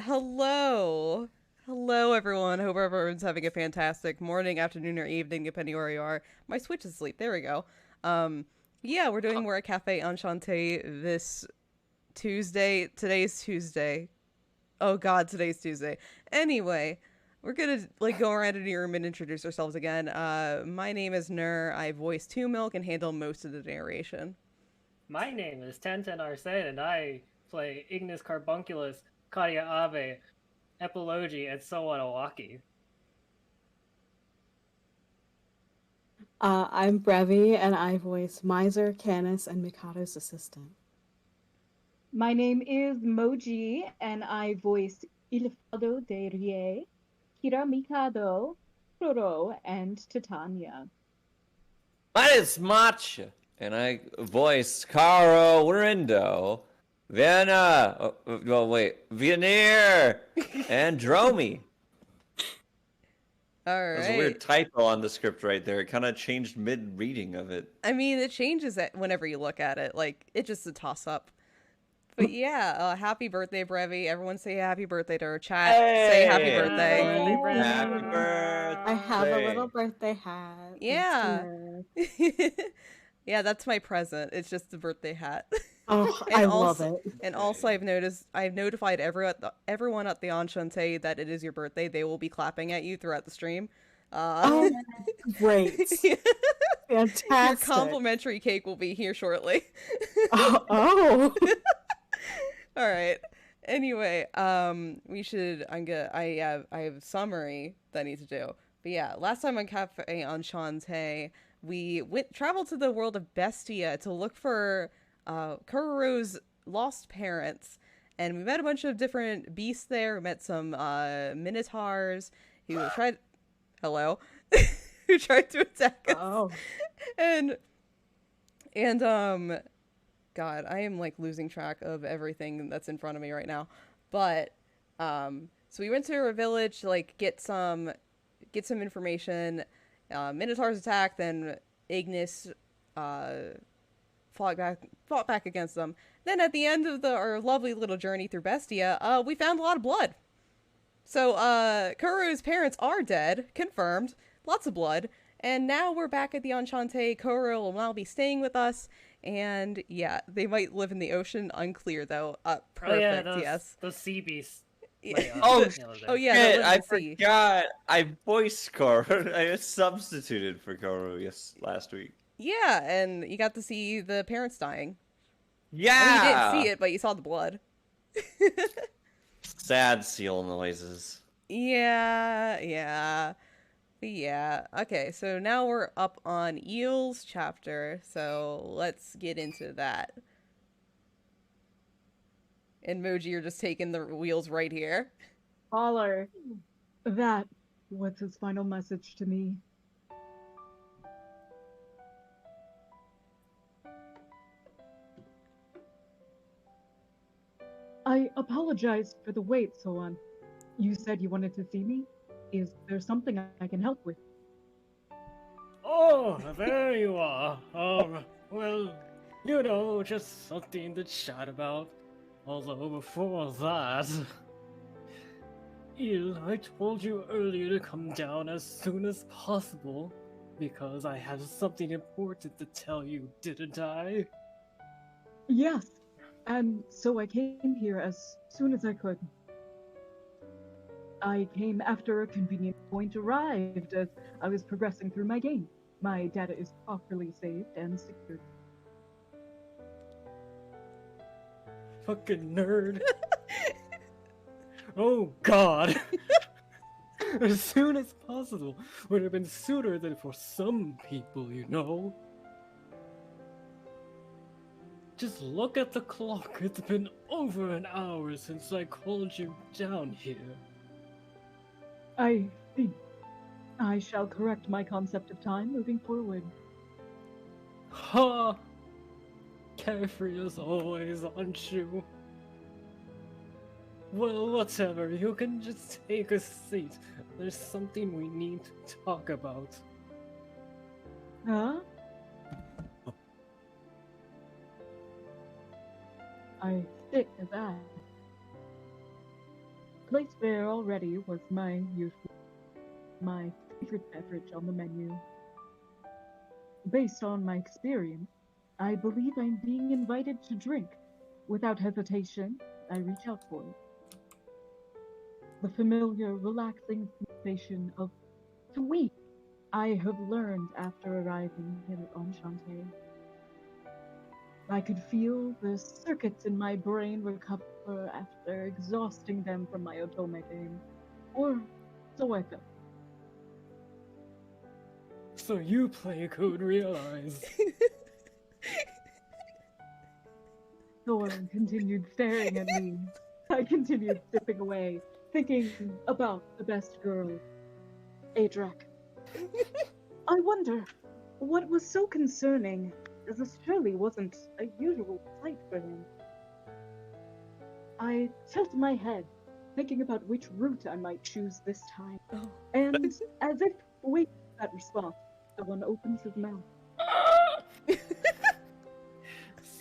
Hello. Hello, everyone. Hope everyone's having a fantastic morning, afternoon, or evening, depending where you are. My Switch is asleep. There we go. Um, yeah, we're doing more at Cafe Enchante this Tuesday. Today's Tuesday. Oh God, today's Tuesday. Anyway, we're gonna go around in your room and introduce ourselves again. My name is Nur. I voice Two Milk and handle most of the narration. My name is Tenten Arsene, and I play Ignis Carbunculus, Kadia Ave, Epilogy, and Sowatawaki. I'm Brevi, and I voice Miser, Canis, and Mikado's assistant. My name is Moji, and I voice Ilfado de Rie, Kira Mikado, Roro, and Titania. My name's Matcha, and I voice Caro Lorindo, Vienna, Veneer, and Dromi. All right. There's a weird typo on the script right there. It kind of changed mid-reading of it. I mean, it changes it whenever you look at it. Like, it's just a toss-up. But yeah, happy birthday, Brevi. Everyone say happy birthday to our chat. Say happy Hey! birthday. Happy birthday! I have a little birthday hat. Yeah. Yeah, that's my present. It's just the birthday hat. Oh, And I also- love it. And also, I've notified everyone at the Enchante that it is your birthday. They will be clapping at you throughout the stream. Oh, great. Your Fantastic. complimentary cake will be here shortly. Oh. All right. Anyway, I have a summary that I need to do. But yeah, last time on Cafe Enchante, we traveled to the world of Bestia to look for Kuro's lost parents, and we met a bunch of different beasts there. We met some minotaurs who tried who tried to attack us. Oh. And God, I am like losing track of everything that's in front of me right now. But so we went to a village to like get some information. Minotaurs attacked, then Ignis fought back against them. Then at the end of our lovely little journey through Bestia, we found a lot of blood. So Kuro's parents are dead, confirmed. Lots of blood. And now we're back at the Enchante. Kuro will now be staying with us. And yeah, they might live in the ocean. Unclear though. Perfect. Yes. Those sea beasts. Oh, Oh yeah. Shit, that I was the sea. forgot. I voiced Koro. I substituted for Koro last week. Yeah, and you got to see the parents dying. Yeah. I mean, you didn't see it, but you saw the blood. Sad seal noises. Yeah. Okay, so now we're up on Eel's chapter, so let's get into that. And Moji, you're just taking the wheels right here. Baller. That was his final message to me. I apologize for the wait, so on. You said you wanted to see me? Is there something I can help with? Oh, there you are. Well, just something to chat about. Although before that... Il, I told you earlier to come down as soon as possible, because I have something important to tell you, didn't I? Yes, and so I came here as soon as I could. I came after a convenient point arrived as I was progressing through my game. My data is properly saved and secured. Fucking nerd. Oh god. As soon as possible would have been sooner than for some people, you know. Just look at the clock. It's been over an hour since I called you down here. I think I shall correct my concept of time moving forward. Ha! Carefree as always, aren't you? Well, whatever, you can just take a seat. There's something we need to talk about. Huh? I sit to that. Placed there already was my favorite beverage on the menu. Based on my experience, I believe I'm being invited to drink. Without hesitation, I reach out for it. The familiar, relaxing sensation of sweet I have learned after arriving here at Enchante. I could feel the circuits in my brain recover after exhausting them from my otome game. Or so I felt. So you play Code Realize. Thorin continued staring at me. I continued sipping away, thinking about the best girl, Adrak. I wonder, what was so concerning, as this surely wasn't a usual sight for him. I tilt my head, thinking about which route I might choose this time. Oh. And as if waiting for that response, someone opens his mouth.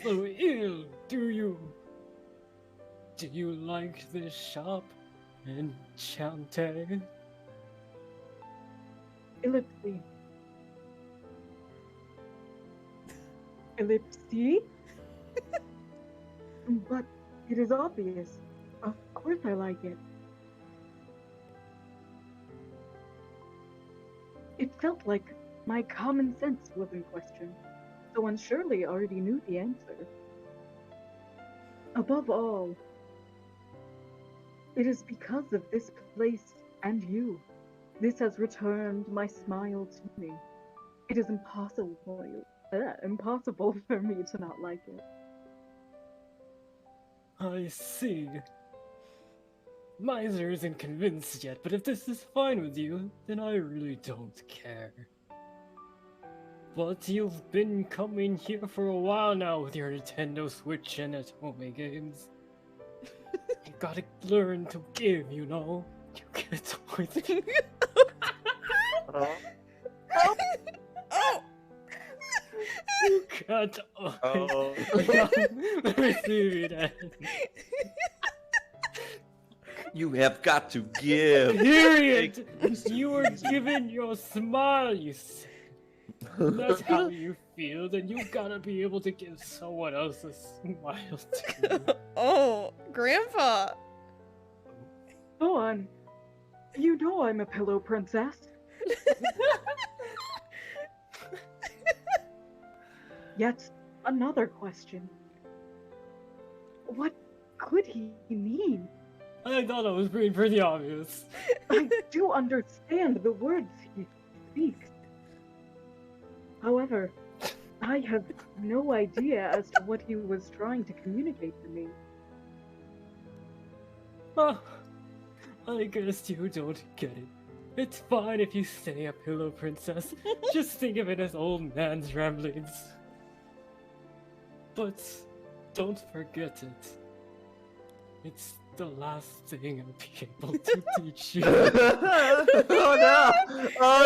So ill, do you? Do you like this shop? Enchante? Ellipse. Ellipse? But it is obvious. Of course I like it. It felt like my common sense was in question. Someone surely already knew the answer. Above all, it is because of this place and you. This has returned my smile to me. It is impossible for me to not like it. I see. Miser isn't convinced yet, but if this is fine with you, then I really don't care. But you've been coming here for a while now with your Nintendo Switch and otome games. You gotta learn to give, you know? You get with me. Oh! You can't receive it. You have got to give. Period! You were given your smile, you said. That's how you feel, then you gotta be able to give someone else a smile too. Oh, Grandpa! Go on. You know I'm a pillow princess. Yet another question. What could he mean? I thought that was pretty obvious. I do understand the words he speaks. However, I have no idea as to what he was trying to communicate to me. Oh, I guess you don't get it. It's fine if you stay a pillow princess. Just think of it as old man's ramblings. But don't forget it. It's the last thing I'll be able to teach you. Oh no! Oh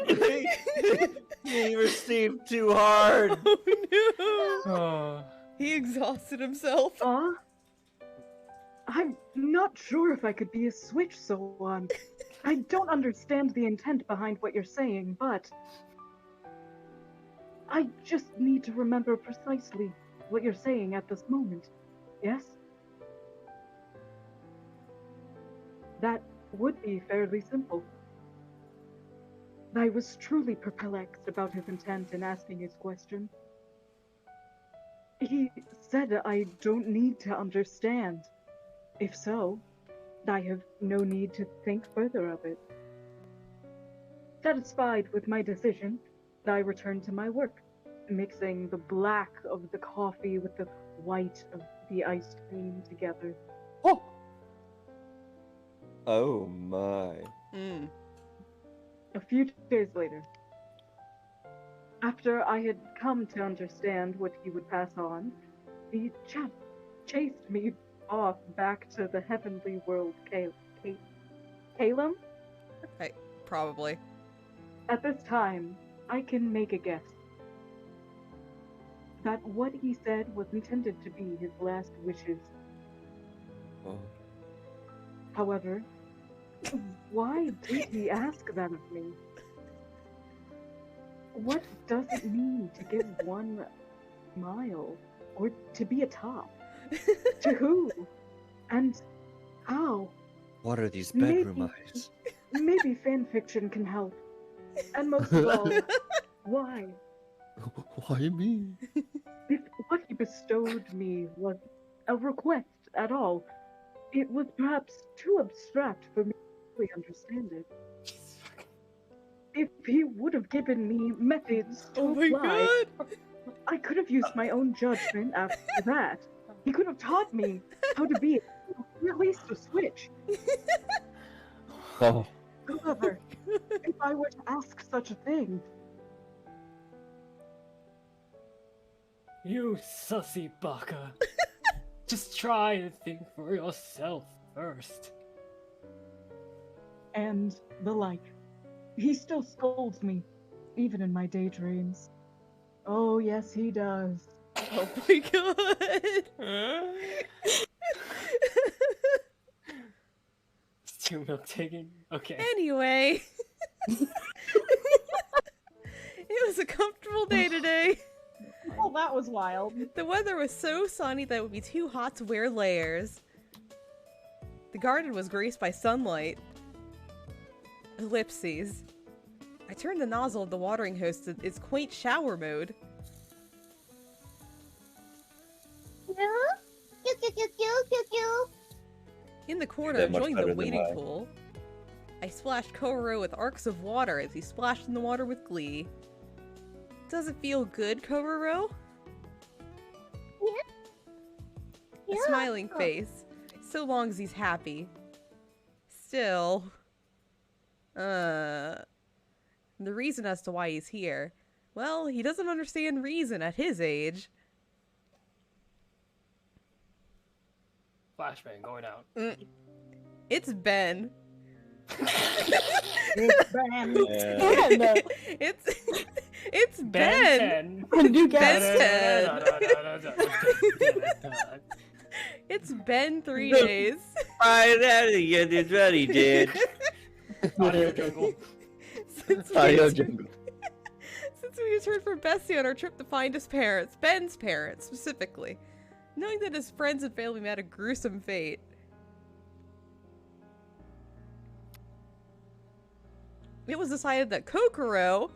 no! He received too hard. Oh no! Oh. He exhausted himself. I'm not sure if I could be a Switch, so I don't understand the intent behind what you're saying, but I just need to remember precisely what you're saying at this moment. Yes? That would be fairly simple. I was truly perplexed about his intent in asking his question. He said I don't need to understand. If so, I have no need to think further of it. Satisfied with my decision, I returned to my work, mixing the black of the coffee with the white of the iced cream together. Oh! Oh my. Mm. A few days later, after I had come to understand what he would pass on, the chap chased me off back to the heavenly world, Calum? Hey, probably. At this time, I can make a guess that what he said was intended to be his last wishes. Oh. However, why did he ask that of me? What does it mean to give 1 mile, or to be a top? To who? And how? What are these Maybe- bedroom eyes? Maybe fanfiction can help. And most of all, why? Why me? If what he bestowed me was a request at all. It was perhaps too abstract for me to really understand it. If he would have given me methods to Oh my apply, god! I could have used my own judgment after that. He could have taught me how to be at least a switch. Oh. However, if I were to ask such a thing, You sussy baka. Just try to think for yourself first. and the like, he still scolds me, even in my daydreams. Oh, yes, he does. Oh my god! It's too milk taking. Okay. Anyway, it was a comfortable day today. Oh, that was wild. The weather was so sunny that it would be too hot to wear layers. The garden was graced by sunlight. Ellipses. I turned the nozzle of the watering hose to its quaint shower mode. In the corner, They're much enjoying the better than wading mine. pool, I splashed Kororo with arcs of water as he splashed in the water with glee. Does it feel good, Kororo? A smiling face, so long as he's happy. Still... The reason as to why he's here. Well, he doesn't understand reason at his age. Flashbang going out. It's Ben. It's Ben. Yeah. Ben. It's Ben. You Best guys. It's been 3 days. Right out of you, did what he did. Audio jungle. Since Audio we, jungle. since we returned from Bessie on our trip to find his parents, Ben's parents specifically, knowing that his friends and family met a gruesome fate. It was decided that Kokoro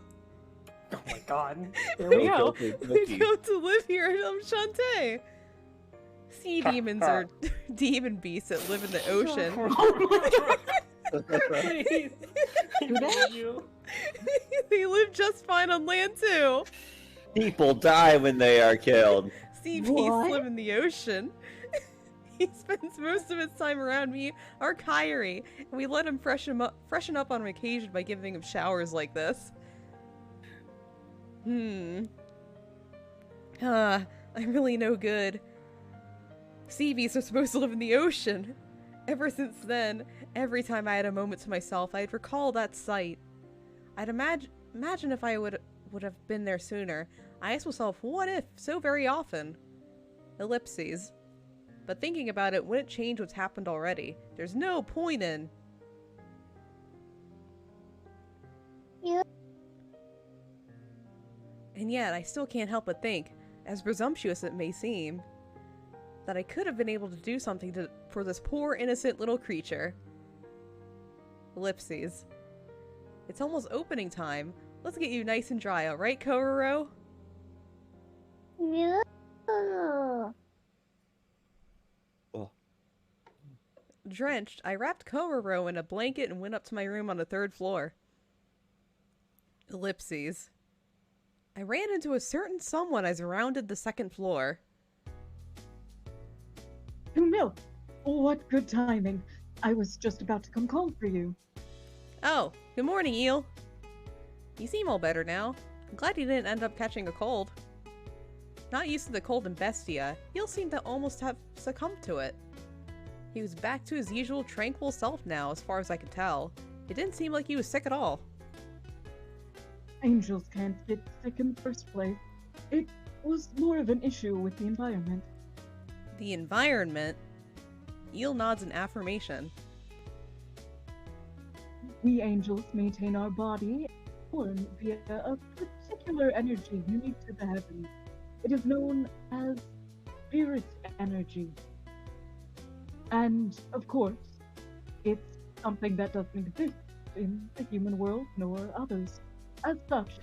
Oh my god. Here we go. would go to live here in Enchante. Sea demons are demon beasts that live in the ocean. Please. I beg you. They live just fine on land too. People die when they are killed. Sea beasts What? live in the ocean. He spends most of his time around me, our Kyrie, and we let him freshen up on occasion by giving him showers like this. I'm really no good. Sea beasts are supposed to live in the ocean. Ever since then, every time I had a moment to myself, I'd recall that sight. I'd imagine if I would have been there sooner. I asked myself, what if, so very often? Ellipses. But thinking about it wouldn't change what's happened already. There's no point in... Yeah. And yet, I still can't help but think, as presumptuous it may seem, that I could have been able to do something for this poor, innocent little creature. Ellipses. It's almost opening time. Let's get you nice and dry, alright, Kororo? Yeah. Drenched, I wrapped Kororo in a blanket and went up to my room on the 3rd floor. Ellipses. I ran into a certain someone as I rounded the 2nd floor. Milk. What good timing. I was just about to come call for you. Oh, good morning, Eel. You seem all better now. I'm glad you didn't end up catching a cold. Not used to the cold in Bestia, Eel seemed to almost have succumbed to it. He was back to his usual tranquil self now, as far as I could tell. It didn't seem like he was sick at all. Angels can't get sick in the first place. It was more of an issue with the environment. The environment? Eel nods in affirmation. We angels maintain our body form via a particular energy unique to the heavens. It is known as spirit energy. And, of course, it's something that doesn't exist in the human world nor others. As such,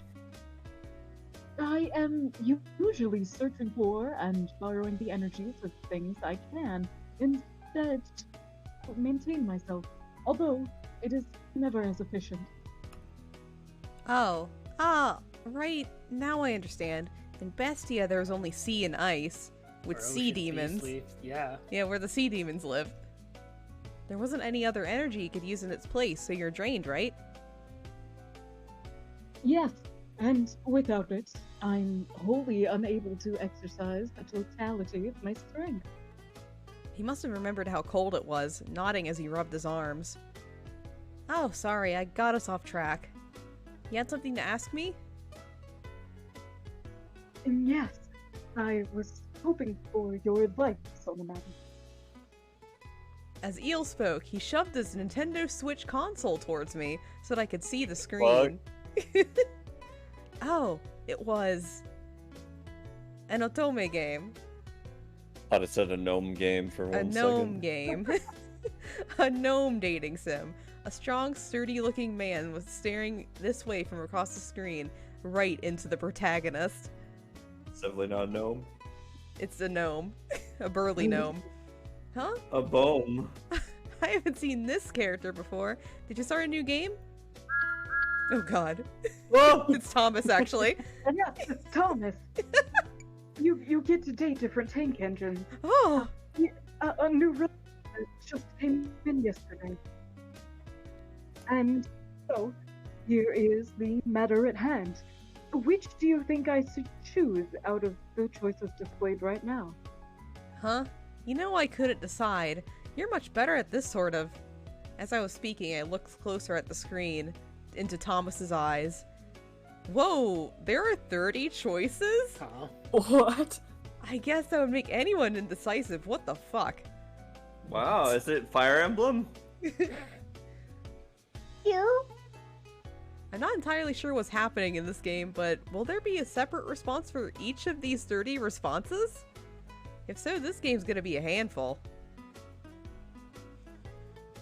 I am usually searching for and borrowing the energies of things I can, instead to maintain myself, although it is never as efficient. Oh, right. Now I understand. In Bestia, there was only sea and ice, with Or sea ocean demons. beast leaf. Yeah. Yeah, where the sea demons live. There wasn't any other energy you could use in its place, so you're drained, right? Yes, and without it, I'm wholly unable to exercise the totality of my strength. He must have remembered how cold it was, nodding as he rubbed his arms. Oh, sorry, I got us off track. You had something to ask me? And yes, I was hoping for your advice on the matter. As Eel spoke, he shoved his Nintendo Switch console towards me so that I could see the screen. Oh, it was an otome game. Thought it said a gnome game for one A gnome second. game. A gnome dating sim. A strong, sturdy-looking man was staring this way from across the screen, right into the protagonist. It's definitely not a gnome. It's a gnome. A burly gnome. Huh? A bome. I haven't seen this character before. Did you start a new game? Oh god. Whoa! It's Thomas, actually. And yes, it's Thomas. You get to date different tank engines. Oh! A new release just came in yesterday. And so, here is the matter at hand. Which do you think I should choose out of the choices displayed right now? Huh? You know, I couldn't decide. You're much better at this sort of... As I was speaking, I looked closer at the screen, into Thomas's eyes. Whoa! There are 30 choices? Huh. What? I guess that would make anyone indecisive. What the fuck? Wow, is it Fire Emblem? You? I'm not entirely sure what's happening in this game, but will there be a separate response for each of these 30 responses? If so, this game's gonna be a handful.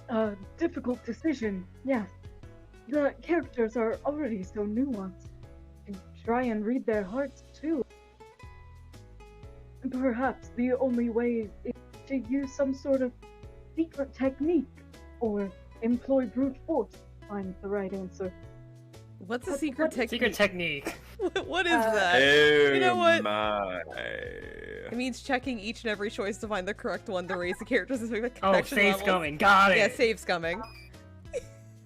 A difficult decision, yes. The characters are already so nuanced. And try and read their hearts, too. Perhaps the only way is to use some sort of secret technique, or employ brute force to find the right answer. What's a What- secret what- technique? Secret technique. What is Uh, that? Oh You know what? my. It means checking each and every choice to find the correct one to raise the character's Oh, connection save's levels. coming. Got it. Yeah, save's coming.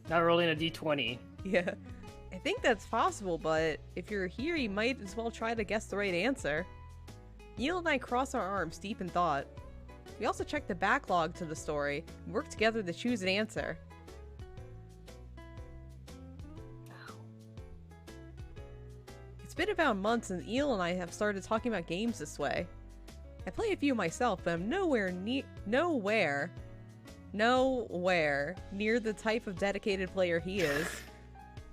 Now rolling a d20. Yeah. I think that's possible, but if you're here, you might as well try to guess the right answer. Eel and I cross our arms deep in thought. We also check the backlog to the story and work together to choose an answer. It's been about months and Eel and I have started talking about games this way. I play a few myself, but I'm nowhere near the type of dedicated player he is.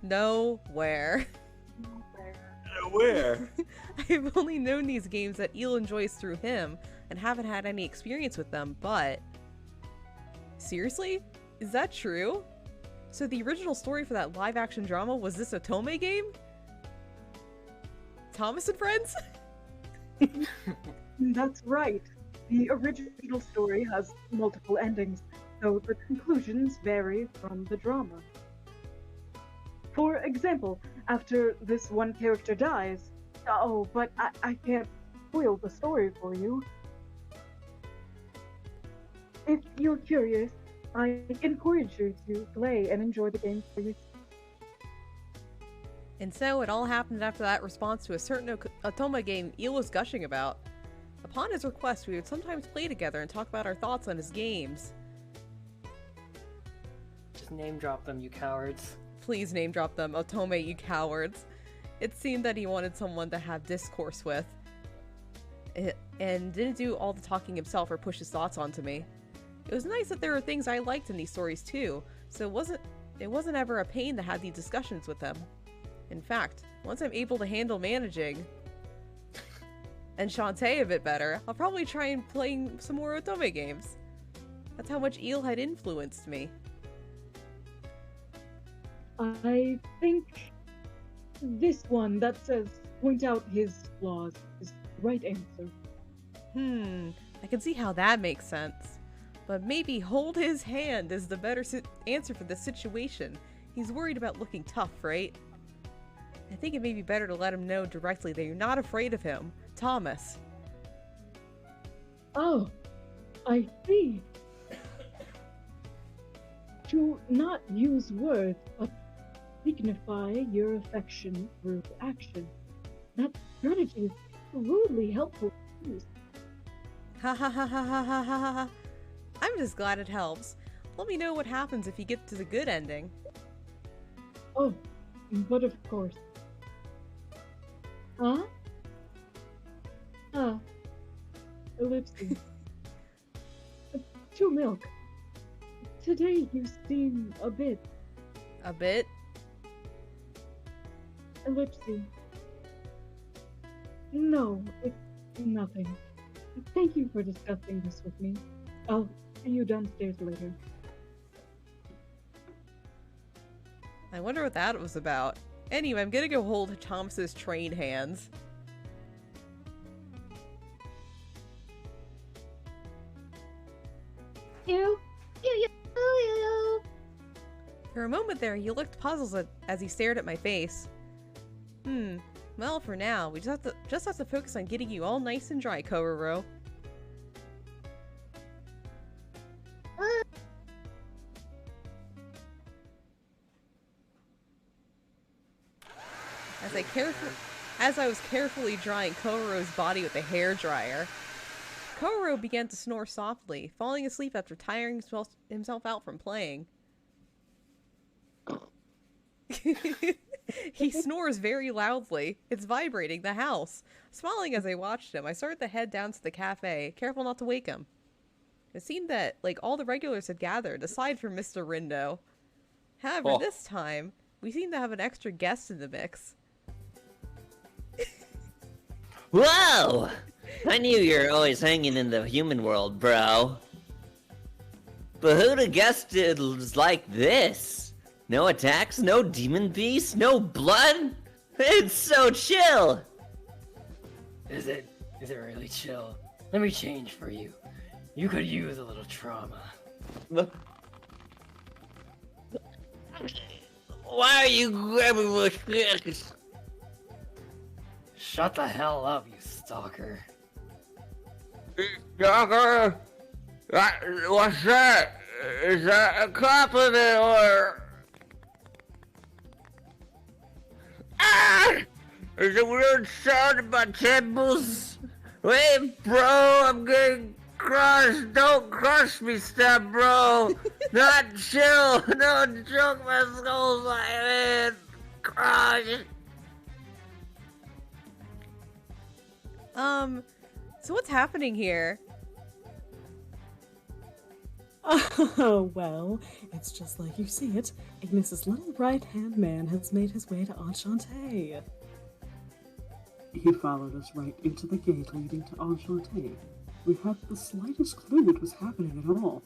Nowhere. Where? I've only known these games that Eel enjoys through him, and haven't had any experience with them, but... Seriously? Is that true? So the original story for that live-action drama was this otome game? Thomas and Friends? That's right. The original story has multiple endings, so the conclusions vary from the drama. For example, after this one character dies... Oh, but I can't spoil the story for you. If you're curious, I encourage you to play and enjoy the game for yourself. And so it all happened after that response to a certain otome game Eel was gushing about. Upon his request, we would sometimes play together and talk about our thoughts on his games. Just name drop them, you cowards. Please name drop them, otome, you cowards. It seemed that he wanted someone to have discourse with, and didn't do all the talking himself or push his thoughts onto me. It was nice that there were things I liked in these stories too, so it wasn't ever a pain to have these discussions with him. In fact, once I'm able to handle managing Enchante a bit better, I'll probably try and play some more otome games. That's how much Eel had influenced me. I think this one that says point out his flaws is the right answer. I can see how that makes sense. But maybe hold his hand is the better answer for this situation. He's worried about looking tough, right? I think it may be better to let him know directly that you're not afraid of him. Thomas. Oh, I see. To not use words, but signify your affection through action. That strategy is absolutely helpful to use. Ha ha ha ha ha ha ha ha. I'm just glad it helps. Let me know what happens if you get to the good ending. Oh, but of course. Huh? Ellipses. 2 milk. Today you seem a bit. A bit? Ellipses. No, it's nothing. Thank you for discussing this with me. I'll see you downstairs later. I wonder what that was about. Anyway, I'm gonna go hold Thomas's trained hands. For a moment there, he looked puzzled as he stared at my face. Well, for now, we just have to focus on getting you all nice and dry, Kororo. As I was carefully drying Kororo's body with a hairdryer, Kororo began to snore softly, falling asleep after tiring himself out from playing. He snores very loudly. It's vibrating the house. Smiling as I watched him, I started to head down to the cafe, careful not to wake him. It seemed that, like, all the regulars had gathered, aside from Mr. Rindo. However, this time, we seem to have an extra guest in the mix. Whoa! I knew you were always hanging in the human world, bro. But who'd have guessed it was like this? No attacks, no demon beasts, no blood? It's so chill! Is it really chill? Let me change for you. You could use a little trauma. Why are you grabbing my fingers? Shut the hell up, you stalker. Stalker? What's that? Is that a compliment or... Ah! There's a weird sound in my temples. Wait, bro, I'm getting crushed. Don't crush me, step bro. Not chill. Don't choke my skull's like it. Crush. So what's happening here? Oh, well, it's just like you see it. Ignis's little right-hand man has made his way to Enchante. He followed us right into the gate leading to Enchante. We hadn't the slightest clue what was happening at all.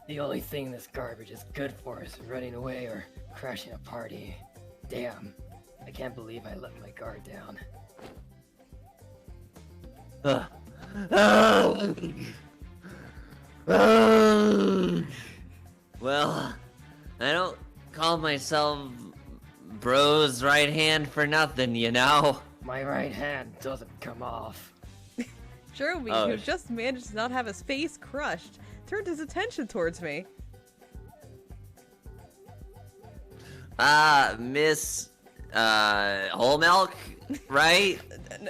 The only thing this garbage is good for is running away or crashing a party. Damn, I can't believe I let my guard down. Well, I don't call myself bro's right hand for nothing, you know? My right hand doesn't come off. Jeremy, who just managed to not have his face crushed, turned his attention towards me. Miss, whole milk, right?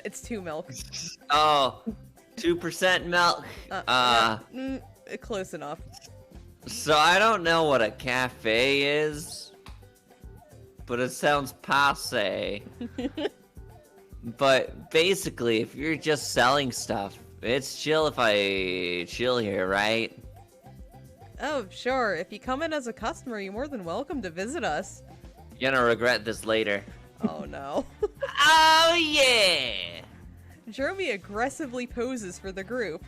It's 2 milk. Oh, 2% milk. Close enough. So I don't know what a cafe is, but it sounds passe. But basically, if you're just selling stuff, it's chill if I chill here, right? Oh, sure. If you come in as a customer, you're more than welcome to visit us. You're gonna regret this later. Oh, no. Oh, yeah! Jeremy aggressively poses for the group.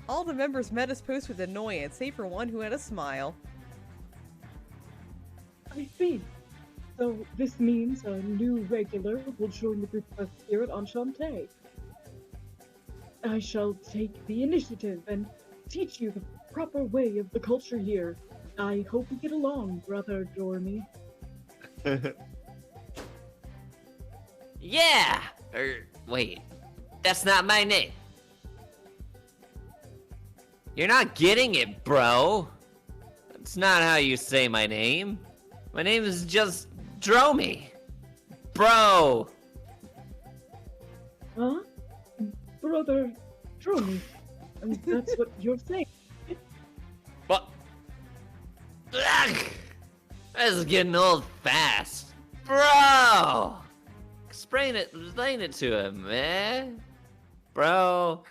All the members met his pose with annoyance, save for one who had a smile. I see. So this means a new regular will join the group of us here at Enchante. I shall take the initiative and teach you the proper way of the culture here. I hope we get along, brother Dormy. Yeah! Wait. That's not my name. You're not getting it, bro. That's not how you say my name. My name is just Dromy. Bro. Huh? Brother Dormy. And that's what you're saying. What? Ugh! This is getting old fast. Bro! Explain it to him, man. Bro.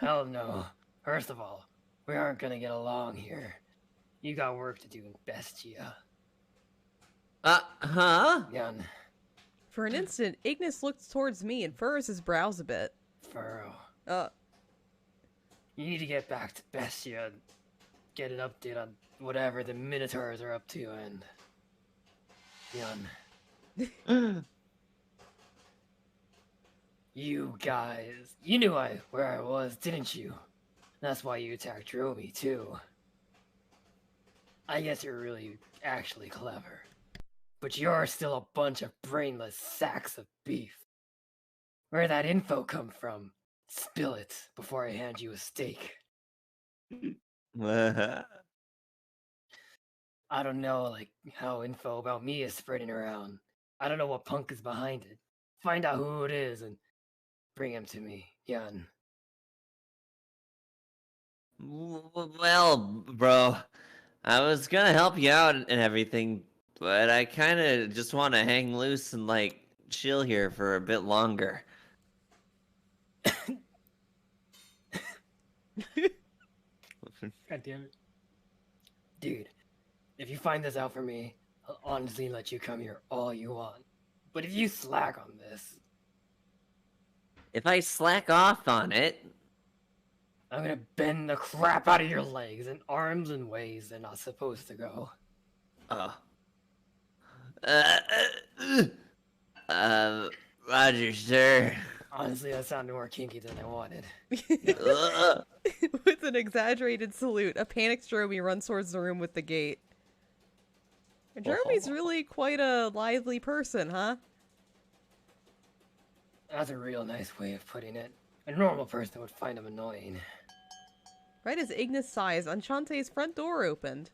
Hell no. First of all, we aren't gonna get along here. You got work to do in Bestia. Huh? Yun, For an instant, Ignis looks towards me and furrows his brows a bit. Furrow. You need to get back to Bestia and get an update on whatever the Minotaurs are up to, and... Yun. You guys, you knew where I was, didn't you? That's why you attacked Dromy, too. I guess you're really actually clever. But you're still a bunch of brainless sacks of beef. Where'd that info come from? Spill it before I hand you a steak. I don't know, how info about me is spreading around. I don't know what punk is behind it. Find out who it is and bring him to me, Yun. Well, bro, I was gonna help you out and everything, but I kinda just want to hang loose and, chill here for a bit longer. God damn it. Dude, if you find this out for me, I'll honestly let you come here all you want. But if you slack on this... If I slack off on it... I'm gonna bend the crap out of your legs and arms in ways they're not supposed to go. Roger, sir. Honestly, that sounded more kinky than I wanted. With an exaggerated salute, a panicked Dromy runs towards the room with the gate. Dromy's really quite a lively person, huh? That's a real nice way of putting it. A normal person would find him annoying. Right as Ignis sighs, Enchante's front door opened.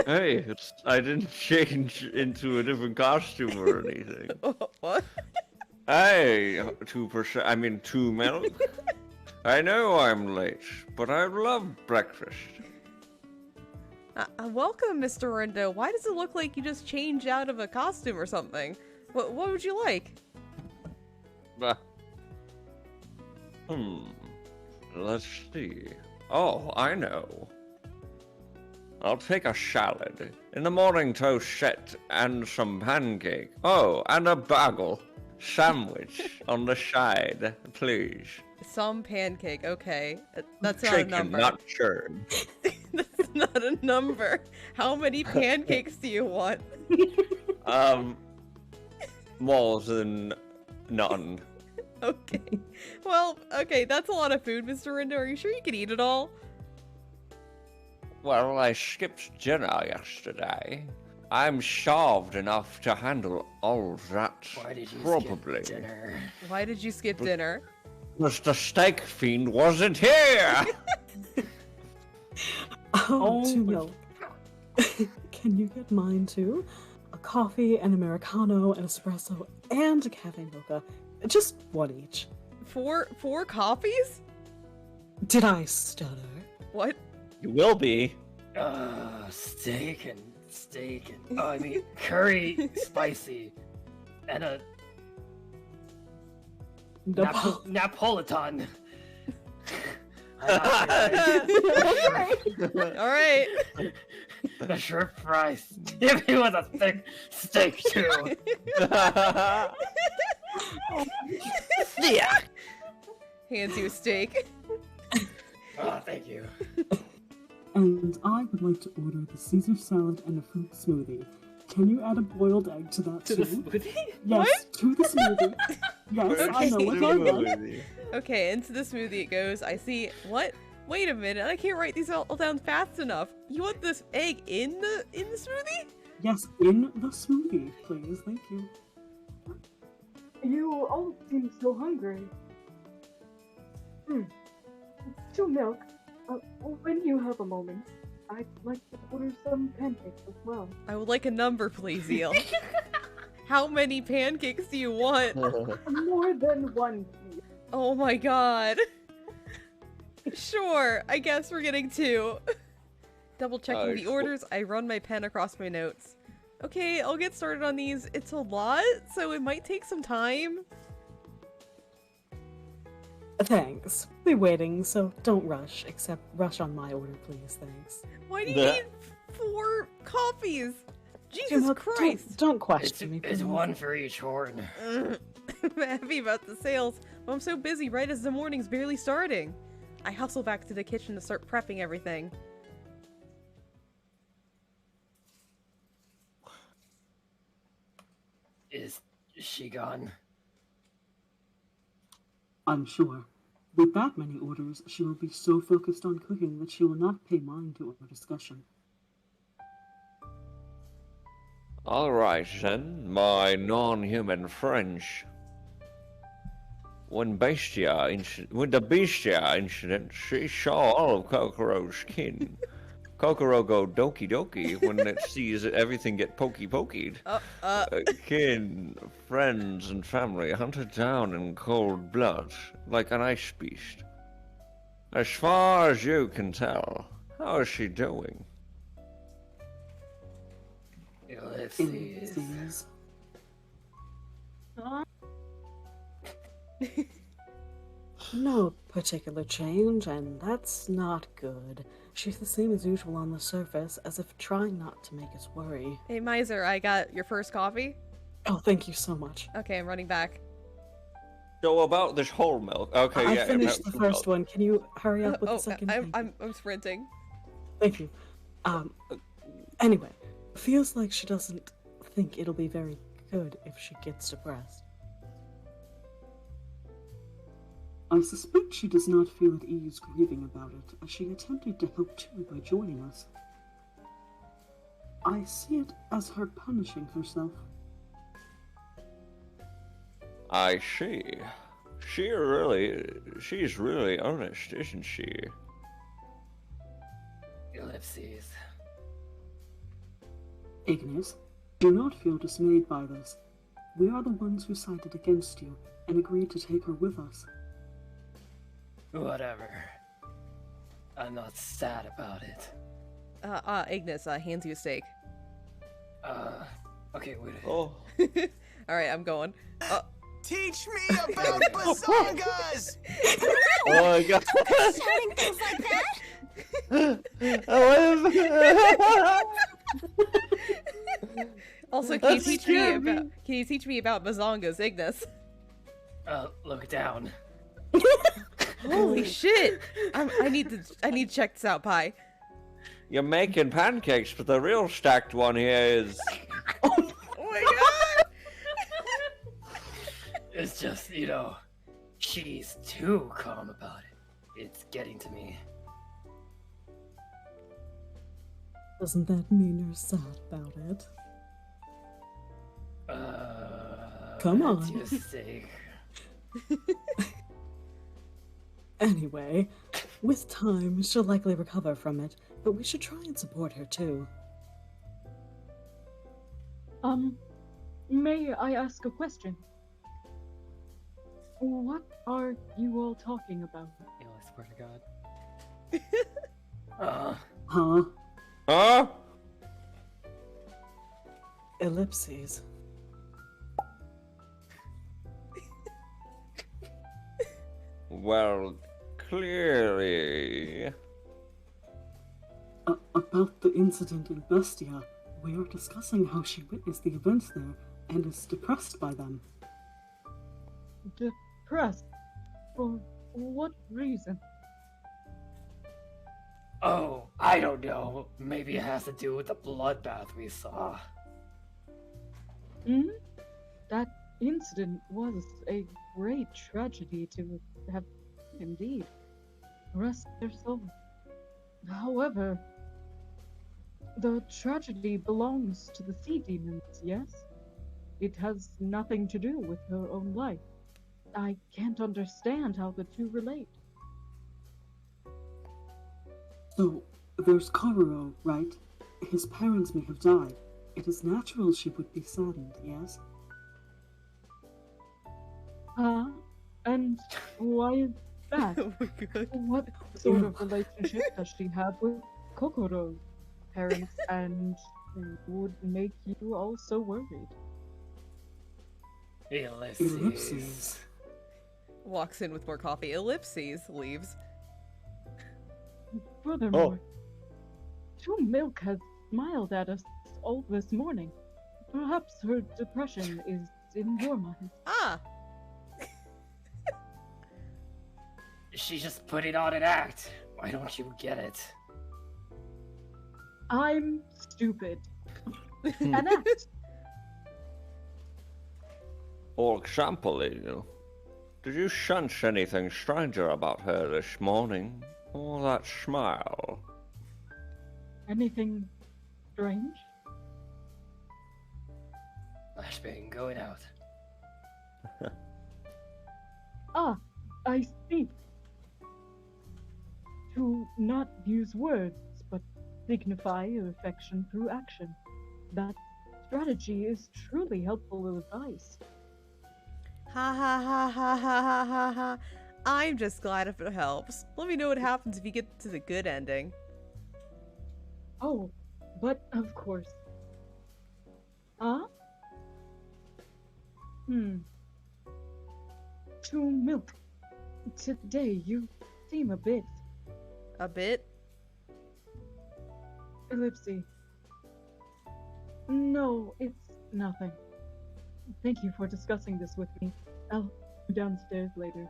Hey, I didn't change into a different costume or anything. What? Hey, 2%, I mean 2 milk. I know I'm late, but I love breakfast. Welcome, Mr. Rindo. Why does it look like you just changed out of a costume or something? What would you like? Let's see. Oh, I know. I'll take a salad. In the morning, toast and some pancake. Oh, and a bagel. Sandwich on the side, please. Some pancake, okay. That's not Chicken, a number. not churn. That's not a number. How many pancakes do you want? More than none. Okay. Well, okay, that's a lot of food, Mr. Rindo. Are you sure you can eat it all? Well, I skipped dinner yesterday. I'm starved enough to handle all that. Why did you probably. skip dinner? Why did you skip dinner? Because the steak fiend wasn't here! Oh, 2 milk. Can you get mine too? A coffee, an Americano, an espresso, and a cafe mocha. Just one each. Four coffees? Did I stutter? What? You will be. Steak and I mean curry spicy and a Napolitan. Alright. The shrimp fries. Give me with a thick steak too. Yeah. Hands you a steak. Oh, thank you. And I would like to order the Caesar salad and a fruit smoothie. Can you add a boiled egg to that To too? the smoothie? Yes, to the smoothie. Yes, I know what I meant. Okay, into the smoothie it goes. I see. What? Wait a minute. I can't write these all down fast enough. You want this egg in the smoothie? Yes, in the smoothie, please. Thank you. You all seem so hungry. To milk. When you have a moment, I'd like to order some pancakes as well. I would like a number, please, Eel. How many pancakes do you want? More than one, please. Oh my god. Sure, I guess we're getting 2. Double checking the orders, I run my pen across my notes. Okay, I'll get started on these. It's a lot, so it might take some time. Thanks. We'll be waiting, so don't rush. Except rush on my order, please. Thanks. Why do you need 4 coffees? Jesus Christ! Don't question me. It's please. one for each horn. I'm happy about the sales, but I'm so busy right as the morning's barely starting. I hustle back to the kitchen to start prepping everything. Is she gone? I'm sure. With that many orders, she will be so focused on cooking that she will not pay mind to our discussion. Alright then, my non-human friends. When the Bestia incident, she saw all of Kokoro's kin. Kokoro go doki doki when it sees everything get pokey pokeyed. Kin, friends, and family hunted down in cold blood, like an ice beast. As far as you can tell, how is she doing? Ellipses. No particular change, and that's not good. She's the same as usual on the surface, as if trying not to make us worry. Hey, Miser, I got your first coffee. Oh, thank you so much. Okay, I'm running back. So about this whole milk. Okay, I finished the first milk. one. Can you hurry up with the second? I'm sprinting. Thank you. Anyway, feels like she doesn't think it'll be very good if she gets depressed. I suspect she does not feel at ease grieving about it, as she attempted to help too by joining us. I see it as her punishing herself. I see. She's really honest, isn't she? Ellipses. Ignis, do not feel dismayed by this. We are the ones who sided against you and agreed to take her with us. Whatever. I'm not sad about it. Ignis, hands you a steak. Okay, wait. Oh. Alright, I'm going. Teach me about bazongas! Oh my god. Shouting things like that? Also, can you teach me about bazongas, Ignis? Look down. Holy shit! I need to check this out, Pi. You're making pancakes, but the real stacked one here is... Oh my god! It's just, she's too calm about it. It's getting to me. Doesn't that mean you're sad about it? Come on. For your sake. Anyway, with time, she'll likely recover from it, but we should try and support her too. May I ask a question? What are you all talking about? I swear to God. Huh? Huh? Ellipses. Well, clearly... About the incident in Bestia, we are discussing how she witnessed the events there and is depressed by them. Depressed? For what reason? Oh, I don't know. Maybe it has to do with the bloodbath we saw. Hmm? That incident was a great tragedy to have indeed. Rest their soul. However, the tragedy belongs to the sea demons, yes? It has nothing to do with her own life. I can't understand how the two relate. So, there's Kororo, right? His parents may have died. It is natural she would be saddened, yes? Huh? And why is that? Oh my god. What sort of relationship does she have with Kokoro's parents and would make you all so worried? Ellipses. Walks in with more coffee. Ellipses. Leaves. Furthermore, Two Milk has smiled at us all this morning. Perhaps her depression is in your mind. Ah! She just put it on an act. Why don't you get it? I'm stupid. An act. For example, Leo, did you sense anything stranger about her this morning? Or that smile? Anything strange? Flashbang going out. Ah, I see. To not use words, but signify your affection through action. That strategy is truly helpful advice. Ha ha ha ha ha ha ha ha. I'm just glad if it helps. Let me know what happens if you get to the good ending. Oh, but of course. Huh? To Milk. Today you seem a bit A bit? ellipsy. No, it's nothing. Thank you for discussing this with me. I'll see you downstairs later.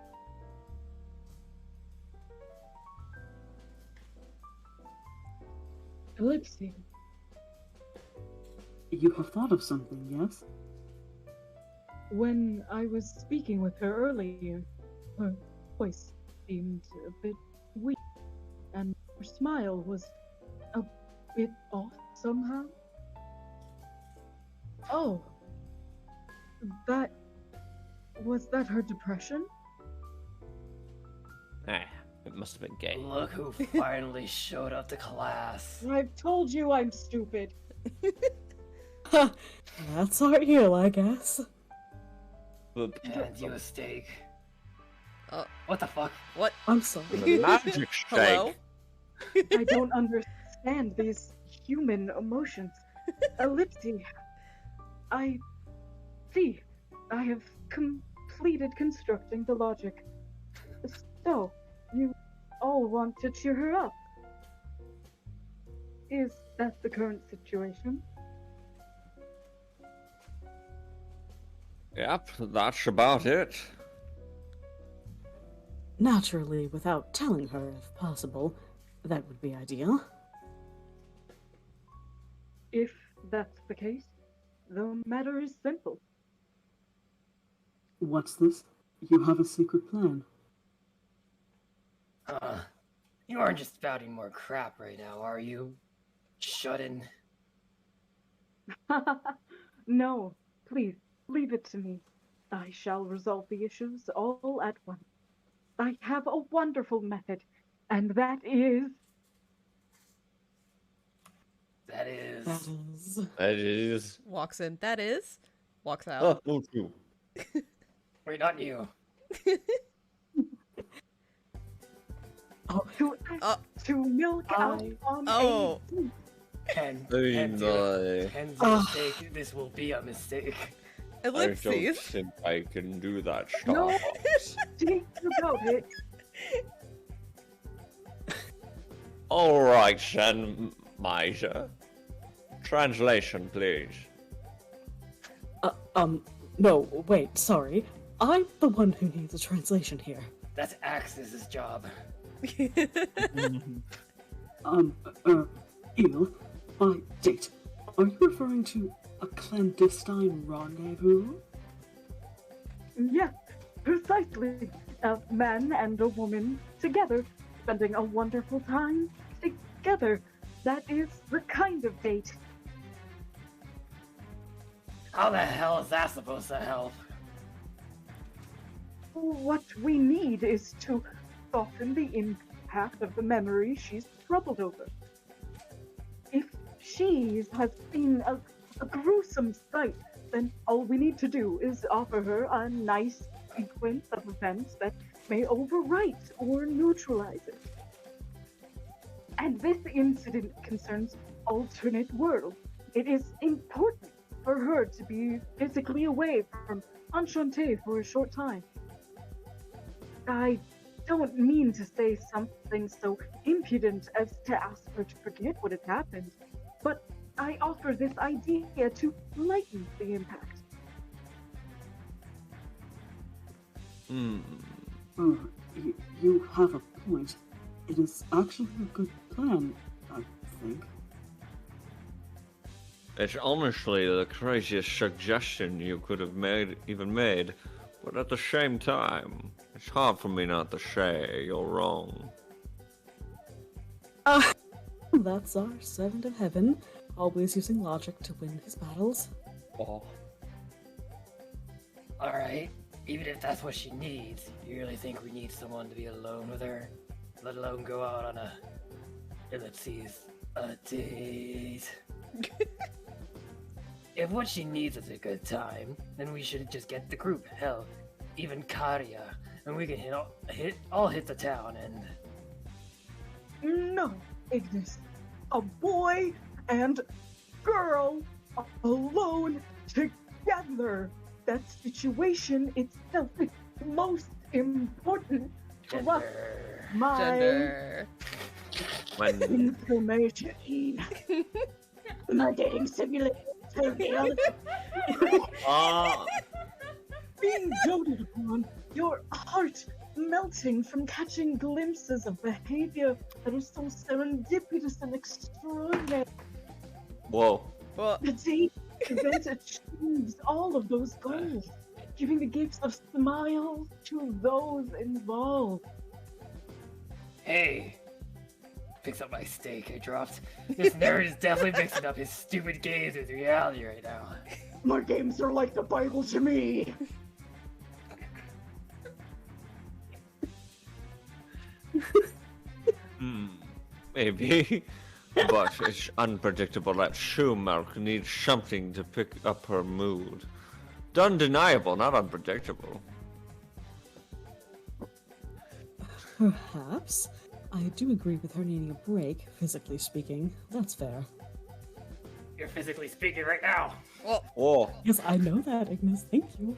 Ellipsy. You have thought of something, yes? When I was speaking with her earlier, her voice seemed a bit weak, and her smile was a bit off somehow. Oh, was that her depression? It must have been gay. Look who finally showed up to class. I've told you I'm stupid. That's our eel, I guess. And you a steak. Oh. What the fuck? What? I'm sorry. The magic Hello? steak. I don't understand these human emotions. Ellipsy. I see. I have completed constructing the logic. So, you all want to cheer her up. Is that the current situation? Yep, that's about it. Naturally, without telling her, if possible. That would be ideal. If that's the case, the matter is simple. What's this? You have a secret plan. You aren't just spouting more crap right now, are you? Shut in. No, please, leave it to me. I shall resolve the issues all at once. I have a wonderful method, and that is... That is... That is. Walks in. That is. Walks out. Oh, too. Wait, not you. To milk out on Oh. Pen, Very Pen, nice. Pen's a mistake. This will be a mistake. I don't Ellipses. think I can do that, No. Starbucks. Think about it. Alright, then, Major. Translation, please. No, wait, sorry. I'm the one who needs a translation here. That's Axis's job. Eel, by date, are you referring to a clandestine rendezvous? Yes, precisely. A man and a woman together, spending a wonderful time together. That is the kind of date. How the hell is that supposed to help? What we need is to soften the impact of the memory she's troubled over. If she has seen a gruesome sight, then all we need to do is offer her a nice sequence of events that may overwrite or neutralize it. And this incident concerns alternate worlds. It is important for her to be physically away from Enchante for a short time. I don't mean to say something so impudent as to ask her to forget what had happened, but I offer this idea to lighten the impact. You have a point. It is actually a good plan, I think. It's honestly the craziest suggestion you could have made, but at the same time, it's hard for me not to say you're wrong. That's our servant of heaven, always using logic to win his battles. Oh. Alright, even if that's what she needs, you really think we need someone to be alone with her? Let alone go out on a date. If what she needs is a good time, then we should just get the group. Hell, even Karya, and we can hit the town and... No, Ignis. A boy and girl alone together. That situation itself is most important to us. My Gender. information. My dating simulator. Being doted upon, your heart melting from catching glimpses of behavior that is so serendipitous and extraordinary. Whoa. Well, The date event achieves all of those goals, giving the gifts of smiles to those involved. Hey! Picks up my steak I dropped. This nerd is definitely mixing up his stupid games with reality right now. My games are like the Bible to me. Maybe. But it's unpredictable that Shoemark needs something to pick up her mood. Undeniable, not unpredictable. Perhaps. I do agree with her needing a break, physically speaking. That's fair. You're physically speaking right now. Oh. Yes, I know that, Ignis. Thank you.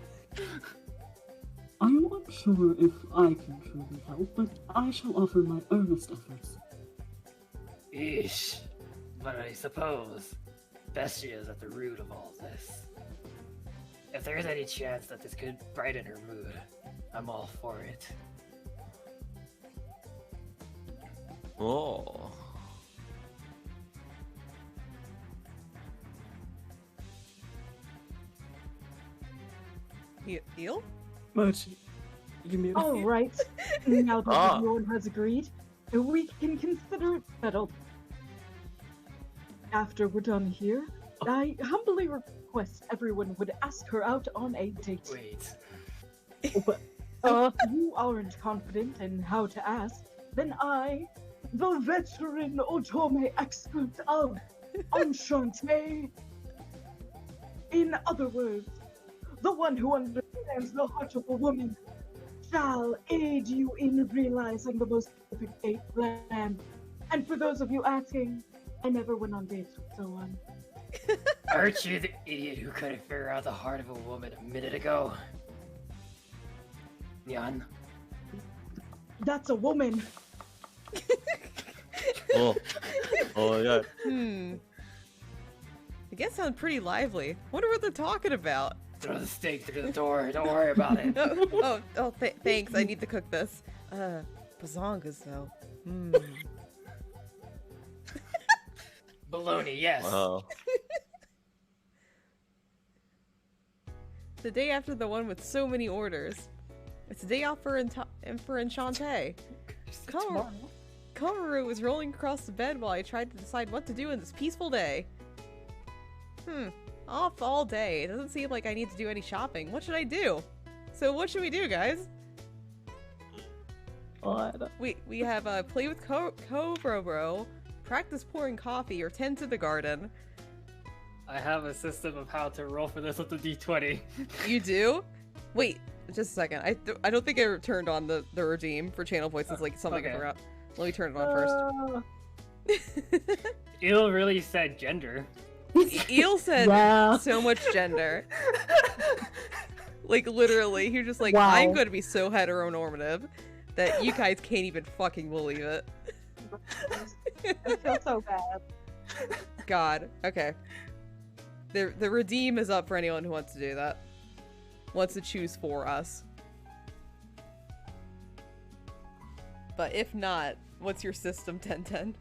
I'm not sure if I can truly help, but I shall offer my earnest efforts. Eesh. But I suppose Bestia is at the root of all this. If there is any chance that this could brighten her mood, I'm all for it. Oh. Eel? Mochi. You mute. All right, now that everyone has agreed, we can consider it settled. After we're done here, I humbly request everyone would ask her out on a date. Wait. If you aren't confident in how to ask, then I, the veteran otome expert of Enchante, in other words, the one who understands the heart of a woman, shall aid you in realizing the most perfect date plan. And for those of you asking, I never went on dates with someone. Aren't you the idiot who couldn't figure out the heart of a woman a minute ago? Nyan? That's a woman. Oh. Oh, yeah. I guess sounds pretty lively. Wonder what they're talking about. Throw the steak through the door. Don't worry about it. Thanks. I need to cook this. Bazongas though. Baloney, yes. The day after the one with so many orders. It's a day off for Enchante. Komaru was rolling across the bed while I tried to decide what to do in this peaceful day. Off all day. It doesn't seem like I need to do any shopping. What should I do? So what should we do, guys? God. We have play with Bro, practice pouring coffee, or tend to the garden. I have a system of how to roll for this with the D20. You do? Wait, just a second. I don't think I turned on the redeem for channel voices, like something I forgot. Let me turn it on first. Eel really said gender. Eel said so much gender. Like, literally, he was just like, Wow. I'm going to be so heteronormative that you guys can't even fucking believe it. I feel so bad. God. Okay. The redeem is up for anyone who wants to do that. Wants to choose for us. But if not, what's your system, 1010?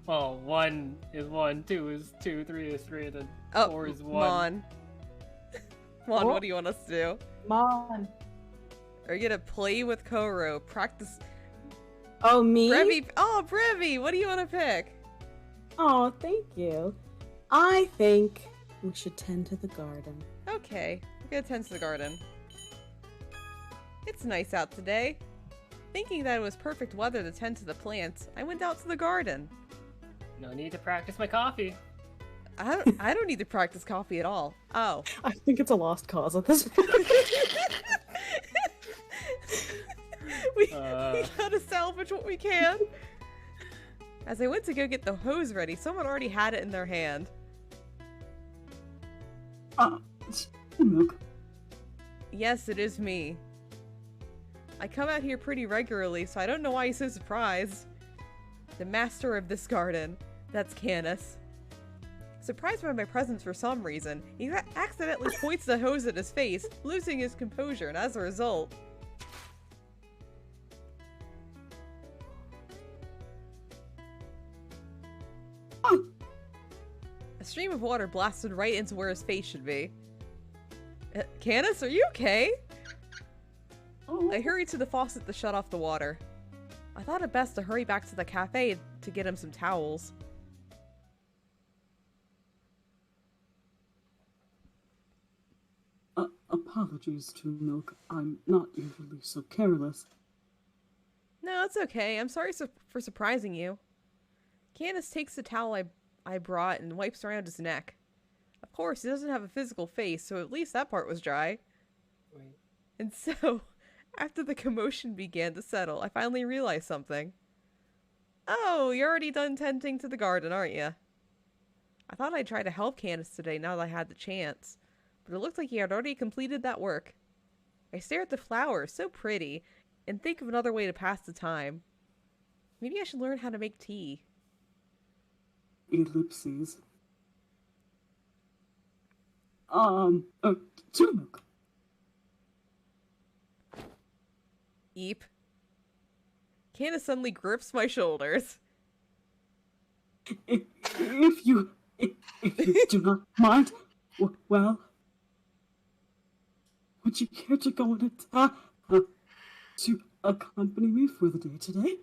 Well, 1 is 1, 2 is 2, 3 is 3, and then 4 is 1. Mon, what do you want us to do? Mon. Are you gonna play with Koro? Practice. Oh, me? Brevi! What do you want to pick? Oh, thank you. I think we should tend to the garden. Okay, we're gonna tend to the garden. It's nice out today. Thinking that it was perfect weather to tend to the plants, I went out to the garden. No need to practice my coffee. I don't need to practice coffee at all. Oh. I think it's a lost cause at this point. we gotta salvage what we can. As I went to go get the hose ready, someone already had it in their hand. It's milk. Yes, it is me. I come out here pretty regularly, so I don't know why he's so surprised. The master of this garden. That's Canis. Surprised by my presence for some reason, he accidentally points the hose at his face, losing his composure, and as a result... A stream of water blasted right into where his face should be. Canis, are you okay? I hurried to the faucet to shut off the water. I thought it best to hurry back to the cafe to get him some towels. Apologies to Milk. I'm not usually so careless. No, it's okay. I'm sorry for surprising you. Canis takes the towel I brought and wipes around his neck. Of course, he doesn't have a physical face, so at least that part was dry. Wait. And so, after the commotion began to settle, I finally realized something. Oh, you're already done tending to the garden, aren't you? I thought I'd try to help Canis today now that I had the chance, but it looked like he had already completed that work. I stare at the flowers, so pretty, and think of another way to pass the time. Maybe I should learn how to make tea. Ellipses. To Milk. Eep. Canis suddenly grips my shoulders. If you do not mind, well, would you care to go on to accompany me for the day today?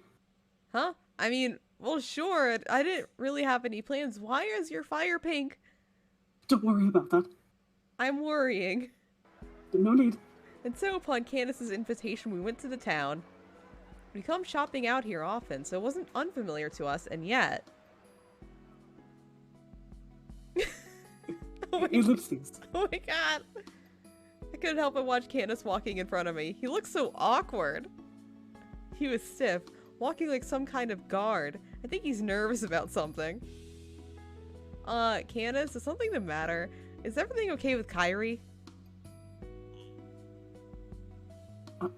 Huh? I mean, well, sure. I didn't really have any plans. Why is your fire pink? Don't worry about that. I'm worrying. No need. And so, upon Canis's invitation, we went to the town. We come shopping out here often, so it wasn't unfamiliar to us, and yet... Ellipses. Oh my god! I couldn't help but watch Canis walking in front of me. He looked so awkward. He was stiff, walking like some kind of guard. I think he's nervous about something. Canis, is something the matter? Is everything okay with Kyrie?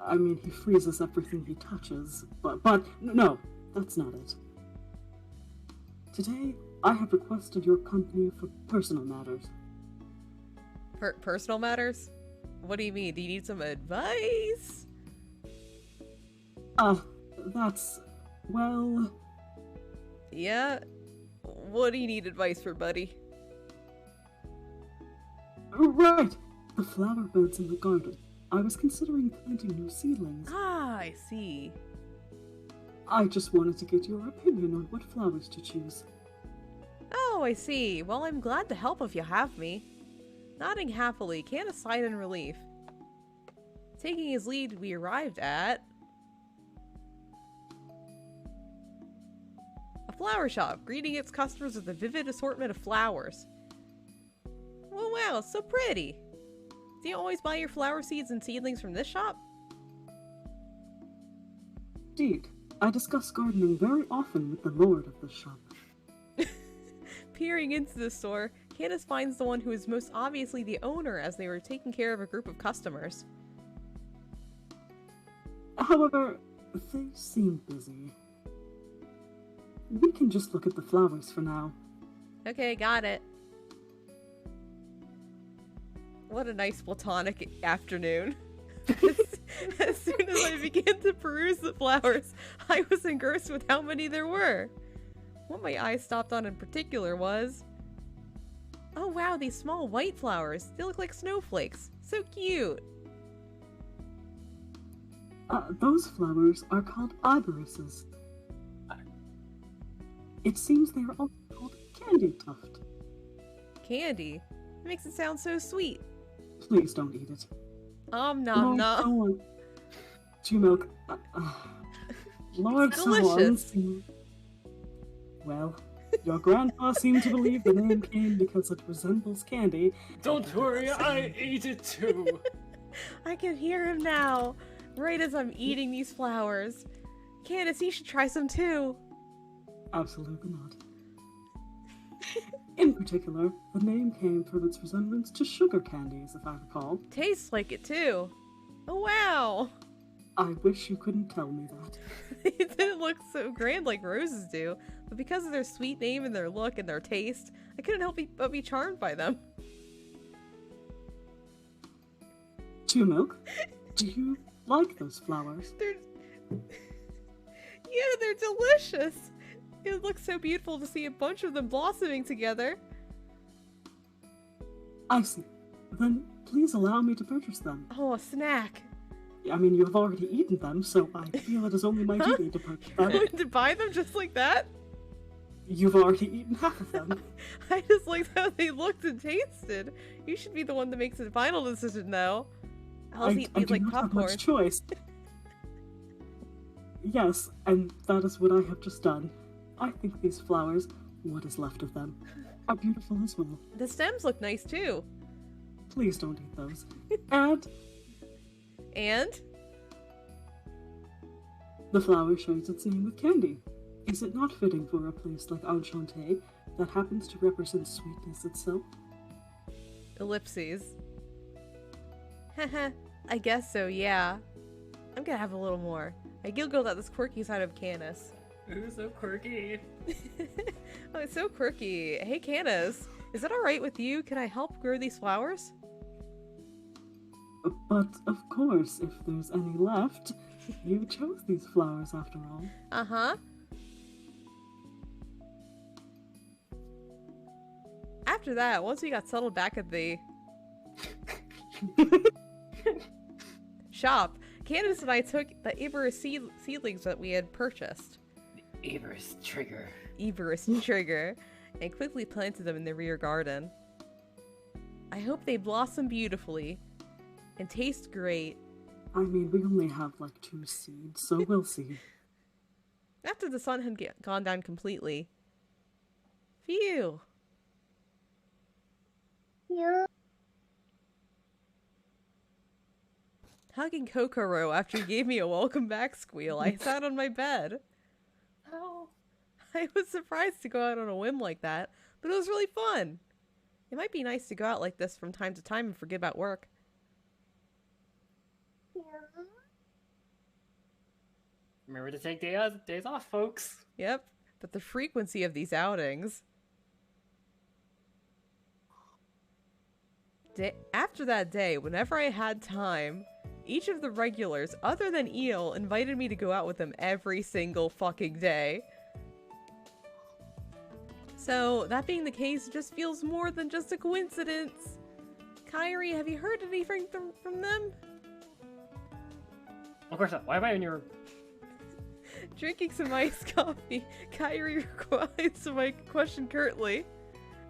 I mean, he freezes everything he touches, but no, that's not it. Today, I have requested your company for personal matters. Personal matters? What do you mean? Do you need some advice? That's... well... Yeah? What do you need advice for, buddy? Right! The flower beds in the garden. I was considering planting new seedlings. Ah, I see. I just wanted to get your opinion on what flowers to choose. Oh, I see. Well, I'm glad to help if you have me. Nodding happily, Candace sighed in relief. Taking his lead, we arrived at a flower shop, greeting its customers with a vivid assortment of flowers. Oh wow, it's so pretty! Do you always buy your flower seeds and seedlings from this shop? Indeed, I discuss gardening very often with the lord of the shop. Peering into the store, Candace finds the one who is most obviously the owner as they were taking care of a group of customers. However, they seem busy. We can just look at the flowers for now. Okay, got it. What a nice platonic afternoon. As soon as I began to peruse the flowers, I was engrossed with how many there were. What my eyes stopped on in particular was... Oh wow, these small white flowers. They look like snowflakes. So cute. Those flowers are called iberises. It seems they are also called candy tuft. Candy? It makes it sound so sweet. Please don't eat it. Nom Lord nom. Someone. Milk. Lord It's Someone delicious. seemed... Well, your grandpa seemed to believe the name came because it resembles candy. Don't worry, I ate it too. I can hear him now, right as I'm eating these flowers. Candace, you should try some too. Absolutely not. In particular, the name came from its resemblance to sugar candies, if I recall. Tastes like it too. Oh wow. I wish you couldn't tell me that. They didn't look so grand like roses do, but because of their sweet name and their look and their taste, I couldn't help but be charmed by them. Milk, do you like those flowers? Yeah, they're delicious. It looks so beautiful to see a bunch of them blossoming together. I see. Then please allow me to purchase them. Oh, a snack. I mean, you have already eaten them, so I feel it is only my duty to purchase You're them. going to buy them just like that? You've already eaten half of them. I just liked how they looked and tasted. You should be the one that makes the final decision, though. I'll eat I these do like not have popcorn. much choice. Yes, and that is what I have just done. I think these flowers, what is left of them, are beautiful as well. The stems look nice too. Please don't eat those. And? The flower shares its name with candy. Is it not fitting for a place like Enchante that happens to represent sweetness itself? Ellipses. Haha, I guess so, yeah. I'm gonna have a little more. I giggled at this quirky side of Candace. Ooh, so quirky. Oh, it's so quirky. Hey, Candace, is that alright with you? Can I help grow these flowers? But, of course, if there's any left, you chose these flowers after all. Uh-huh. After that, once we got settled back at the shop, Candace and I took the Iberus seedlings that we had purchased. Ever's trigger. Iberus trigger, and quickly planted them in the rear garden. I hope they blossom beautifully and taste great. I mean, we only have like 2 seeds, so we'll see. After the sun had gone down completely. Phew. Yeah. Hugging Kokoro after he gave me a welcome back squeal, I sat on my bed. Oh. I was surprised to go out on a whim like that, but it was really fun. It might be nice to go out like this from time to time and forget about work. Yeah. Remember to take days off, folks. Yep, but the frequency of these outings... After that day, whenever I had time, each of the regulars, other than Eel, invited me to go out with them every single fucking day. So, that being the case, it just feels more than just a coincidence. Kyrie, have you heard anything from them? Of course not. Why am I in your... Drinking some iced coffee, Kyrie replies to my question curtly.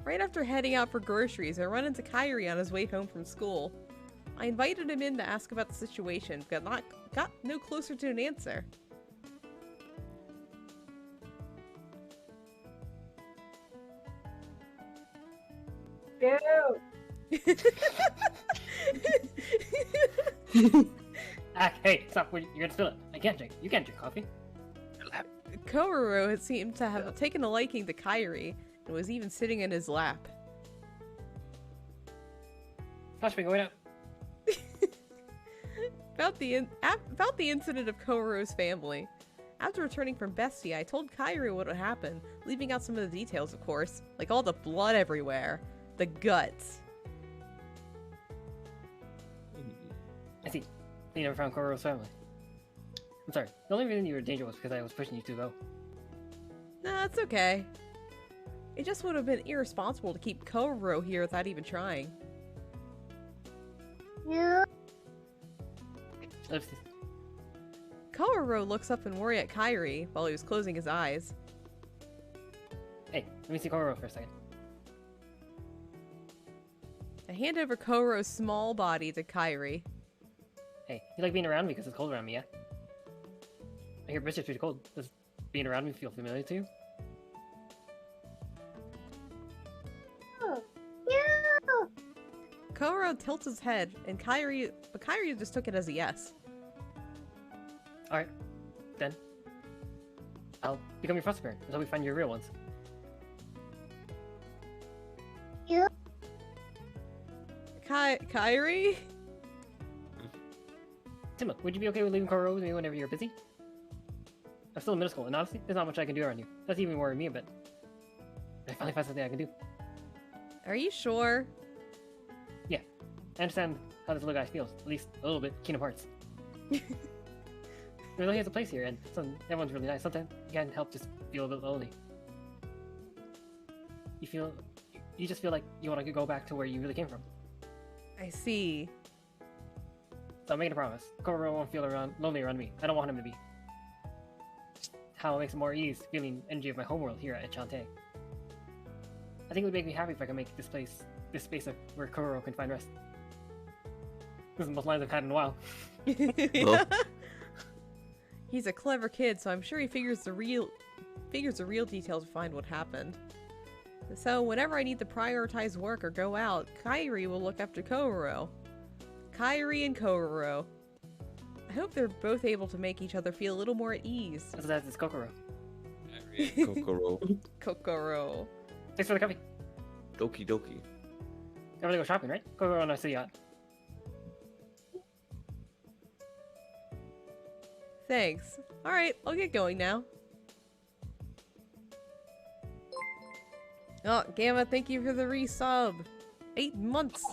Right after heading out for groceries, I run into Kyrie on his way home from school. I invited him in to ask about the situation, but got no closer to an answer. Hey, stop. You're gonna spill it. I can't drink. You can't drink coffee. Kororo had seemed to have taken a liking to Kyrie, and was even sitting in his lap. Flash me going out. About the incident of Kororo's family. After returning from Bestie, I told Kyrie what had happened, leaving out some of the details, of course, like all the blood everywhere, the guts. I see. You never found Kororo's family. I'm sorry. The only reason you were in danger was because I was pushing you to go. Nah, it's okay. It just would have been irresponsible to keep Kororo here without even trying. Yeah. Oopsies. Kororo looks up in worry at Kyrie while he was closing his eyes. Hey, let me see Kororo for a second. I hand over Kororo's small body to Kyrie. Hey, you like being around me because it's cold around me, yeah? I hear British pretty cold. Does being around me feel familiar to you? Yeah. Kororo tilts his head, and Kyrie just took it as a yes. Alright, then. I'll become your foster parent until we find your real ones. Yeah. Kyrie? Tim, would you be okay with leaving Kororo with me whenever you're busy? I'm still in middle school, and honestly, there's not much I can do around you. That's even worrying me a bit. I finally found something I can do. Are you sure? Yeah, I understand how this little guy feels, at least a little bit. Kingdom Hearts. He really has a place here, and everyone's really nice. Sometimes you can't help just feel a bit lonely. You just feel like you want to go back to where you really came from. I see. So I'm making a promise. Kororo won't feel lonely around me. I don't want him to be. Just how it makes it more ease feeling energy of my homeworld here at Enchante. I think it would make me happy if I could make this space where Kororo can find rest. This is the most lines I've had in a while. Yeah. He's a clever kid, so I'm sure he figures the real details to find what happened. So whenever I need to prioritize work or go out, Kyrie will look after Kororo. Kyrie and Kororo. I hope they're both able to make each other feel a little more at ease. So that's Kokoro. Kokoro. Kokoro. Thanks for the coffee. Doki doki. Gotta go shopping, right? Kokoro and I see yacht. Thanks. Alright, I'll get going now. Oh, Gamma, thank you for the resub. 8 months.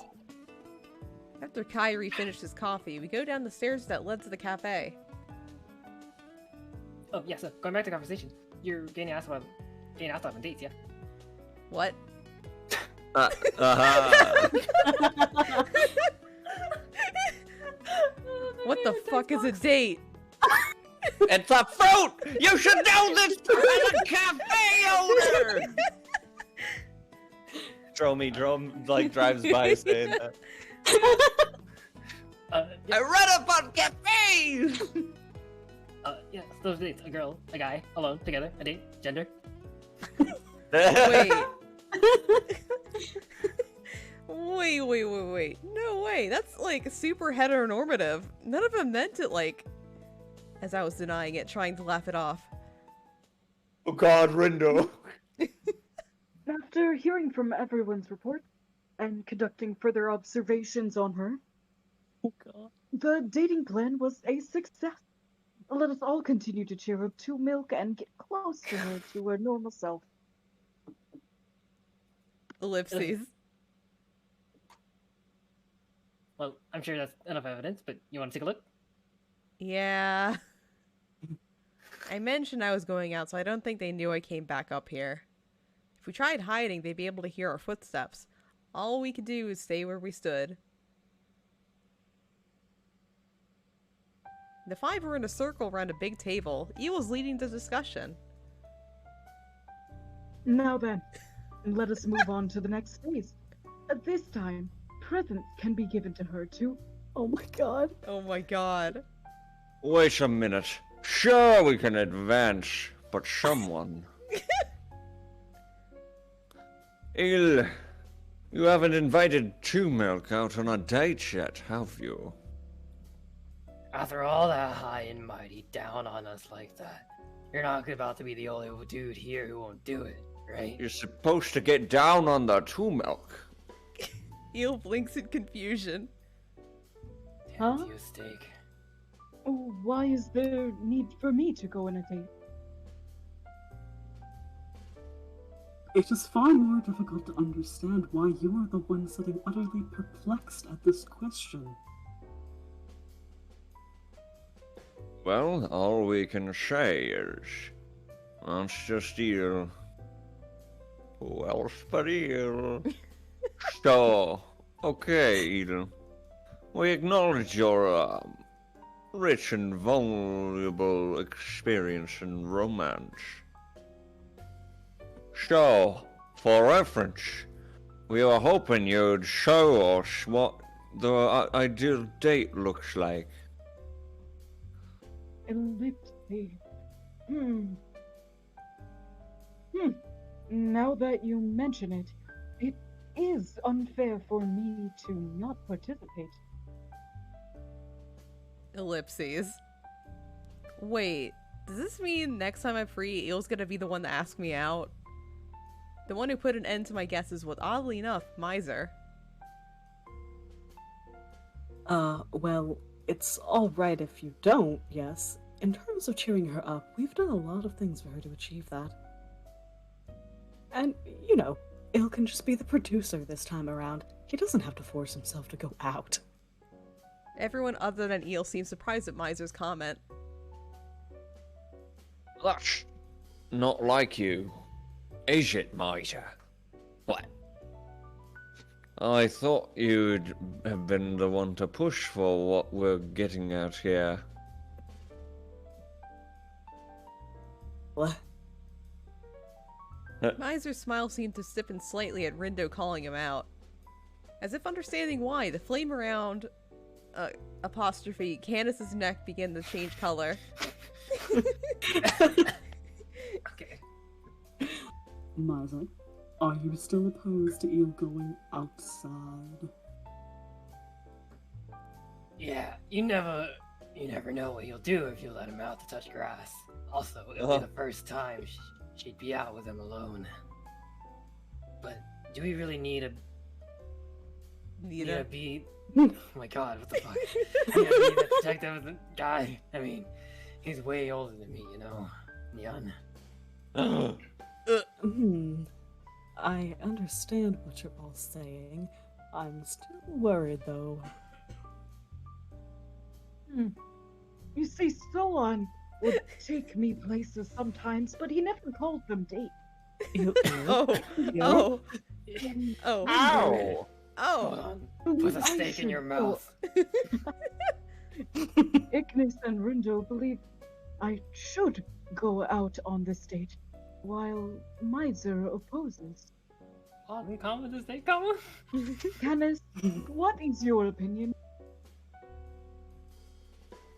After Kyrie finished his coffee, we go down the stairs that led to the cafe. Oh, yeah, so going back to the conversation, you're getting asked about on dates, yeah? What? What the fuck is a date? It's a fruit! You should know this as a cafe owner! Drome like drives by saying that. Yeah. I read up on cafes! Yeah, so those dates, a girl, a guy, alone, together, a date, gender. Wait. Wait. No way. That's like super heteronormative. None of them meant it like, as I was denying it, trying to laugh it off. Oh god, Rindo. After hearing from everyone's report and conducting further observations on her, Oh god. the dating plan was a success. Let us all continue to cheer up to Milk and get close to her normal self. Ellipses. Well, I'm sure that's enough evidence, but you want to take a look? Yeah. I mentioned I was going out, so I don't think they knew I came back up here. If we tried hiding, they'd be able to hear our footsteps. All we could do is stay where we stood. The five were in a circle around a big table. Eel was leading the discussion. Now then, let us move on to the next phase. At this time, presents can be given to her too. Oh my god. Oh my god. Wait a minute. Sure, we can advance, but someone. Il, you haven't invited Two Milk out on a date yet, have you? After all that high and mighty down on us like that, you're not about to be the only dude here who won't do it, right? You're supposed to get down on the Two Milk. Eel blinks in confusion. Damn Huh? you, steak. Oh, why is there need for me to go on a date? It is far more difficult to understand why you are the one sitting utterly perplexed at this question. Well, all we can say is, that's just Eel. Who else but Eel? So, okay, Eel. We acknowledge your, rich and valuable experience in romance. So, for reference, we were hoping you'd show us what the ideal date looks like. Ellipse. Now that you mention it, it is unfair for me to not participate. Ellipses. Wait, does this mean next time I'm free, Eel's gonna be the one to ask me out? The one who put an end to my guesses was, oddly enough, Miser. Well, it's alright if you don't, yes. In terms of cheering her up, we've done a lot of things for her to achieve that. And, you know, Il can just be the producer this time around. He doesn't have to force himself to go out. Everyone other than Eel seems surprised at Miser's comment. That's not like you, is it, Miser? What? I thought you'd have been the one to push for what we're getting at here. What? Miser's smile seemed to stiffen slightly at Rindo calling him out. As if understanding why, the flame around apostrophe Candace's neck began to change color. Okay. Miser, are you still opposed to Eel going outside? Yeah, you never know what he'll do if you let him out to touch grass. Also, it'll be the first time she'd be out with him alone. But do we really need a be? Oh my god, what the fuck? Need to be the detective guy. I mean, he's way older than me, you know, young. I understand what you're all saying. I'm still worried, though. You see, Solon would take me places sometimes, but he never called them dates. Oh. Ow! Hold on. Put a steak in your mouth. Ignis and Rindo believe I should go out on this date, while Miser opposes. On comma, the steak comma? Canis, what is your opinion?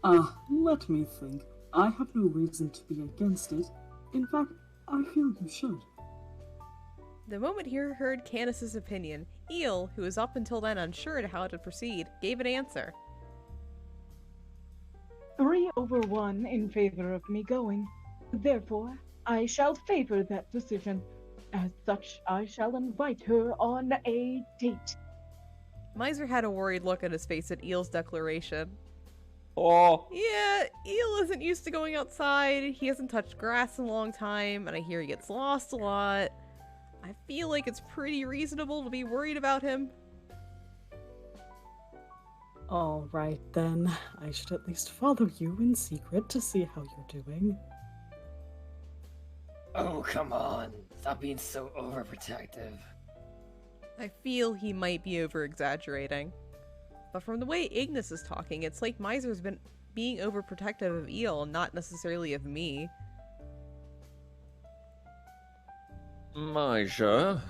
Let me think. I have no reason to be against it. In fact, I feel you should. The moment he heard Candace's opinion, Eel, who was up until then unsure of how to proceed, gave an answer. 3-1 in favor of me going. Therefore, I shall favor that decision. As such, I shall invite her on a date. Miser had a worried look on his face at Eel's declaration. Oh. Yeah, Eel isn't used to going outside, he hasn't touched grass in a long time, and I hear he gets lost a lot. I feel like it's pretty reasonable to be worried about him. Alright then, I should at least follow you in secret to see how you're doing. Oh, come on. Stop being so overprotective. I feel he might be over-exaggerating. But from the way Ignis is talking, it's like Miser's been being overprotective of Eel, not necessarily of me. Miser?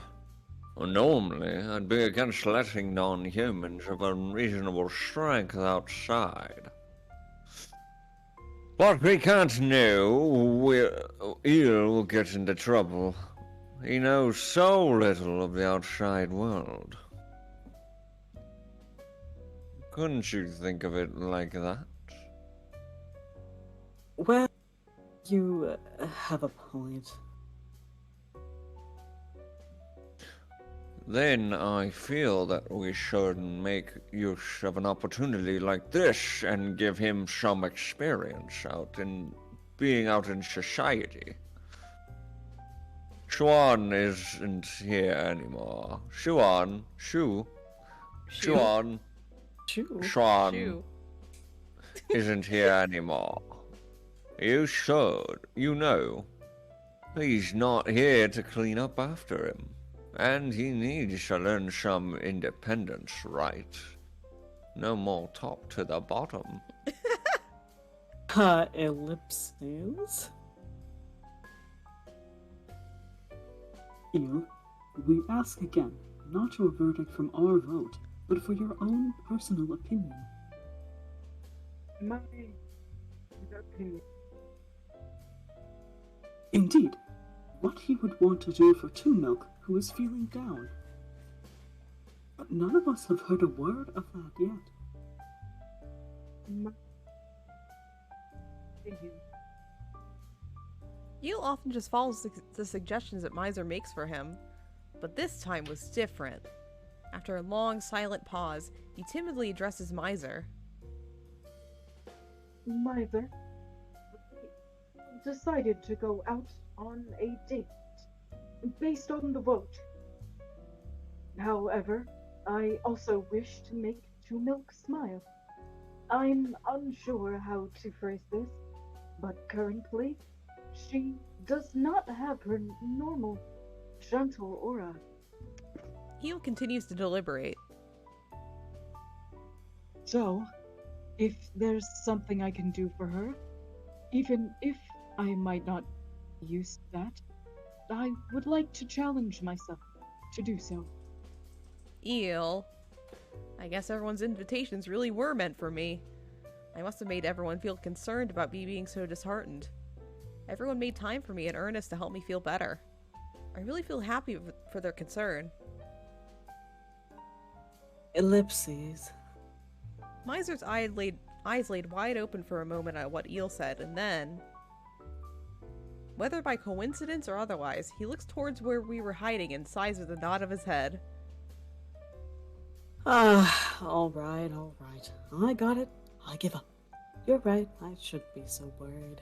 Well, normally, I'd be against letting non-humans of unreasonable strength outside. But we can't know. Eel will get into trouble. He knows so little of the outside world. Couldn't you think of it like that? Well, you have a point. Then I feel that we should make use of an opportunity like this and give him some experience being out in society. Shuan isn't here anymore. Shuan, Shoo. Shuan, True. Shuan Shoo. isn't here anymore. You should, you know. He's not here to clean up after him. And he needs to learn some independence, right? No more top to the bottom. Ellipses? Eel, we ask again, not your verdict from our vote, but for your own personal opinion. My opinion. Indeed, what he would want to do for Two Milk, who is feeling down. But none of us have heard a word of that yet. My opinion. Eel often just follows the suggestions that Miser makes for him, but this time was different. After a long, silent pause, he timidly addresses Miser. Miser, decided to go out on a date based on the vote. However, I also wish to make Two Milk smile. I'm unsure how to phrase this, but currently, she does not have her normal, gentle aura. Eel continues to deliberate. So, if there's something I can do for her, even if I might not use that, I would like to challenge myself to do so. Eel. I guess everyone's invitations really were meant for me. I must have made everyone feel concerned about me being so disheartened. Everyone made time for me in earnest to help me feel better. I really feel happy for their concern. Ellipses. Miser's eyes laid wide open for a moment at what Eel said, and then, whether by coincidence or otherwise, he looks towards where we were hiding and sighs with a nod of his head. Alright. I got it. I give up. You're right, I shouldn't be so worried.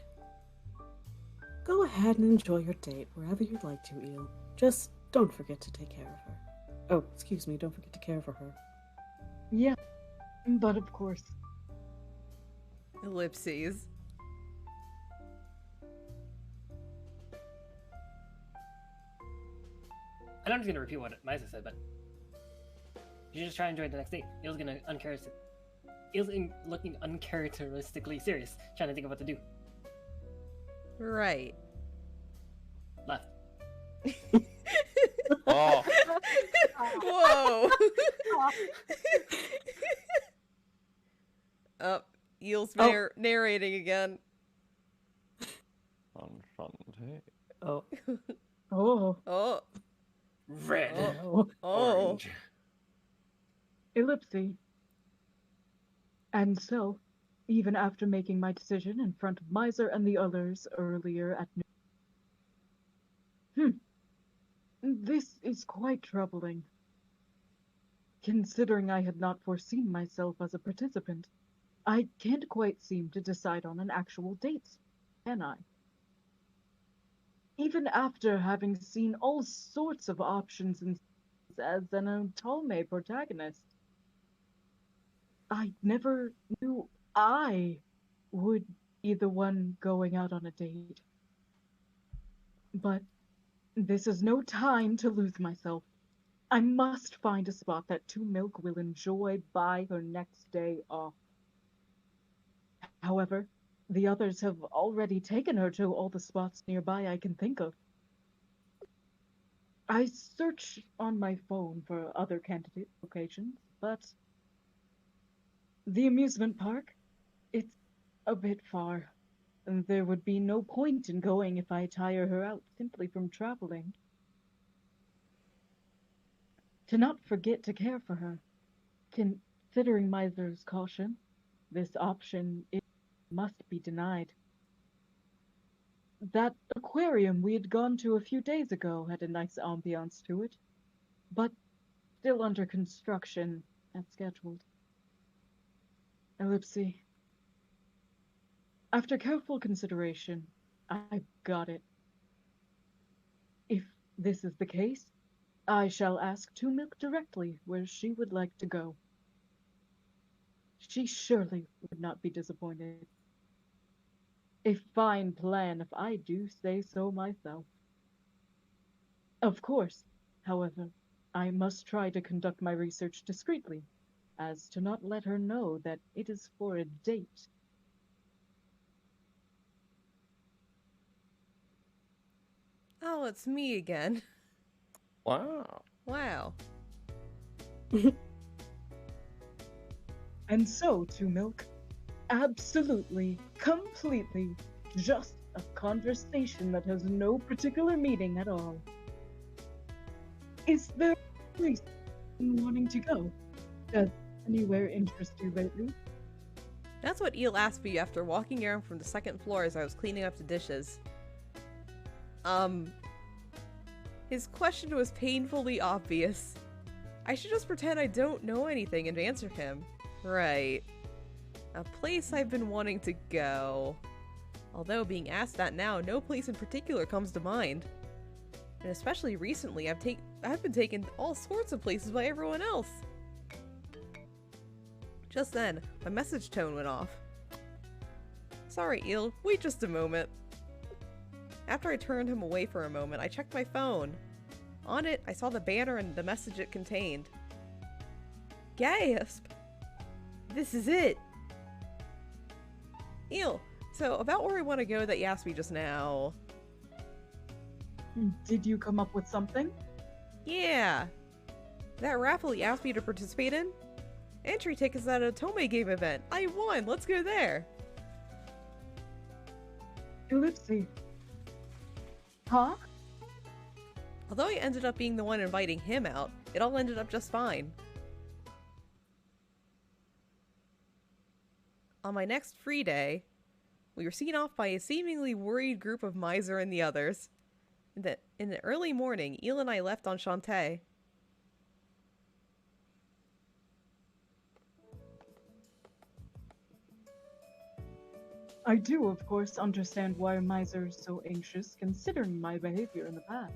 Go ahead and enjoy your date wherever you'd like to, Eel. Just don't forget to take care of her. Oh, excuse me, don't forget to care for her. Yeah, but of course. Ellipses. And I'm just gonna repeat what Misa said, but you just try and enjoy the next date. Eel's looking uncharacteristically serious, trying to think of what to do. Right. Left. Oh, Whoa! Eel's narrating again. Enchante. Oh. Oh, Oh. Red. Oh. Orange. ellipse. And so, even after making my decision in front of Miser and the others earlier at noon. This is quite troubling. Considering I had not foreseen myself as a participant, I can't quite seem to decide on an actual date, can I? Even after having seen all sorts of options as an otome protagonist, I never knew I would be the one going out on a date. But this is no time to lose myself. I must find a spot that Two Milk will enjoy by her next day off. However, the others have already taken her to all the spots nearby I can think of. I search on my phone for other candidate locations, but the amusement park, it's a bit far. And there would be no point in going if I tire her out simply from traveling. To not forget to care for her, considering Miser's caution, this option must be denied. That aquarium we had gone to a few days ago had a nice ambiance to it, but still under construction as scheduled. Ellipse. After careful consideration, I've got it. If this is the case, I shall ask Two Milk directly where she would like to go. She surely would not be disappointed. A fine plan, if I do say so myself. Of course, however, I must try to conduct my research discreetly, as to not let her know that it is for a date. Oh, it's me again. Wow. Wow. And so, Two Milk, absolutely, completely, just a conversation that has no particular meaning at all. Is there a place in wanting to go? Does anywhere interest you lately? That's what Eel asked me after walking around from the second floor as I was cleaning up the dishes. His question was painfully obvious. I should just pretend I don't know anything and answer him. Right. A place I've been wanting to go. Although being asked that now, no place in particular comes to mind. And especially recently, I've been taken all sorts of places by everyone else. Just then, my message tone went off. Sorry, Eel, wait just a moment. After I turned him away for a moment, I checked my phone. On it, I saw the banner and the message it contained. Gasp! This is it! Eel, so about where I want to go that you asked me just now. Did you come up with something? Yeah! That raffle you asked me to participate in? Entry tickets at a otome game event. I won! Let's go there! Ellipse. Huh? Although I ended up being the one inviting him out, it all ended up just fine. On my next free day, we were seen off by a seemingly worried group of Miser and the others. In the early morning, Eel and I left Enchante. I do, of course, understand why Miser is so anxious, considering my behavior in the past.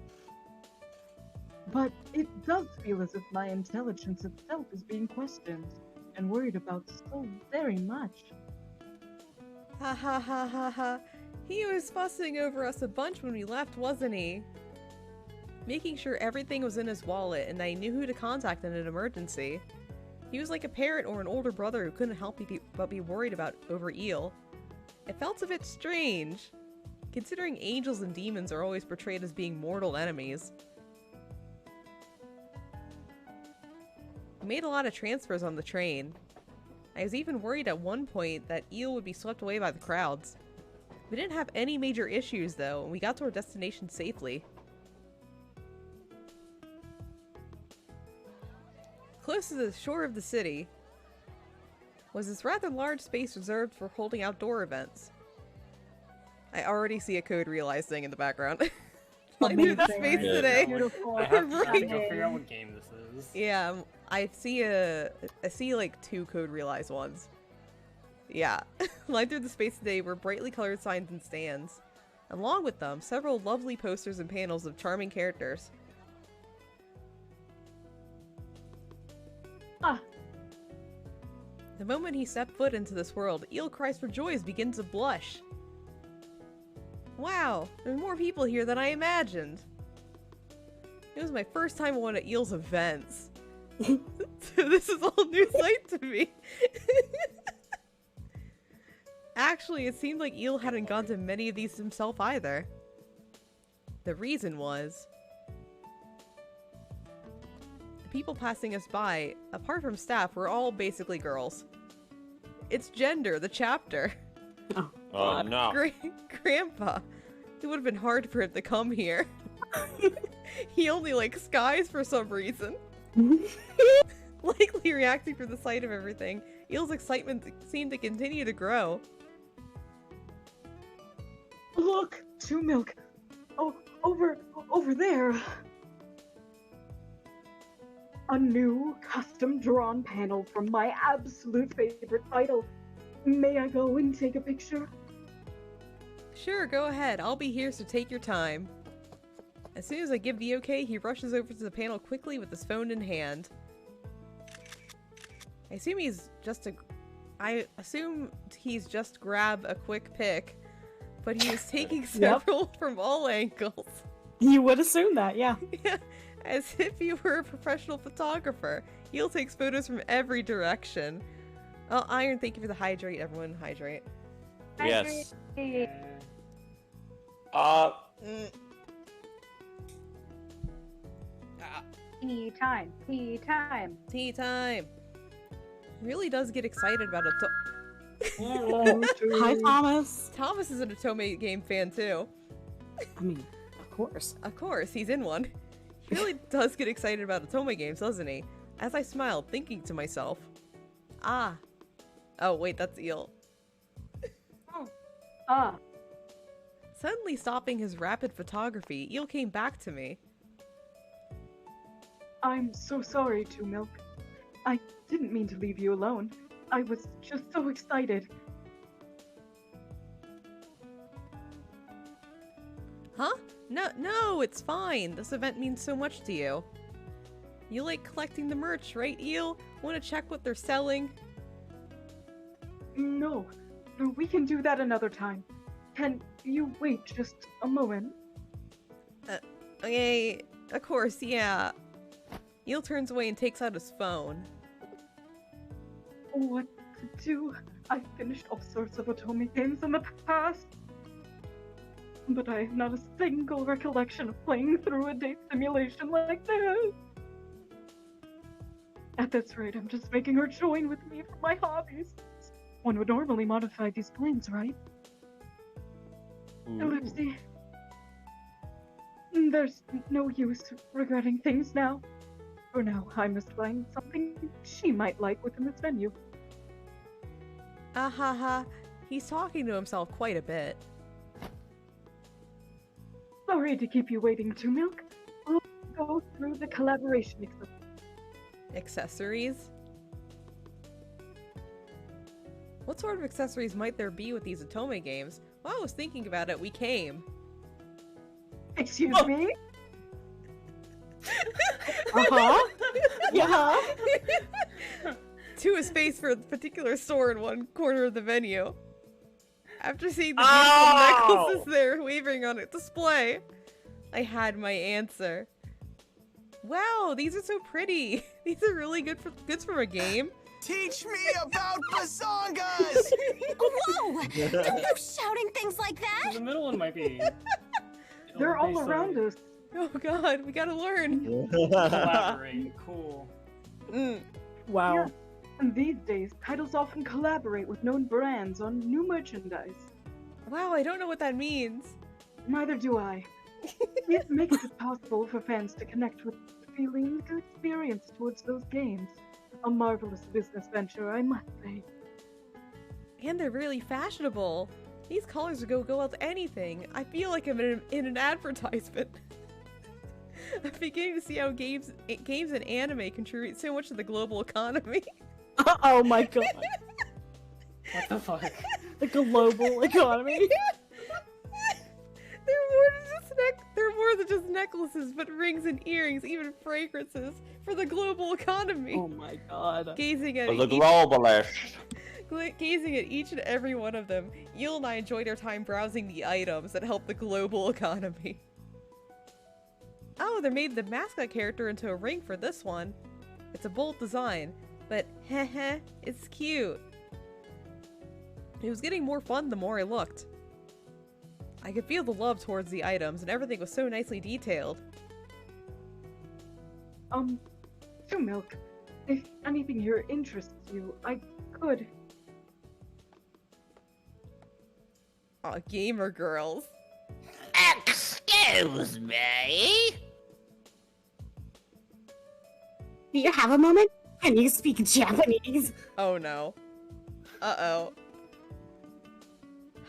But it does feel as if my intelligence itself is being questioned and worried about so very much. Ha ha ha ha ha. He was fussing over us a bunch when we left, wasn't he? Making sure everything was in his wallet and that he knew who to contact in an emergency. He was like a parent or an older brother who couldn't help but be worried about over Eel. It felt a bit strange, considering angels and demons are always portrayed as being mortal enemies. We made a lot of transfers on the train. I was even worried at one point that Eel would be swept away by the crowds. We didn't have any major issues though, and we got to our destination safely. Close to the shore of the city was this rather large space reserved for holding outdoor events. I already see a code realize thing in the background. Flying through the space Yeah. today. Beautiful. I have to Right. go figure out what game this is. Yeah, I see like 2 code realize ones. Yeah. Flying through the space today were brightly colored signs and stands. Along with them, several lovely posters and panels of charming characters. Ah, The moment he stepped foot into this world, Eel cries for joy as begins to blush. Wow, there's more people here than I imagined. It was my first time at one of Eel's events. So this is all new sight to me. Actually, it seemed like Eel hadn't gone to many of these himself either. The reason was... the people passing us by, apart from staff, were all basically girls. It's Gender, the chapter. Oh no. Grandpa. It would have been hard for him to come here. He only likes skies for some reason. Likely reacting for the sight of everything. Eel's excitement seemed to continue to grow. Look, Two Milk. Oh, over there. A new custom-drawn panel from my absolute favorite title. May I go and take a picture? Sure, go ahead. I'll be here, so take your time. As soon as I give the okay, he rushes over to the panel quickly with his phone in hand. I assume he's just grab a quick pic, but he is taking several from all angles. You would assume that, yeah. Yeah, as if he were a professional photographer. Eel takes photos from every direction. Oh, Iron, thank you for the hydrate, everyone. Hydrate. Yes. Tea time. Tea time. Tea time. Really does get excited about it. Hi, Thomas. Thomas is an Otome game fan too. I mean, of course. Of course, he's in one. He really does get excited about Otome games, doesn't he? As I smiled, thinking to myself, ah. Oh, wait, that's Eel. Suddenly stopping his rapid photography, Eel came back to me. I'm so sorry, Two Milk. I didn't mean to leave you alone. I was just so excited. Huh? No, it's fine. This event means so much to you. You like collecting the merch, right, Eel? Want to check what they're selling? No, we can do that another time. Can you wait just a moment? Okay, of course, yeah. Eel turns away and takes out his phone. What to do? I've finished all sorts of Otome games in the past, but I have not a single recollection of playing through a date simulation like this. At this rate, I'm just making her join with me for my hobbies. One would normally modify these plans, right? Ellipsy. There's no use regretting things now. For now, I must find something she might like within this venue. Ha. He's talking to himself quite a bit. Sorry to keep you waiting, Two Milk. We'll go through the collaboration accessories? What sort of accessories might there be with these Otome games? While I was thinking about it, we came. Excuse me? Yeah. To his face for a particular store in one corner of the venue. After seeing the beautiful necklaces there wavering on a display, I had my answer. Wow, these are so pretty. These are really good from a game. Teach me about bazongas! Whoa! Don't go shouting things like that! The middle one might be. They're all around us. Oh god, we gotta learn. Collaborate. Cool. Wow. Yeah. And these days, titles often collaborate with known brands on new merchandise. Wow, I don't know what that means. Neither do I. It makes it possible for fans to connect with feelings and experience towards those games. A marvelous business venture, I must say. And they're really fashionable. These colors would go with anything. I feel like I'm in an advertisement. I'm beginning to see how games and anime contribute so much to the global economy. Oh my god. What the fuck? The global economy. They're more than just necklaces, but rings and earrings, even fragrances for the global economy. Oh my god. Gazing at The globalist. Gazing at each and every one of them, Eel and I enjoyed our time browsing the items that help the global economy. Oh, they made the mascot character into a ring for this one. It's a bold design, but heh, it's cute. It was getting more fun the more I looked. I could feel the love towards the items, and everything was so nicely detailed. Two Milk, if anything here interests you, I could. Aw, gamer girls. Excuse me? Do you have a moment? Can you speak Japanese? Oh no. Uh-oh.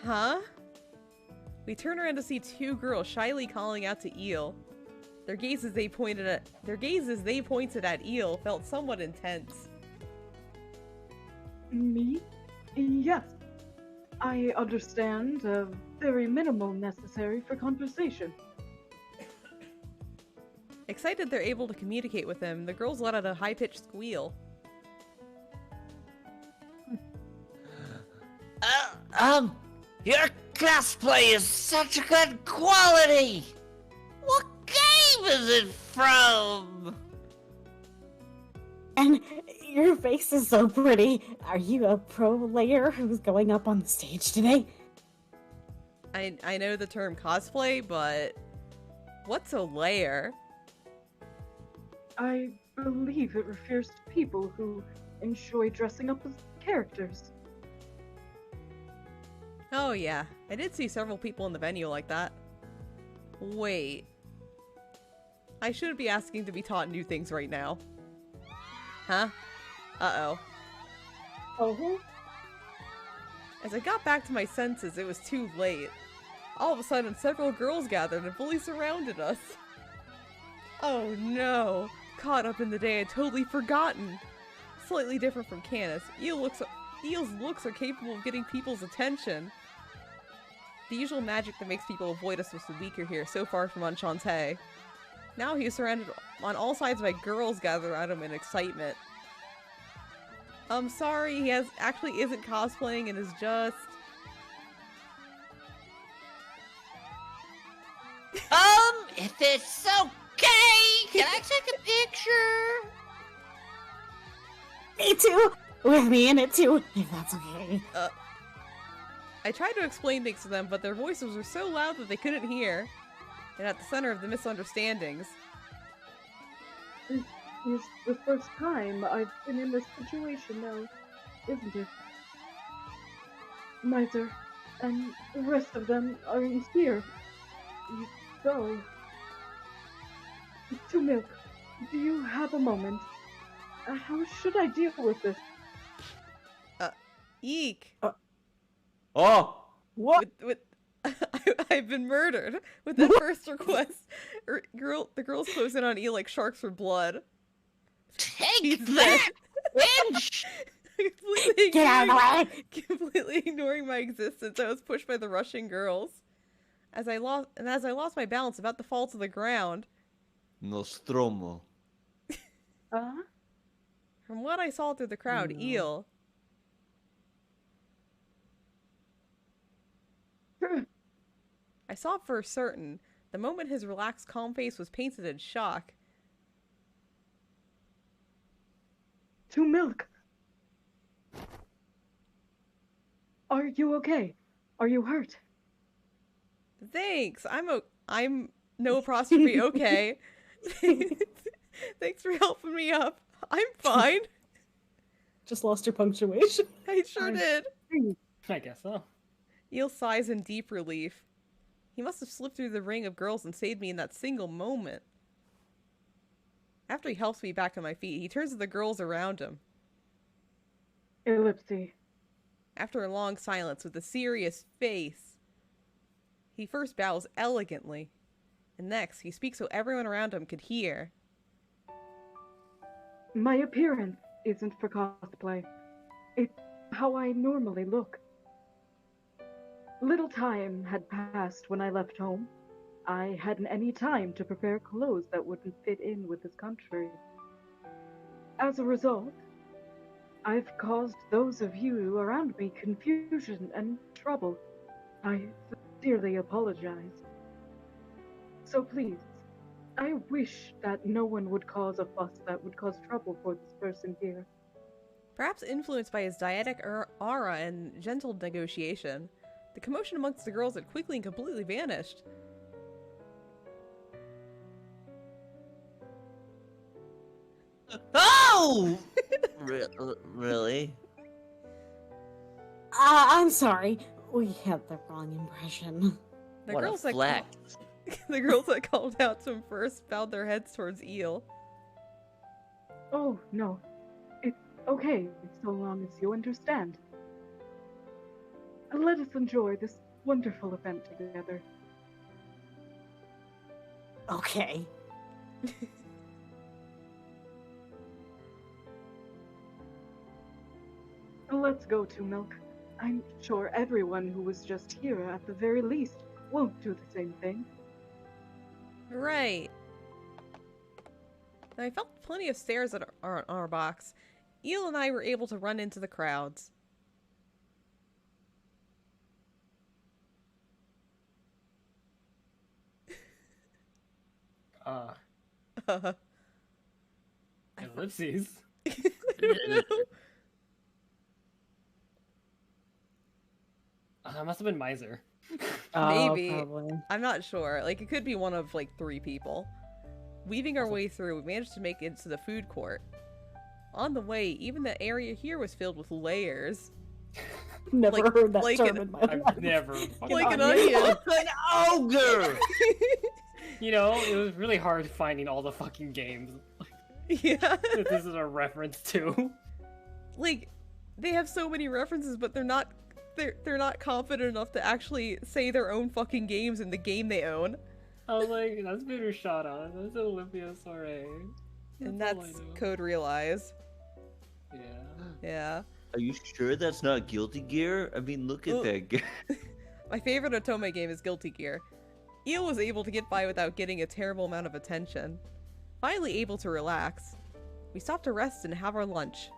Huh? We turn around to see two girls shyly calling out to Eel. Their gazes they pointed at Eel felt somewhat intense. Me? Yes. I understand, very minimal necessary for conversation. Excited they're able to communicate with him, the girls let out a high-pitched squeal. Your cosplay is such good quality! What game is it from? And your face is so pretty. Are you a pro layer who's going up on the stage today? I know the term cosplay, but what's a layer? I believe it refers to people who enjoy dressing up as characters. Oh yeah, I did see several people in the venue like that. Wait. I shouldn't be asking to be taught new things right now. Huh? Uh-oh. Oh? As I got back to my senses, it was too late. All of a sudden, several girls gathered and fully surrounded us. Oh no! Caught up in the day I'd totally forgotten! Slightly different from Canis, Eel's looks are capable of getting people's attention. The usual magic that makes people avoid us was weaker here, so far from Enchante. Now he is surrounded on all sides by girls gathered around him in excitement. I'm sorry, he actually isn't cosplaying and is just... If it's okay, can I take a picture? Me too! With me in it too, if that's okay. I tried to explain things to them, but their voices were so loud that they couldn't hear. And at the center of the misunderstandings. This is the first time I've been in this situation now, isn't it? Miser and the rest of them aren't here. So... Two Milk, do you have a moment? How should I deal with this? Eek. Oh! What? I've been murdered with that first request. The girls close in on Eel like sharks for blood. Take that, bitch! Get out of the way! Completely ignoring my existence, I was pushed by the rushing girls. As I lost my balance, about to fall to the ground. Nostromo. From what I saw through the crowd, Eel. I saw for certain, the moment his relaxed, calm face was painted in shock. Two Milk! Are you okay? Are you hurt? Thanks. I'm no apostrophe okay. Thanks for helping me up. I'm fine. Just lost your punctuation. I sure did. I guess so. Eel sighs in deep relief. He must have slipped through the ring of girls and saved me in that single moment. After he helps me back on my feet, he turns to the girls around him. Ellipsy. After a long silence with a serious face, he first bows elegantly, and next he speaks so everyone around him could hear. My appearance isn't for cosplay. It's how I normally look. Little time had passed when I left home. I hadn't any time to prepare clothes that wouldn't fit in with this country. As a result, I've caused those of you around me confusion and trouble. I sincerely apologize. So please, I wish that no one would cause a fuss that would cause trouble for this person here. Perhaps influenced by his dietic aura and gentle negotiation, the commotion amongst the girls had quickly and completely vanished. Oh! Really? I'm sorry. We had the wrong impression. The What a girls that flex. the girls that called out to him first bowed their heads towards Eel. Oh, no. It's okay, so long as you understand. Let us enjoy this wonderful event together. Okay. Let's go to Milk. I'm sure everyone who was just here, at the very least, won't do the same thing. Right. I felt plenty of stares at our box. Eel and I were able to run into the crowds. Ellipses. That must have been Miser. Maybe. Probably. I'm not sure. Like, it could be one of, like, 3 people. Weaving our way through, we managed to make it to the food court. On the way, even the area here was filled with layers. Never Like- heard that like term an- in my I've life. never. Like an onion. An ogre! You know, it was really hard finding all the fucking games Yeah. that this is a reference to. Like, they have so many references, but they're not confident enough to actually say their own fucking games in the game they own. I was like, that's Bitter Shada, that's Olympia Soiree. And all I that's know. Code Realize. Yeah. Yeah. Are you sure that's not Guilty Gear? I mean, look at Oh. that guy. My favorite otome game is Guilty Gear. Eel was able to get by without getting a terrible amount of attention. Finally able to relax. We stopped to rest and have our lunch.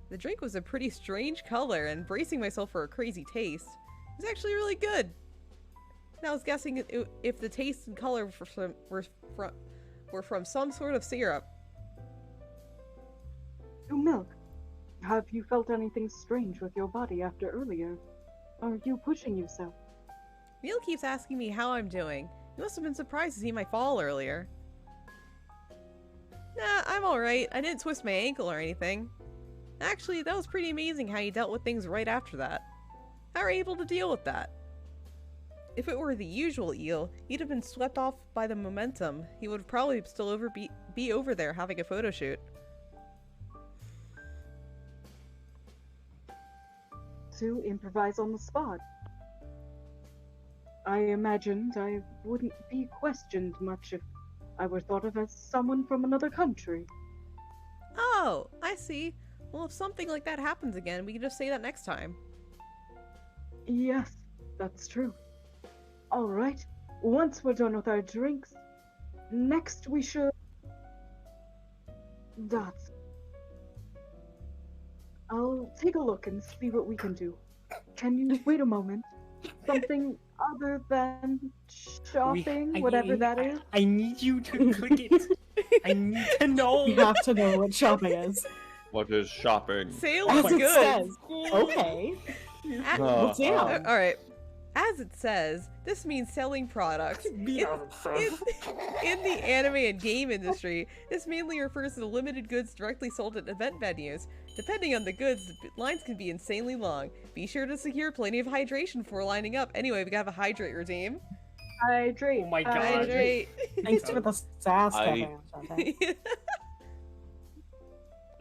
The drink was a pretty strange color, and bracing myself for a crazy taste, it was actually really good. And I was guessing if the taste and color were from some sort of syrup. To Milk, have you felt anything strange with your body after earlier? Are you pushing yourself? Neil keeps asking me how I'm doing. He must have been surprised to see my fall earlier. Nah, I'm alright. I didn't twist my ankle or anything. Actually, that was pretty amazing how you dealt with things right after that. How are you able to deal with that? If it were the usual Eel, he'd have been swept off by the momentum. He would probably still be over there having a photo shoot. To improvise on the spot. I imagined I wouldn't be questioned much if I were thought of as someone from another country. Oh, I see. Well, if something like that happens again, we can just say that next time. Yes, that's true. Alright, once we're done with our drinks, next we should... Dots. I'll take a look and see what we can do. Can you wait a moment? Something other than shopping, whatever that is? I need you to click it. I need to know. You have to know what shopping is. What is shopping? Sale As is it good. says. Okay. What's down? Alright. As it says, this means selling products. Be In, out of stuff. in the anime and game industry, this mainly refers to the limited goods directly sold at event venues. Depending on the goods, the lines can be insanely long. Be sure to secure plenty of hydration before lining up. Anyway, we gotta have a hydrate routine. Hydrate. Oh my god. Hydrate. Thanks for the sass, I- Kevin. Okay.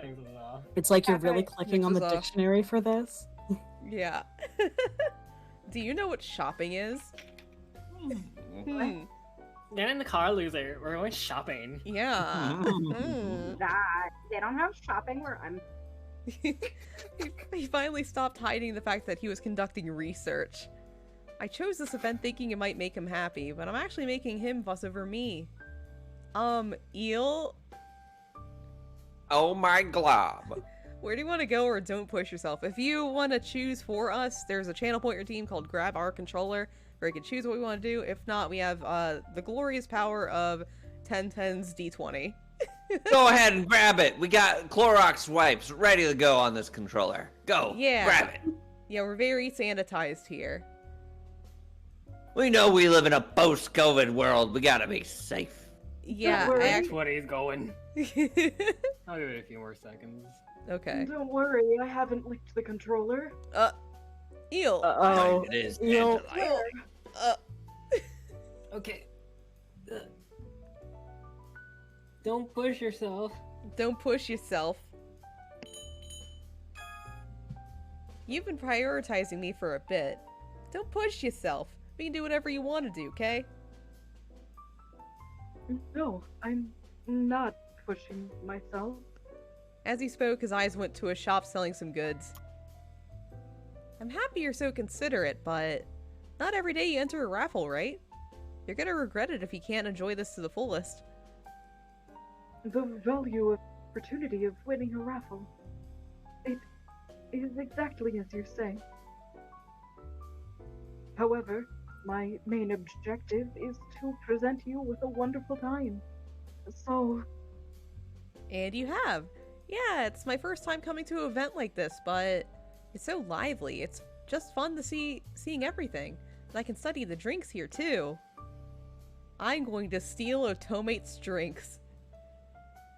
Thanks a lot. It's like you're really clicking on the Mixes off. dictionary for this. Yeah. Do you know what shopping is? Hmm. Get in the car, loser. We're going shopping. Yeah. Mm. They don't have shopping where I'm. He finally stopped hiding the fact that he was conducting research. I chose this event thinking it might make him happy, but I'm actually making him fuss over me. Eel? Oh my glob. Where do you want to go, or don't push yourself? If you want to choose for us, there's a channel pointer team called Grab Our Controller, where you can choose what we want to do. If not, we have the glorious power of 1010's D20. Go ahead and grab it. We got Clorox wipes ready to go on this controller. Go. Yeah. Grab it. Yeah, we're very sanitized here. We know we live in a post-COVID world. We gotta be safe. Yeah, worry. I That's actually... what he's going. I'll give it a few more seconds. Okay. Don't worry, I haven't licked the controller. Eel. Oh, It is Eel. tantalizing. Okay. Don't push yourself. Don't push yourself. You've been prioritizing me for a bit. Don't push yourself. We can do whatever you want to do, okay? No, I'm not pushing myself. As he spoke, his eyes went to a shop selling some goods. I'm happy you're so considerate, but not every day you enter a raffle, right? You're gonna regret it if you can't enjoy this to the fullest. The value of opportunity of winning a raffle. It is exactly as you say. However, my main objective is to present you with a wonderful time. So... And you have. Yeah, it's my first time coming to an event like this, but it's so lively. It's just fun to seeing everything. And I can study the drinks here, too. I'm going to steal Otomate's drinks.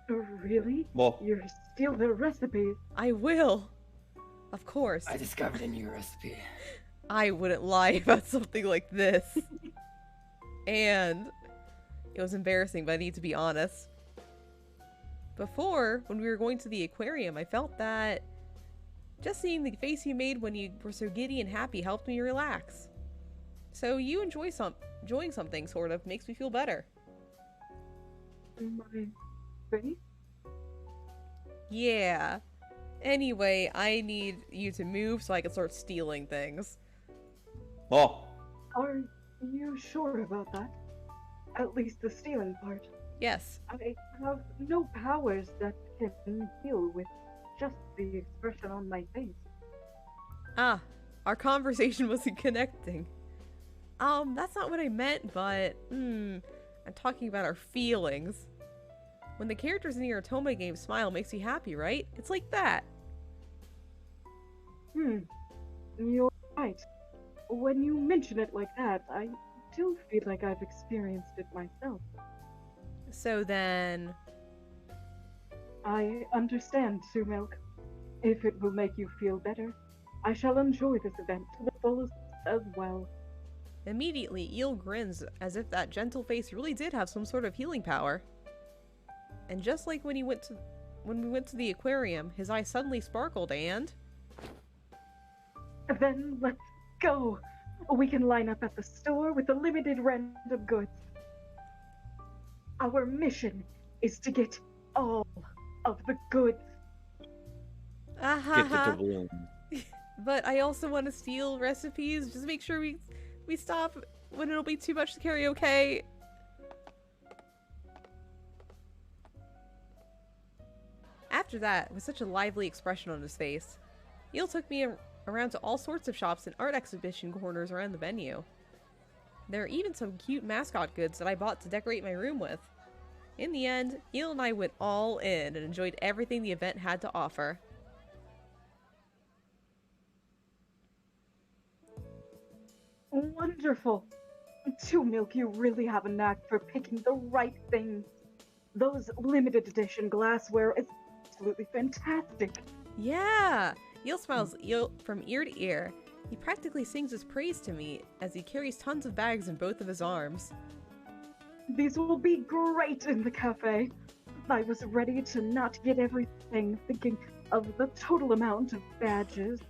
Really? Well, You're steal their recipes? I will. Of course. I discovered a new recipe. I wouldn't lie about something like this. And it was embarrassing, but I need to be honest. Before, when we were going to the aquarium, I felt that just seeing the face you made when you were so giddy and happy helped me relax. So you enjoying something, sort of, makes me feel better. My face? Yeah. Anyway, I need you to move so I can start stealing things. oh, Are you sure about that? At least the stealing part. Yes. I have no powers that can deal with just the expression on my face. Ah, our conversation wasn't connecting. That's not what I meant, but, I'm talking about our feelings. When the characters in your otome game smile, makes you happy, right? It's like that. You're right. When you mention it like that, I do feel like I've experienced it myself. So then... I understand, Sue Milk. If it will make you feel better, I shall enjoy this event to the fullest as well. Immediately, Eel grins as if that gentle face really did have some sort of healing power. And just like when we went to the aquarium, his eyes suddenly sparkled and... Then let's go. We can line up at the store with a limited random goods. Our mission is to get all of the goods. get the doubloon. But I also want to steal recipes. Just make sure we stop when it'll be too much to carry, okay? After that, with such a lively expression on his face, Eel took me around to all sorts of shops and art exhibition corners around the venue. There are even some cute mascot goods that I bought to decorate my room with. In the end, Eel and I went all in and enjoyed everything the event had to offer. Wonderful. Two Milk, you really have a knack for picking the right things. Those limited edition glassware is absolutely fantastic. Yeah! Eel smiles from ear to ear. He practically sings his praise to me as he carries tons of bags in both of his arms. These will be great in the cafe. I was ready to not get everything, thinking of the total amount of badges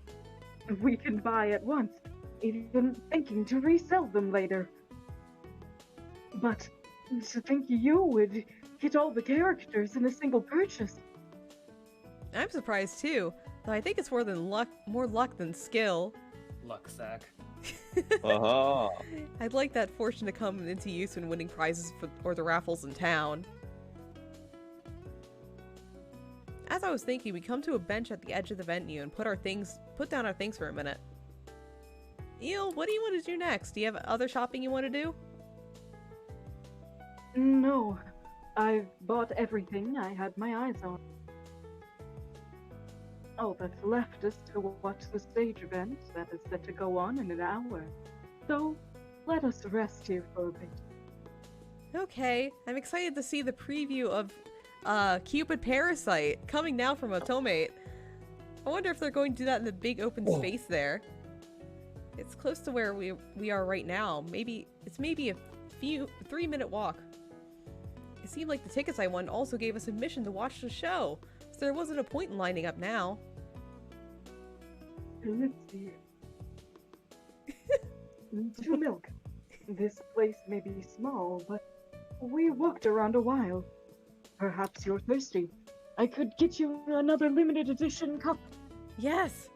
we can buy at once, even thinking to resell them later. But to think you would get all the characters in a single purchase. I'm surprised too, though I think it's more luck than skill. Luck sack. Uh-huh. I'd like that fortune to come into use when winning prizes for the raffles in town. As I was thinking we come to a bench at the edge of the venue and put down our things for a minute. Eel, what do you want to do next? Do you have other shopping you want to do? No, I've bought everything I had my eyes on. All that's left is to watch the stage event that is set to go on in an hour. So, let us rest here for a bit. Okay, I'm excited to see the preview of Cupid Parasite coming now from Otome. I wonder if they're going to do that in the big open space there. It's close to where we are right now. It's maybe a 3-minute walk. It seemed like the tickets I won also gave us admission to watch the show, so there wasn't a point in lining up now. Let's see. 2 milk. This place may be small, but we walked around a while. Perhaps you're thirsty. I could get you another limited edition cup. Yes!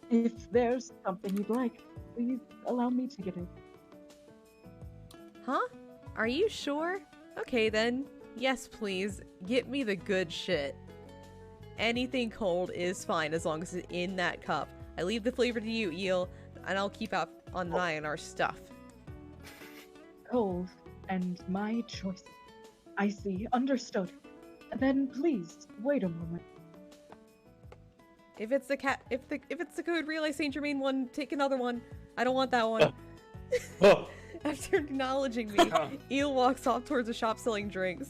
If there's something you'd like, please allow me to get it. Huh? Are you sure? Okay then. Yes, please. Get me the good shit. Anything cold is fine as long as it's in that cup. I leave the flavor to you, Eel, and I'll keep out on an eye on our stuff. Cold, and my choice. I see. Understood. Then please, wait a moment. If it's the code Relay Saint Germain one, take another one. I don't want that one. After acknowledging me, Eel walks off towards a shop selling drinks.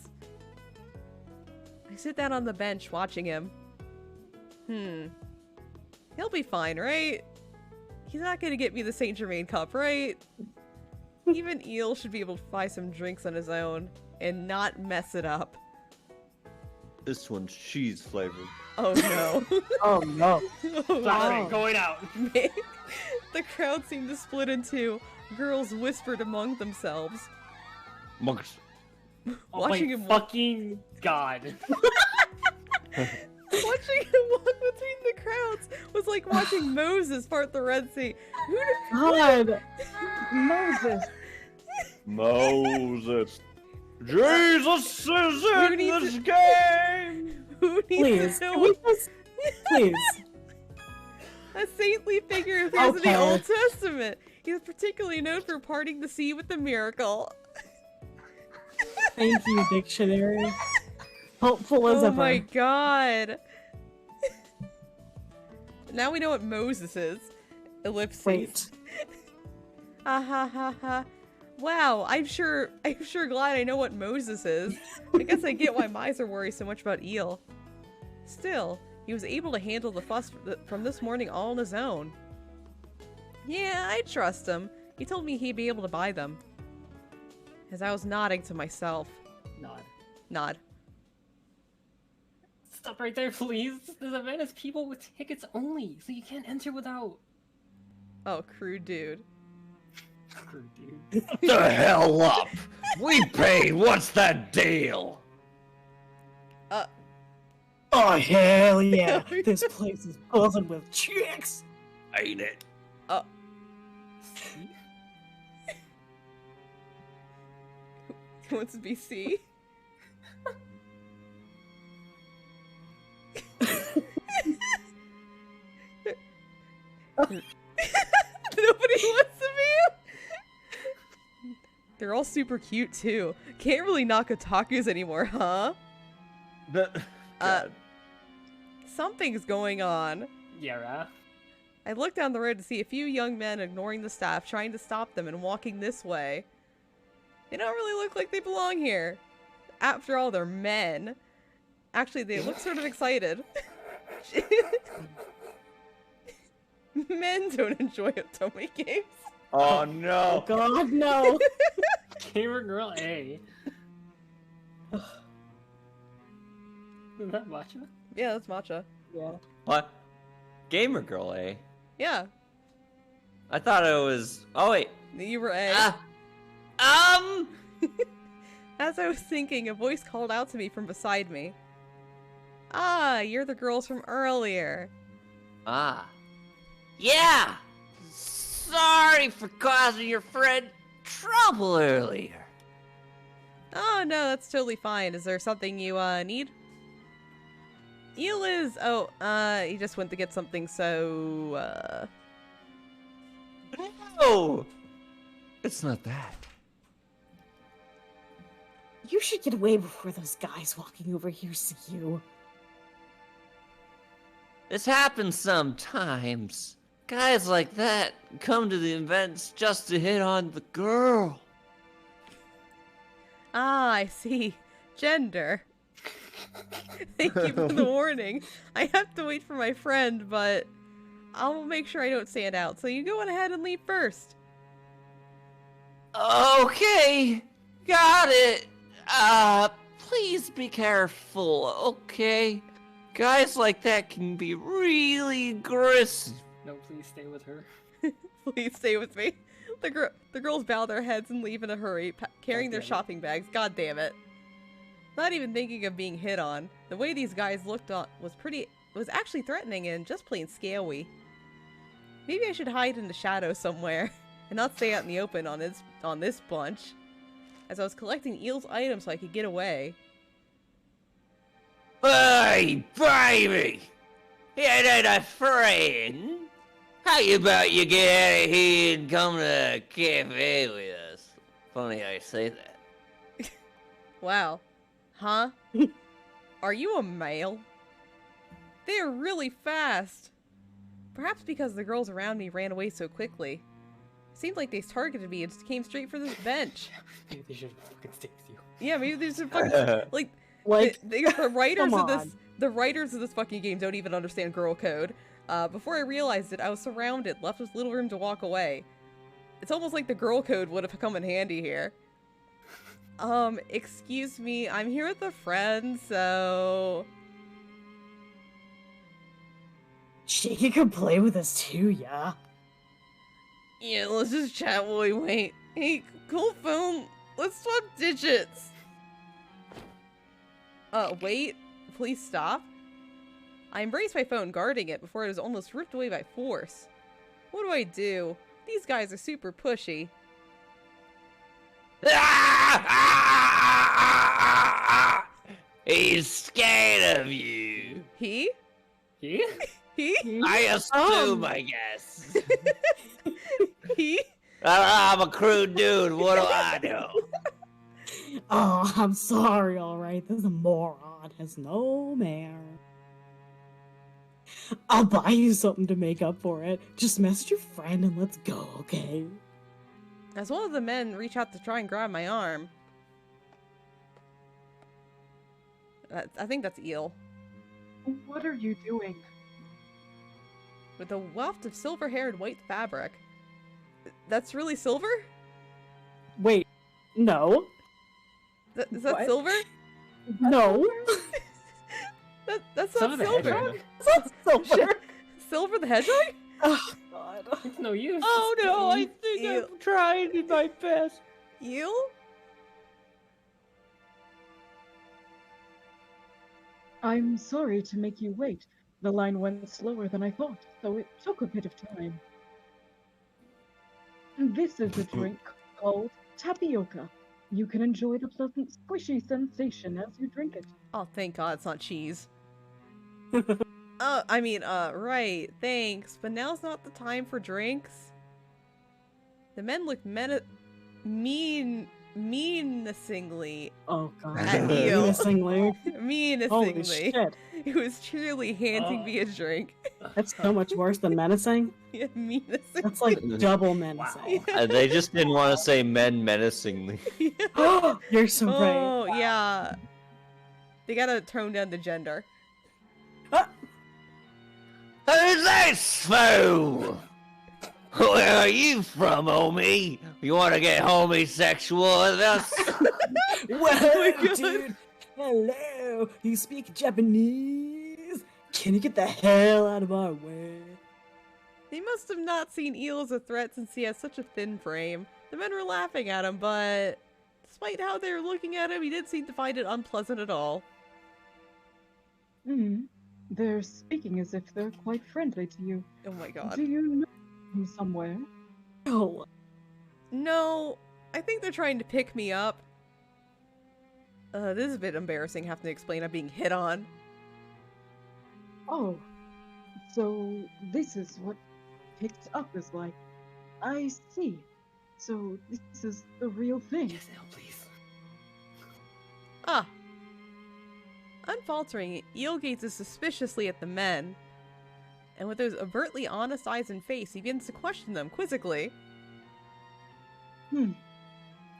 I sit down on the bench watching him. He'll be fine, right? He's not gonna get me the Saint Germain cup, right? Even Eel should be able to buy some drinks on his own and not mess it up. This one's cheese flavored. Oh no. Oh no. Oh, Sorry, going out. The crowd seemed to split in two. Girls whispered among themselves. Monks. Watching my him fucking god. Watching him walk between the crowds was like watching Moses part the Red Sea. God! Moses! Moses. Jesus is in this game! Who needs Please, to can know? we just... Please. A saintly figure appears in the Old Testament. He is particularly known for parting the sea with a miracle. Thank you, dictionary. Helpful as ever. Oh my god. Now we know what Moses is. Ellipses. Wait. Ha ha ha ha. Wow, I'm sure glad I know what Moses is. I guess I get why Miser worries so much about Eel. Still, he was able to handle the fuss from this morning all on his own. Yeah, I trust him. He told me he'd be able to buy them. As I was nodding to myself. Nod. Stop right there, please. This event is people with tickets only, so you can't enter without. Oh, crude dude. The hell up! We paid, what's that deal? Oh, hell yeah! This place is buzzing with chicks! Ain't it? Who wants to be C? Nobody wants to be. They're all super cute too. Can't really knock otakus anymore, huh? Something's going on. Yeah. I look down the road to see a few young men ignoring the staff, trying to stop them and walking this way. They don't really look like they belong here. After all, they're men. Actually, they look sort of excited. Men don't enjoy otome games. Oh no! Oh god, no! Gamer Girl A. Is that matcha? Yeah, that's matcha. Yeah. What? Gamer girl, eh? Yeah, I thought it was. Oh wait. you were A. As I was thinking, a voice called out to me from beside me. Ah, you're the girls from earlier. Ah. Yeah! Sorry for causing your friend trouble earlier. Oh, no, that's totally fine. Is there something you, need? Eel is... Oh, he just went to get something, so, No! It's not that. You should get away before those guys walking over here see you. This happens sometimes. Guys like that come to the events just to hit on the girl. Ah, I see. Gender. Thank you for the warning. I have to wait for my friend, but I'll make sure I don't stand out. So you go on ahead and leave first. Okay, got it. Please be careful, okay? Guys like that can be really aggressive. No, please stay with her. Please stay with me. The girls bow their heads and leave in a hurry, carrying their damn it. shopping bags. God damn it. Not even thinking of being hit on. The way these guys looked on was actually threatening and just plain scary. Maybe I should hide in the shadows somewhere and not stay out in the open on this bunch. As I was collecting Eel's items so I could get away. Hey, baby! You ain't a friend? How about you get out of here and come to the cafe with us? Funny I say that. Wow. Huh? Are you a male? They are really fast. Perhaps because the girls around me ran away so quickly. Seemed like they targeted me and just came straight for this bench. Maybe they should fucking stay with you. Yeah, maybe they should fucking the writers come of this on. the writers of this fucking game don't even understand girl code. Before I realized it, I was surrounded, left with little room to walk away. It's almost like the girl code would have come in handy here. Excuse me, I'm here with a friend, so... Shaky could play with us too, yeah? Yeah, let's just chat while we wait. Hey, cool phone, let's swap digits! Wait, please stop. I embraced my phone, guarding it before it was almost ripped away by force. What do I do? These guys are super pushy. He's scared of you. He? He? He? I assume, I guess. He? I'm a crude dude, what do I know? Oh, I'm sorry, alright. This moron has no manner. I'll buy you something to make up for it. Just message your friend and let's go, okay? As one of the men reach out to try and grab my arm. I think that's Eel. What are you doing? With a waft of silver hair and white fabric. That's really silver? Wait, no. Is that What? silver? No. That's Son not of a silver. hedgehog. That's silver. Silver the hedgehog? Oh, God. It's no use. Oh no, I think Ew. I'm trying my best. Eel? I'm sorry to make you wait. The line went slower than I thought, so it took a bit of time. This is a drink called tapioca. You can enjoy the pleasant squishy sensation as you drink it. Oh, thank God it's not cheese. Right, thanks. But now's not the time for drinks. The men looked menacingly. Oh, God. At Eel. Menacingly. Holy Menacingly. shit. He was cheerily handing me a drink. That's so much worse than menacing. Yeah, menacing. That's like double menacing. They just didn't want to say men menacingly. You're so right. Oh, yeah. They gotta tone down the gender. Who's this fool? Where are you from, homie? You want to get homosexual with us? Well, God. dude. Hello. You speak Japanese? Can you get the hell out of our way? They must have not seen Eel as a threat since he has such a thin frame. The men were laughing at him, but despite how they were looking at him, he didn't seem to find it unpleasant at all. They're speaking as if they're quite friendly to you. Oh my God. Do you know them somewhere? Oh, No, I think they're trying to pick me up. This is a bit embarrassing having to explain I'm being hit on. Oh, so this is what picked up is like. I see. So this is the real thing. Yes, now, please. Ah. Unfaltering, Eel gazes suspiciously at the men. And with those overtly honest eyes and face, he begins to question them quizzically.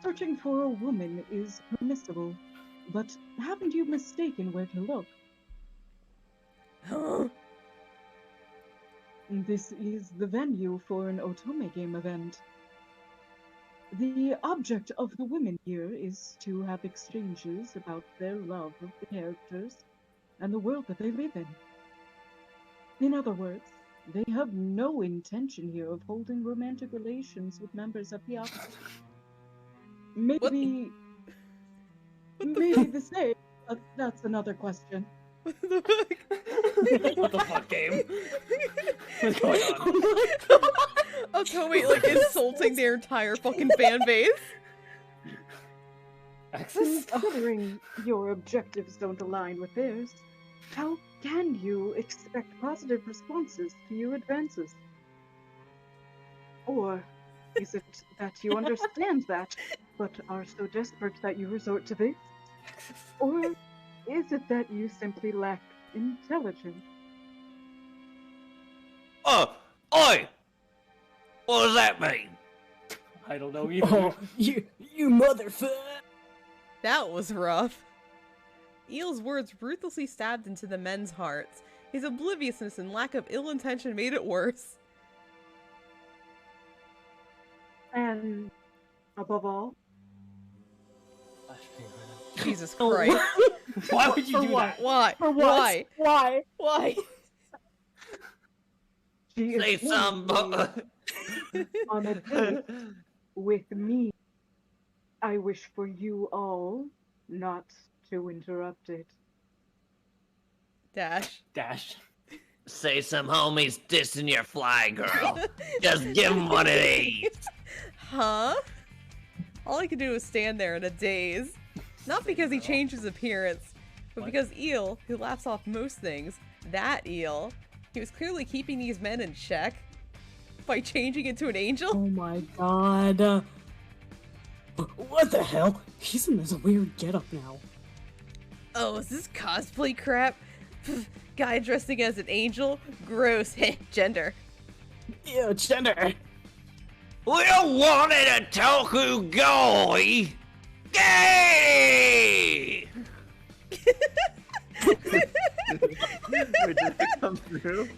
Searching for a woman is permissible, but haven't you mistaken where to look? Huh? This is the venue for an otome game event. The object of the women here is to have exchanges about their love of the characters and the world that they live in. In other words, they have no intention here of holding romantic relations with members of the opposite. Maybe the same, but that's another question. What the fuck? What the fuck, game? What's going on? Otome, like, insulting their entire fucking fan base. Access? Considering your objectives don't align with theirs, how can you expect positive responses to your advances? Or is it that you understand that, but are so desperate that you resort to this? Or is it that you simply lack intelligence? Oh, oi! What does that mean? I don't know either. Oh, you motherfucker! That was rough. Eel's words ruthlessly stabbed into the men's hearts. His obliviousness and lack of ill intention made it worse. And above all, Jesus Christ. Why would you do that? Why? For what? Why? Why? Why? she Say is something. on a date with me. I wish for you all not to interrupt it. Dash. Dash. Say some homies dissing your fly girl. Just give him one of these. Huh? All I could do was stand there in a daze. Not because he changed his appearance, but because Eel, who laughs off most things, that Eel, he was clearly keeping these men in check by changing into an angel. Oh my god. What the hell? He's in this weird getup now. Oh, is this cosplay crap? Guy dressing as an angel? Gross. Gender. Ew, gender. We don't want it a Toku guy. Gay! Wait, did it come through?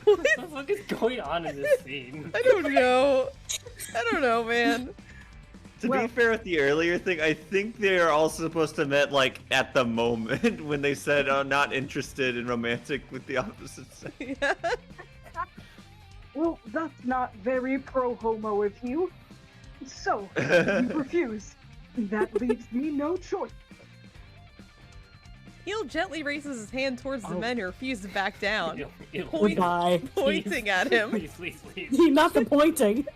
What the fuck is going on in this scene? I don't know. I don't know, man. To be fair with the earlier thing, I think they're also supposed to meant like at the moment when they said, "Oh, not interested in romantic with the opposite sex." Yeah. Well, that's not very pro-homo of you. So, you refuse. That leaves me no choice. Eel gently raises his hand towards the men who refuse to back down, Goodbye. pointing at him. Please, please, please. Not the pointing.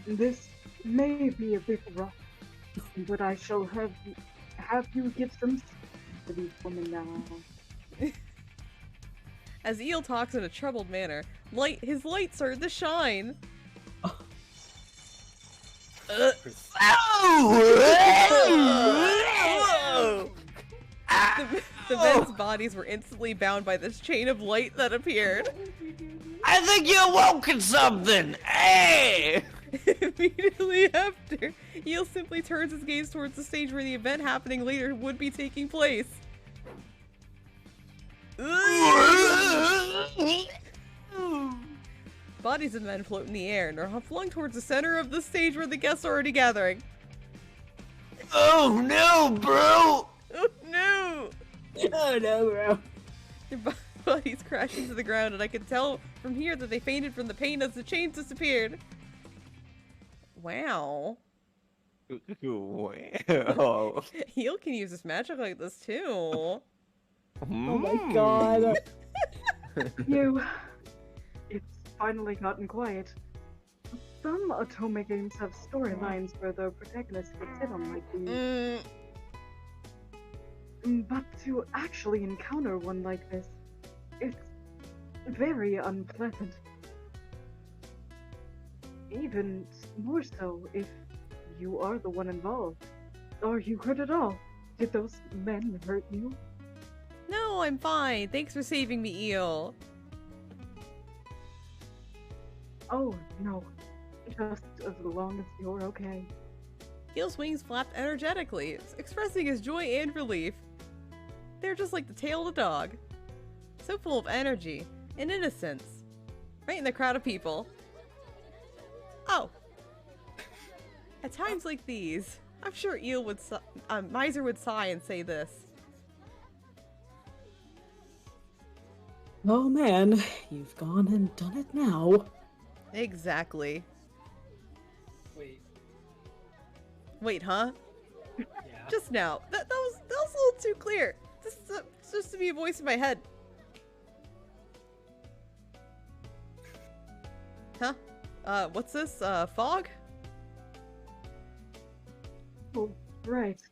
This may be a bit rough, but I shall have you give some to these women now. As Eel talks in a troubled manner, his light started to shine. The men's bodies were instantly bound by this chain of light that appeared. I think you're woken something. Hey! Immediately after, Eel simply turns his gaze towards the stage where the event happening later would be taking place. Bodies of men float in the air and are flung towards the center of the stage where the guests are already gathering. Oh no, bro! Oh no! Oh no, bro. Their bodies crashing to the ground, and I could tell from here that they fainted from the pain as the chains disappeared. Wow. Wow. Eel can use this magic like this too. Oh my god. It's finally gotten quiet. Some otome games have storylines where the protagonist gets hit on like these. But to actually encounter one like this, it's very unpleasant. Even more so if you are the one involved. Are you hurt at all? Did those men hurt you? No, I'm fine. Thanks for saving me, Eel. Oh, no. Just as long as you're okay. Eel's wings flapped energetically, expressing his joy and relief. They're just like the tail of a dog. So full of energy and innocence. Right in the crowd of people. Oh. At times like these, I'm sure Eel would Miser would sigh and say this. Oh man, you've gone and done it now. Exactly. Wait. Wait, huh? Yeah. Just now. That was a little too clear. Just to be a voice in my head. Huh? What's this? Fog? Oh, right.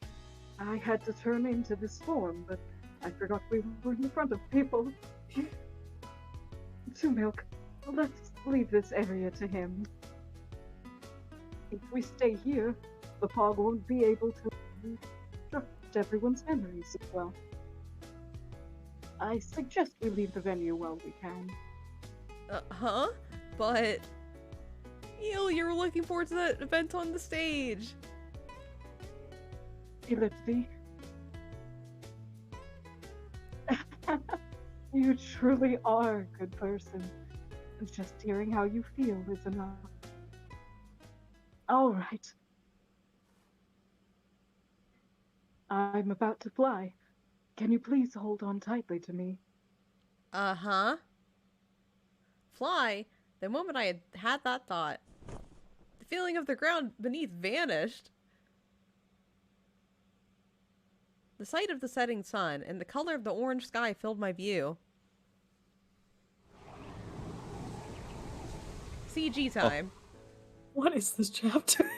I had to turn into this form, but I forgot we were in front of people. To Milk, let's leave this area to him. If we stay here, the fog won't be able to disrupt everyone's memories as well. I suggest we leave the venue while we can. Huh? But... Eel, you were looking forward to that event on the stage. Ellipse. You truly are a good person. Just hearing how you feel is enough. All right. I'm about to fly. Can you please hold on tightly to me? Uh-huh. Fly? The moment I had that thought, the feeling of the ground beneath vanished. The sight of the setting sun and the color of the orange sky filled my view. CG time. What is this chapter?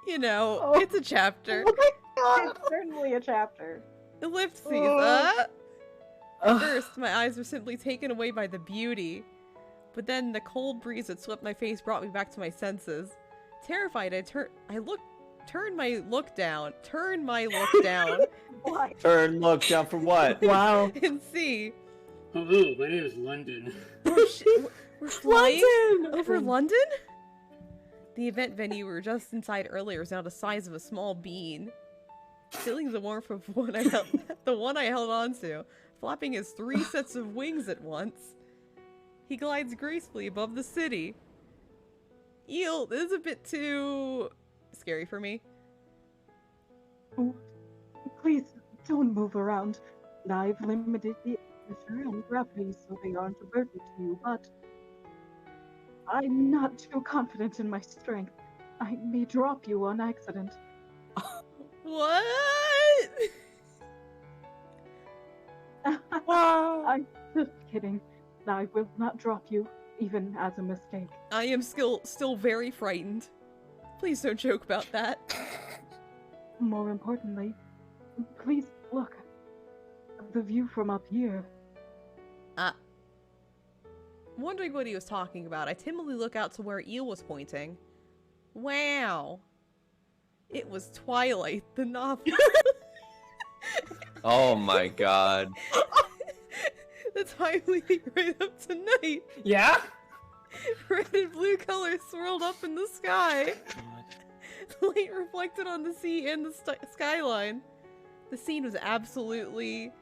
You know, Oh. it's a chapter. It's certainly a chapter. Ellipses, Ugh. At first, my eyes were simply taken away by the beauty. But then the cold breeze that swept my face brought me back to my senses. Terrified, turned my look down. Why? Turn, look, down for what? Wow. And see. Hello, my name is London. We're flying London! over London? The event venue we were just inside earlier was now the size of a small bean. Feeling the warmth of the one I held onto, flapping his 3 sets of wings at once. He glides gracefully above the city. Eel, this is a bit too scary for me. Oh, please don't move around. I've limited the atmosphere and gravity so they aren't a burden to you, but I'm not too confident in my strength. I may drop you on accident. What? I'm just kidding. I will not drop you, even as a mistake. I am still very frightened. Please don't joke about that. More importantly, please look. The view from up here. Wondering what he was talking about, I timidly look out to where Eel was pointing. Wow. It was Twilight, the novel. Oh my god. The time leading right up to night. Yeah? Red and blue colors swirled up in the sky. The light reflected on the sea and the skyline. The scene was absolutely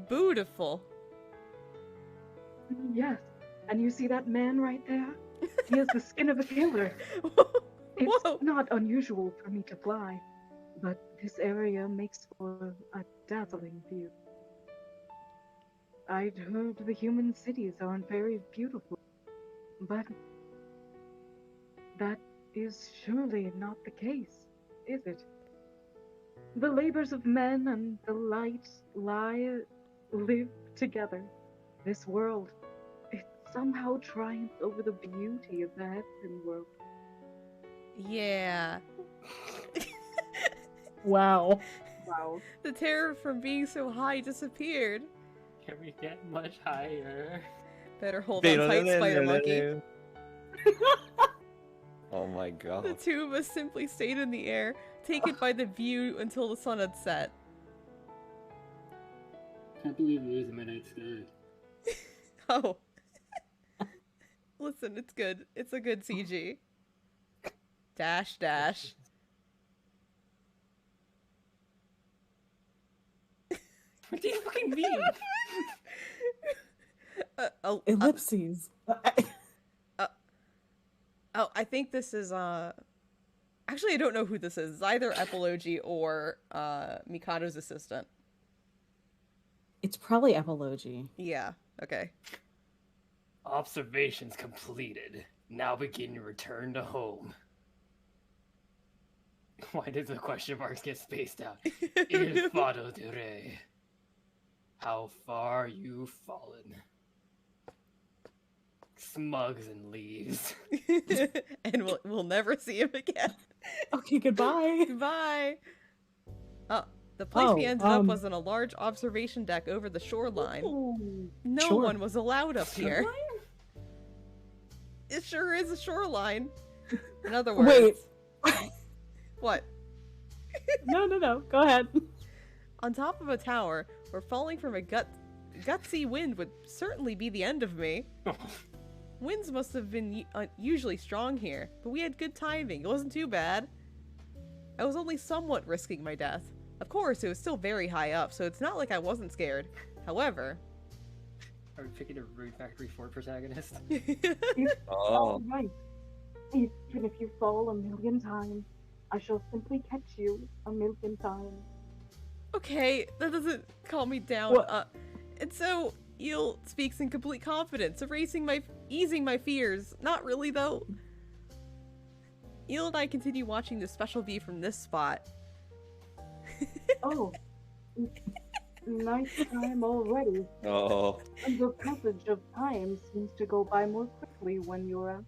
beautiful. Yes, and you see that man right there? He has the skin of a killer. It's Whoa. not unusual for me to fly, but this area makes for a dazzling view. I'd heard the human cities aren't very beautiful, but that is surely not the case, is it? The labors of men and the light live together. This world, it somehow triumphs over the beauty of the heaven world. Yeah. Wow. Wow. The terror from being so high disappeared. Can we get much higher? Better hold on tight, spider monkey. Oh my The god. two of us simply stayed in the air, taken by the view until the sun had set. Can't believe it was in my night sky. Oh. Listen, it's good. It's a good CG. Dash, dash. What do you fucking mean? Ellipses. Oh, I think this is, actually, I don't know who this is. It's either Epilogy or, Mikado's assistant. It's probably Epilogy. Yeah, okay. Observations completed. Now begin your return to home. Why did the question marks get spaced out? Il fado di re. How far you've fallen. Smugs and leaves. And we'll never see him again. Okay, goodbye. Goodbye. The place we ended up was on a large observation deck over the shoreline. Ooh, No sure. one was allowed up here. It sure is a shoreline. In other words. Wait. What? No. Go ahead. On top of a tower, where falling from a gutsy wind would certainly be the end of me. Winds must have been unusually strong here, but we had good timing. It wasn't too bad. I was only somewhat risking my death. Of course, it was still very high up, so it's not like I wasn't scared. However... Are we picking a Rude Factory 4 protagonist? All right. Even if you fall 1,000,000 times, I shall simply catch you 1,000,000 times. Okay, that doesn't calm me down. And so, Eel speaks in complete confidence, easing my fears. Not really, though. Eel and I continue watching the special view from this spot. Oh, nice time already. Oh. And the passage of time seems to go by more quickly when you're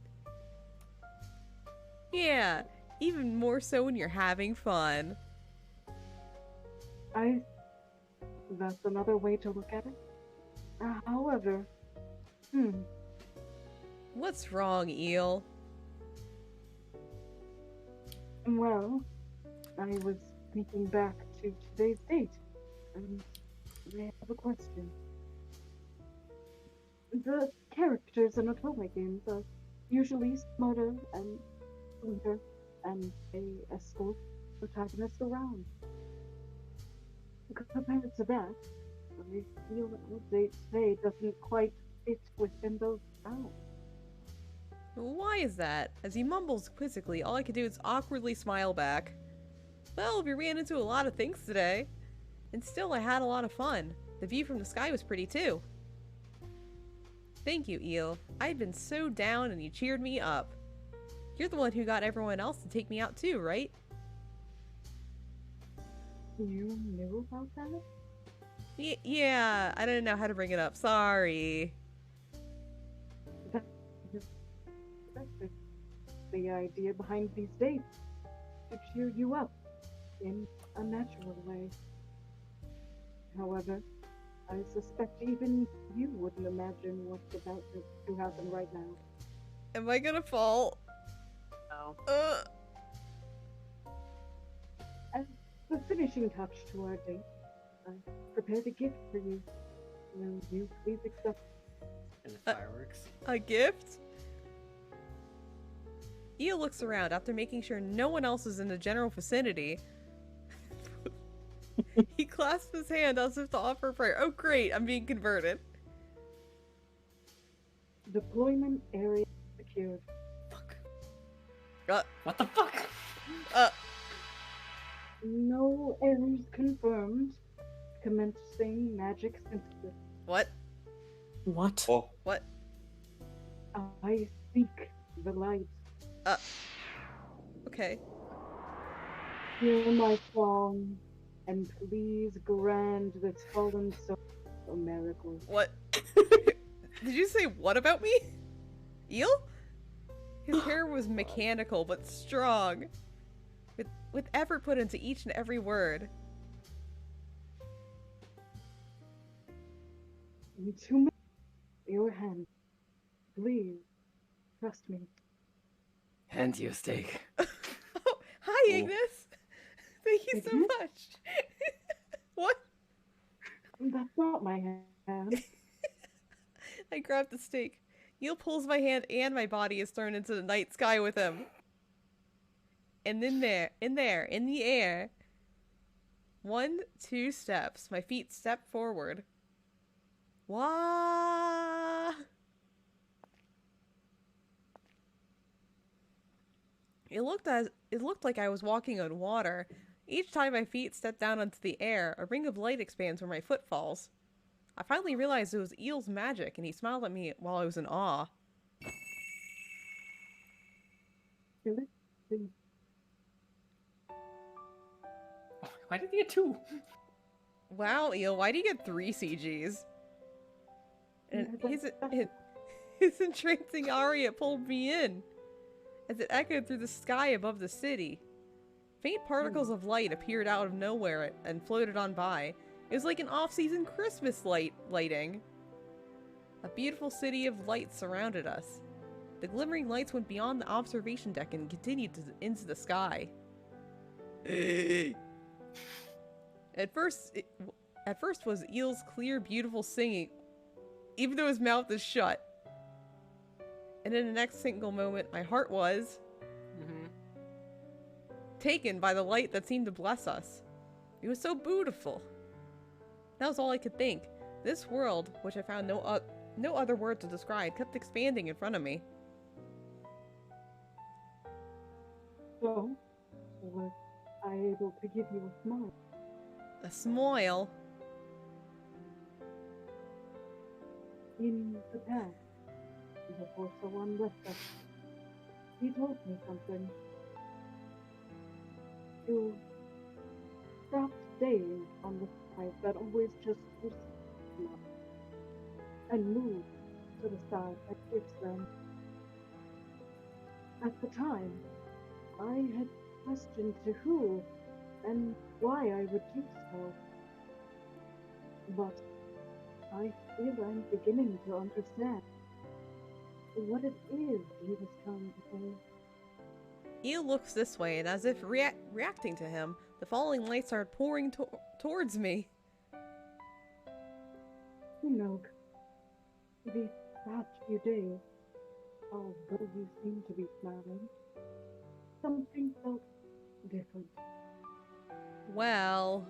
Yeah, even more so when you're having fun. That's another way to look at it. However, What's wrong, Eel? well, I was thinking back to today's date, and I have a question. The characters in otome games are usually smarter and sweeter, and they escort protagonists around. Compared to that, I feel that our date today doesn't quite fit within those bounds. Why is that? As he mumbles quizzically, all I can do is awkwardly smile back. Well, we ran into a lot of things today. And still, I had a lot of fun. The view from the sky was pretty too. Thank you, Eel. I'd been so down and you cheered me up. You're the one who got everyone else to take me out too, right? You knew about that? Yeah, I didn't know how to bring it up. Sorry. The idea behind these dates to cheer you up in a natural way. However, I suspect even you wouldn't imagine what's about to happen right now. Am I gonna fall? No. As the finishing touch to our date, I prepared a gift for you. Will you please accept? And the fireworks. A gift? Eel looks around after making sure no one else is in the general vicinity. He clasps his hand as if to offer prayer. Oh great, I'm being converted. Deployment area secured. Fuck. What the fuck? No errors confirmed. Commencing magic synthesis. What? What? Oh. What? I seek the light. Okay. Hear my song, and please grant this fallen soul a miracle. What? Did you say what about me? Eel? His hair was mechanical but strong, with effort put into each and every word. In 2 minutes, your hand. Please, trust me. Hand you a steak. Oh, hi, Oh. Ignis. Thank you so Ignis? much. What? That's not my hand. I grabbed the steak. Eel pulls my hand and my body is thrown into the night sky with him. And then in the air. 1, 2 steps. My feet step forward. Wah! It looked like I was walking on water. Each time my feet step down into the air, a ring of light expands where my foot falls. I finally realized it was Eel's magic, and he smiled at me while I was in awe. Really? Please. Why did he get 2? Wow, Eel, why do you get 3 CGs? And Yeah, his entrancing aria pulled me in as it echoed through the sky above the city. Faint particles of light appeared out of nowhere and floated on by. It was like an off-season Christmas lighting. A beautiful city of lights surrounded us. The glimmering lights went beyond the observation deck and continued into the sky. At first was Eel's clear, beautiful singing, even though his mouth is shut. And in the next single moment, my heart was taken by the light that seemed to bless us. It was so beautiful. That was all I could think. This world, which I found no other word to describe, kept expanding in front of me. So, was I able to give you a smile? A smile? In the past, before someone left us, he told me something. To stop staying on the side that always just gives them and move to the side that gives them. At the time, I had questioned to who and why I would do so. But I feel I'm beginning to understand what it is he was trying to say. Eel looks this way, and as if reacting to him, the falling lights started pouring towards me. Milk, these past few days, although you seem to be smiling, something felt different. Well...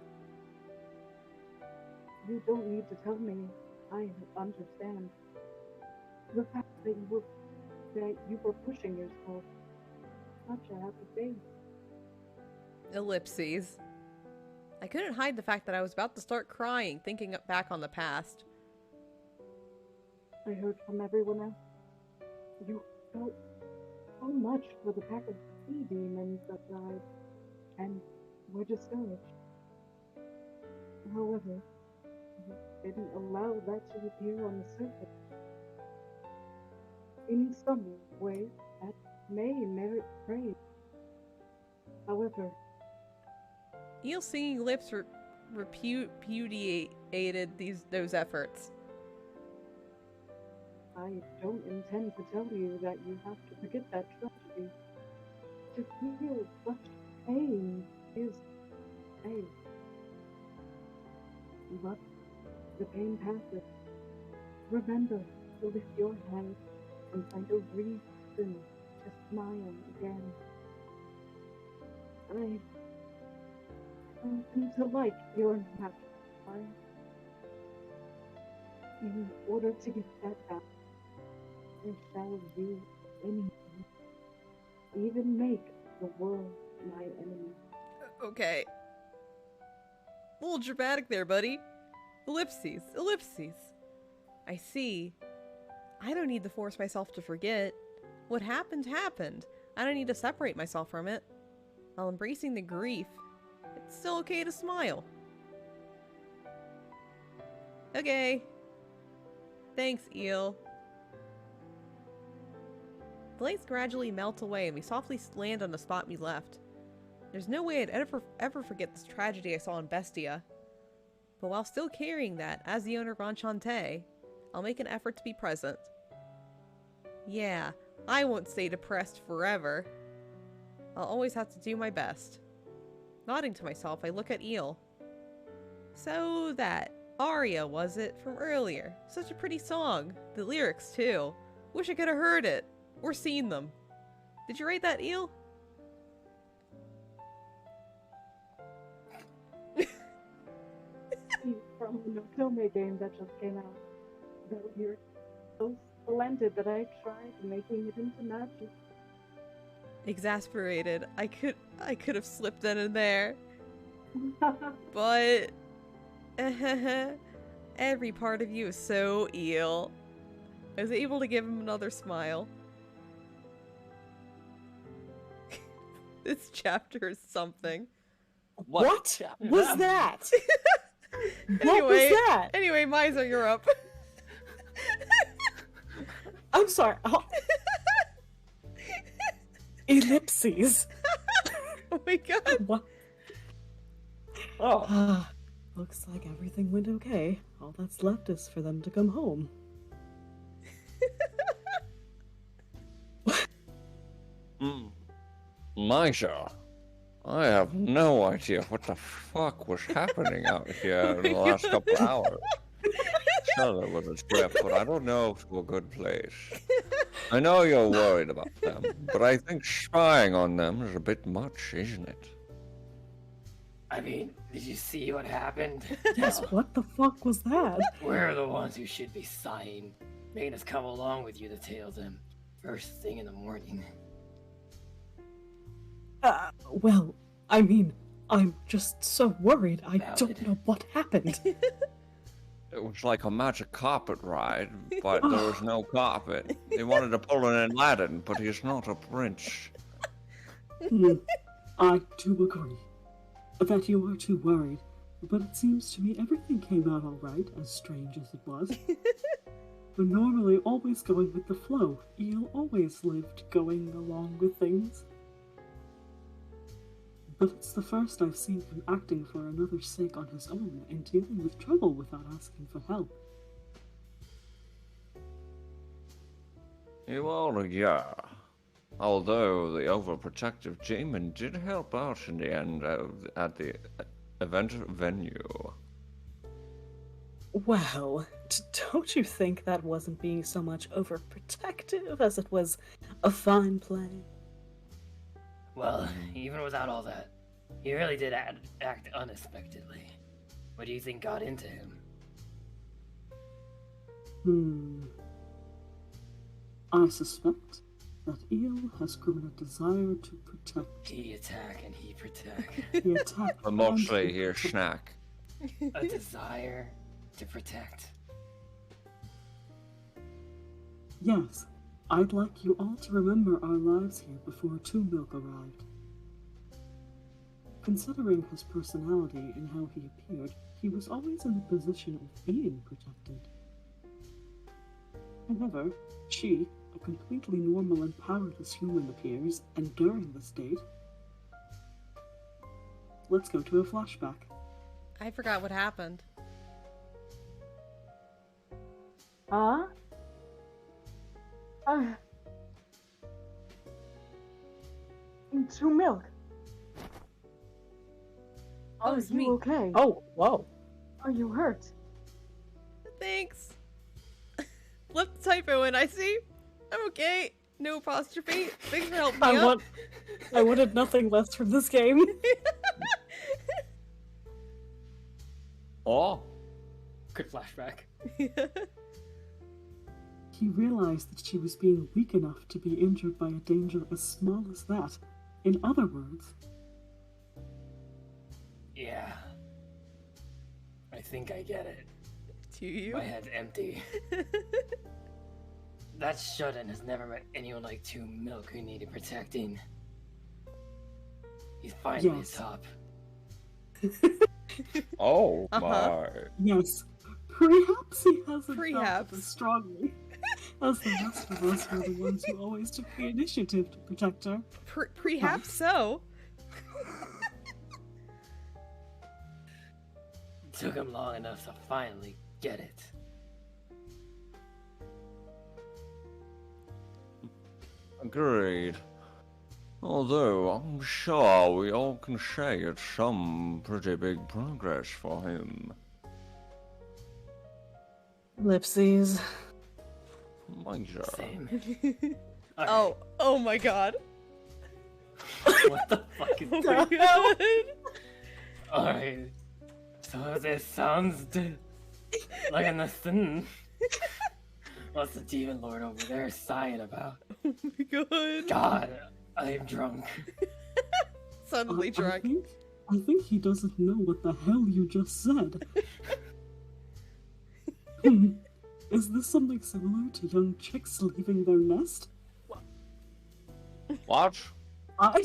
You don't need to tell me. I understand. The fact that you were pushing yourself. Such a happy day. Ellipses. I couldn't hide the fact that I was about to start crying, thinking back on the past. I heard from everyone else. You felt so much for the pack of sea demons that died, and were discouraged. However, you didn't allow that to appear on the surface. In some ways, that may merit praise. However, Eel's singing lips repudiated those efforts. I don't intend to tell you that you have to forget that tragedy. To feel such pain is pain. But the pain passes. Remember to lift your head and find a reason to smile again. I happen to like your natural smile. In order to get that back, I shall do anything, even make the world my enemy. Okay. A little dramatic there, buddy. Ellipses, ellipses. I see. I don't need to force myself to forget. What happened, happened. I don't need to separate myself from it. While embracing the grief, it's still okay to smile. Okay. Thanks, Eel. The lights gradually melt away and we softly land on the spot we left. There's no way I'd ever forget this tragedy I saw in Bestia. But while still carrying that, as the owner of Enchante, I'll make an effort to be present. Yeah, I won't stay depressed forever. I'll always have to do my best. Nodding to myself, I look at Eel. So that aria, was it, from earlier? Such a pretty song. The lyrics, too. Wish I could have heard it. Or seen them. Did you write that, Eel? From an otome game that just came out. The lyrics so splendid that I tried making it into magic. Exasperated. I could have slipped in there. But every part of you is so Eel. I was able to give him another smile. This chapter is something. What was that? Anyway, What was that? Anyway, Miser, you're up. I'm sorry. Oh. Ellipses. Oh my god. What? Oh. Looks like everything went okay. All that's left is for them to come home. Misha, I have no idea what the fuck was happening out here in the last couple hours. Sure, there was a trip, but I don't know to a good place. I know you're worried about them, but I think spying on them is a bit much, isn't it? I mean, did you see what happened? Yes, what the fuck was that? We're the ones who should be sighing, making us come along with you to tail them first thing in the morning. Well, I mean, I'm just so worried. I Valid. don't know what happened. It was like a magic carpet ride, but there was no carpet. They wanted to pull an Aladdin, but he's not a prince. I do agree that you are too worried, but it seems to me everything came out alright, as strange as it was. But normally always going with the flow. Eel always lived going along with things. But it's the first I've seen him acting for another's sake on his own and dealing with trouble without asking for help. Well, yeah. Although the overprotective demon did help out in the end at the event venue. Well, don't you think that wasn't being so much overprotective as it was a fine play? Well, even without all that, he really did act unexpectedly. What do you think got into him? I suspect that Eel has grown a desire to protect. He attack and he protect. He attacked But mostly here, snack. A desire to protect. Yes, I'd like you all to remember our lives here before Two Milk arrived. Considering his personality and how he appeared, he was always in the position of being protected. However, she, a completely normal and powerless human, appears, and during this date... Let's go to a flashback. I forgot what happened. Huh? Two milk. Oh, Are it's you me. okay? Oh, whoa. Are you hurt? Thanks. Left the typo in, I see. I'm okay. No apostrophe. Thanks for helping me out. I wanted nothing less from this game. Oh. Good flashback. He realized that she was being weak enough to be injured by a danger as small as that. In other words... Yeah. I think I get it. Do you? My head's empty. That shut-in has never met anyone like Two Milk who needed protecting. He's finally Yes. top. Oh Uh-huh. my. Yes, perhaps he hasn't felt Perhaps. it as strongly as the rest of us were the ones who always took the initiative to protect her. Perhaps so. Took him long enough to finally get it. Agreed. Although, I'm sure we all can say it's some pretty big progress for him. Ellipses. Major. Same. Oh my god. What the fuck is Oh that? my god. Alright. So this sounds like a thing. What's the demon lord over there sighing about? Oh my god. God, I am drunk. Suddenly drunk. I think he doesn't know what the hell you just said. Is this something similar to young chicks leaving their nest? What? I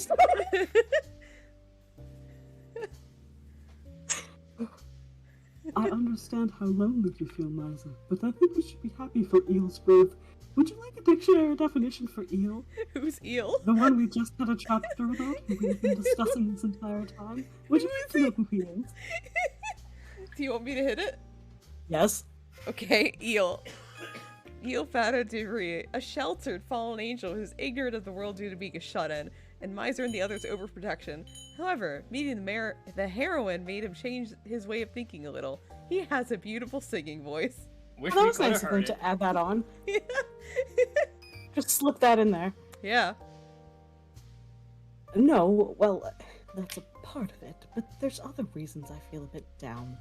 understand how lonely you feel, Miza, but I think we should be happy for Eel's growth. Would you like a dictionary definition for eel? Who's eel? The one we just had a chapter about, who we've been discussing this entire time? Would you like to know who he is? Do you want me to hit it? Yes. Okay, eel. Eel Fata Debris, a sheltered fallen angel who's ignorant of the world due to being a shut-in, and Miser and the others' overprotection. However, meeting the heroine made him change his way of thinking a little. He has a beautiful singing voice. Wish That we was could nice have of them heard it. to add that on. Just slip that in there. Yeah. No, well, that's a part of it, but there's other reasons I feel a bit down.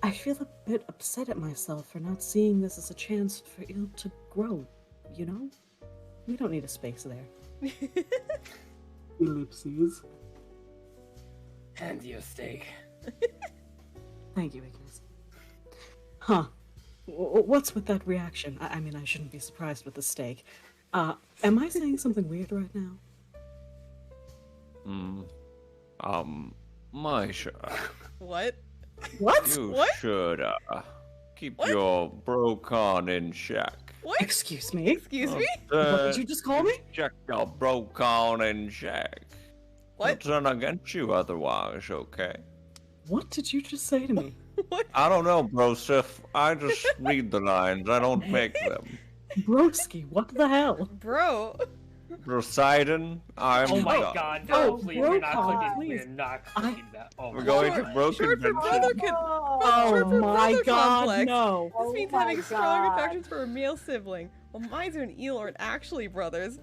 I feel a bit upset at myself for not seeing this as a chance for Il to grow, you know? We don't need a space there. Ellipses. Hand you a steak. Thank you, Ignis. Huh. What's with that reaction? I mean, I shouldn't be surprised with the steak. Am I saying something weird right now? Maisha. What? What? You What? should, keep What? your Brocon in check. What? Excuse me? Excuse me? What did you just call me? Check your Brocon in check. What? He'll turn against you otherwise, okay? What did you just say to me? I don't know, Brosif. I just read the lines, I don't make them. Broski, what the hell? Bro. Poseidon, I'm Oh my done. god, Oh, no, please, we're not Brocon, clicking, please. we're not clicking that. Oh We're my going god. to Broken Short for brother Convention. short for my brother god, complex. no. This means having strong affections for a male sibling. While Miser and Eel aren't actually brothers,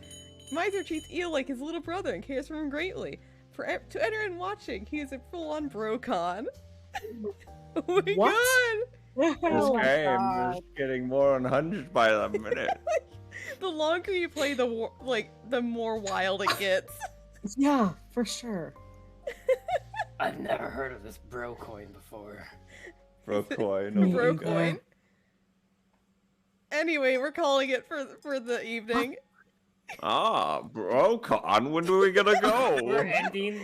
Miser treats Eel like his little brother and cares for him greatly. To anyone watching, he is a full-on brocon. Oh my What? god! This Oh my game God. is getting more unhinged by the minute. The longer you play, the more wild it gets. Yeah, for sure. I've never heard of this bro coin before. Brocoin, Me Bro either. coin. Anyway, we're calling it for the evening. Ah, Brocon, when do we gonna We're go? ending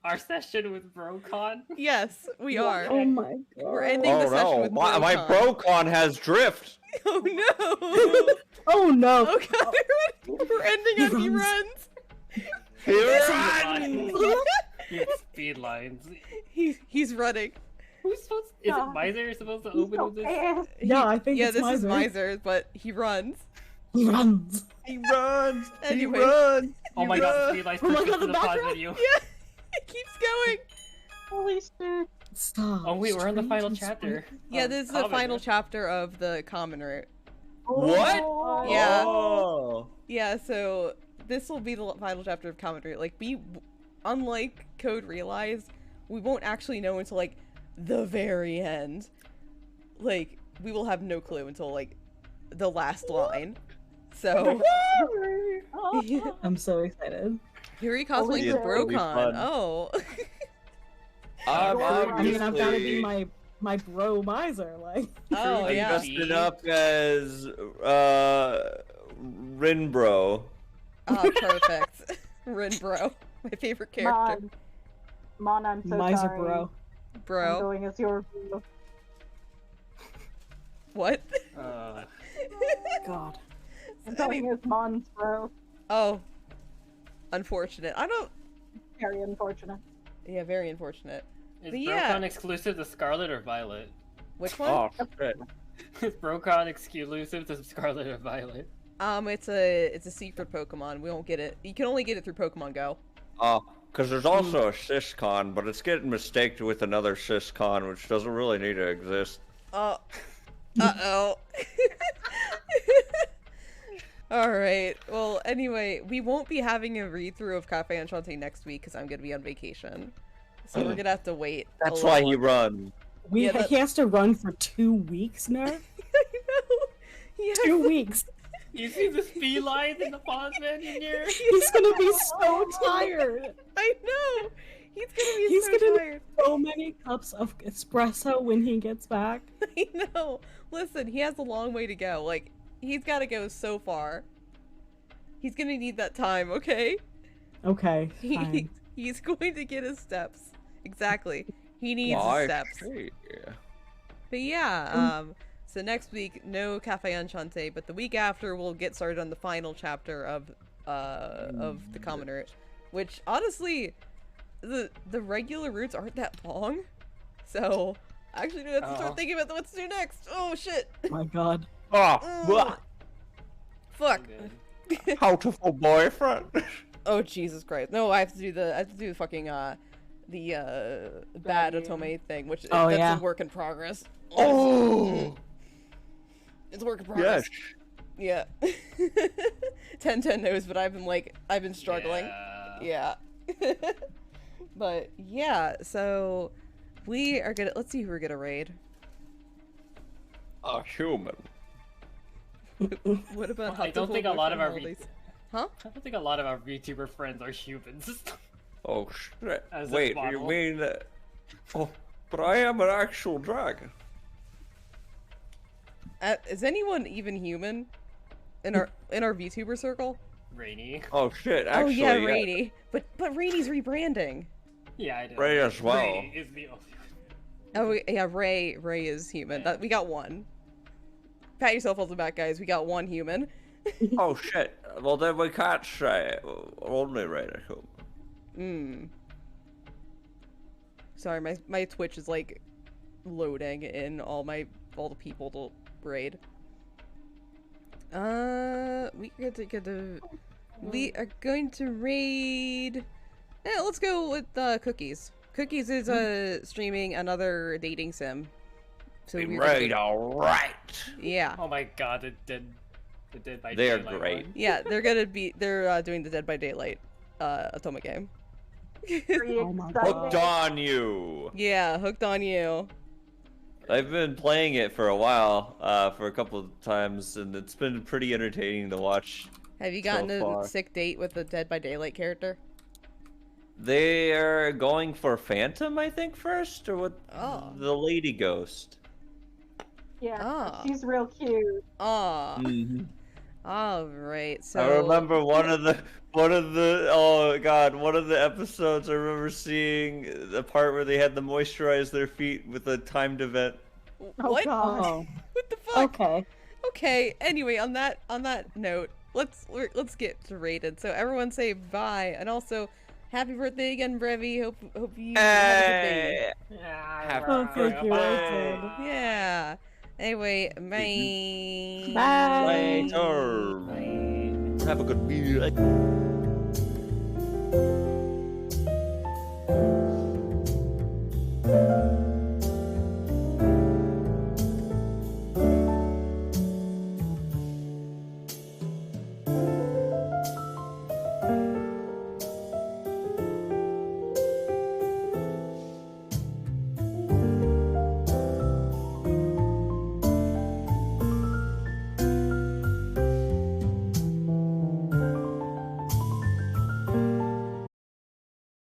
our session with BroCon. Yes, we are. Oh my god. We're ending the Oh session no, with my Brocon. Brocon has drift. Oh no! Oh no! Oh god, we're ending on he runs. He runs! runs! Yeah, speed lines. He's running. Who's supposed? Is it Miser supposed to open with this? Yeah, I think Yeah, it's this is Miser. Miser, but he runs. He runs. He runs! Anyway. He runs! Oh my god, speed lines Oh my perfect god, for the the pause background? video. Yeah, it keeps going. Holy shit. Stop. Oh wait, we're on the Strange final and chapter. Yeah, of this is the Common final Root. chapter of the common route. What? Yeah. Oh. Yeah, so this will be the final chapter of common route. Like, unlike Code Realized, we won't actually know until like the very end. Like, we will have no clue until like the last line. So I'm so excited. Yuri cosplaying Yeah, for it'll be Brocon. fun. Oh. I mean, I've got to be obviously my bro Miser, like. Oh yeah. dressing up as Rinbro. Oh, perfect. Rinbro, my favorite character. Mon, I'm so Miser sorry. bro. I'm Bro. going as your bro. What? God. I'm going as Mon's bro. Oh. Unfortunate. I don't. Very unfortunate. Yeah, very unfortunate. Is But BroCon yeah. exclusive to Scarlet or Violet? Which one? Oh shit. Is BroCon exclusive to Scarlet or Violet? It's a secret Pokemon. We won't get it. You can only get it through Pokemon Go. Because there's also a SysCon, but it's getting mistaken with another SysCon, which doesn't really need to exist. Uh-oh. Alright, well, anyway, we won't be having a read-through of Cafe Enchante next week because I'm going to be on vacation. So we're going to have to wait. That's why he runs. He has to run for 2 weeks now? I know! He has 2 weeks! You see the speed line in the pause menu here? He's gonna be so tired! I know! He's gonna be tired. Need so many cups of espresso when he gets back. I know! Listen, he has a long way to go. Like, he's gotta go so far. He's gonna need that time, okay? Okay, fine. He's going to get his steps. Exactly. He needs his steps. But yeah, so next week, no Cafe Enchante, but the week after we'll get started on the final chapter of the Common Route. Which, honestly, the regular routes aren't that long. So, actually, we have to start thinking about what to do next. Oh, shit! Oh my god. Fuck. Beautiful boyfriend. Oh, Jesus Christ. No, I have to do the fucking, the bad otome thing, which that's a work in progress. Oh! It's a work in progress. Yes. Yeah. 1010 knows, but I've been struggling. Yeah. But, yeah, so we are gonna, let's see who we're gonna raid. A human. What about I don't think a lot of our Huh? I don't think a lot of our VTuber friends are humans. Oh shit. As Wait, you mean oh, but I am an actual dragon. Is anyone even human in our VTuber circle? Rainy. Oh shit, actually. Oh yeah, Rainy. But Rainy's rebranding. Yeah, I know. Ray as well. Ray is the only Oh yeah, Ray is human. We got one. Pat yourself on the back, guys. We got one human. Oh shit. Well then we can't say only Ray is human. Sorry, my Twitch is like loading in all the people to raid. We are going to raid. Yeah, let's go with Cookies. Cookies is streaming another dating sim. So we raid, alright. Yeah. Oh my god, the Dead by They're Daylight great. one. Yeah, they're doing the Dead by Daylight otome game. Hooked on you. Yeah, hooked on you. I've been playing it for a while, for a couple of times, and it's been pretty entertaining to watch. Have you gotten a sick date with the Dead by Daylight character? They are going for Phantom, I think, first, or what? Oh. The Lady Ghost. Yeah, she's real cute. Aw. All right. So I remember one of the oh god, one of the episodes I remember seeing the part where they had to moisturize their feet with a timed event. What? Oh. What the fuck? Okay. Okay. Anyway, on that note, let's get to rated. So everyone say bye, and also happy birthday again, Brevi. Hope you have a good day. Thank you. Yeah. Anyway, bye. Bye. Later. Have a good meal.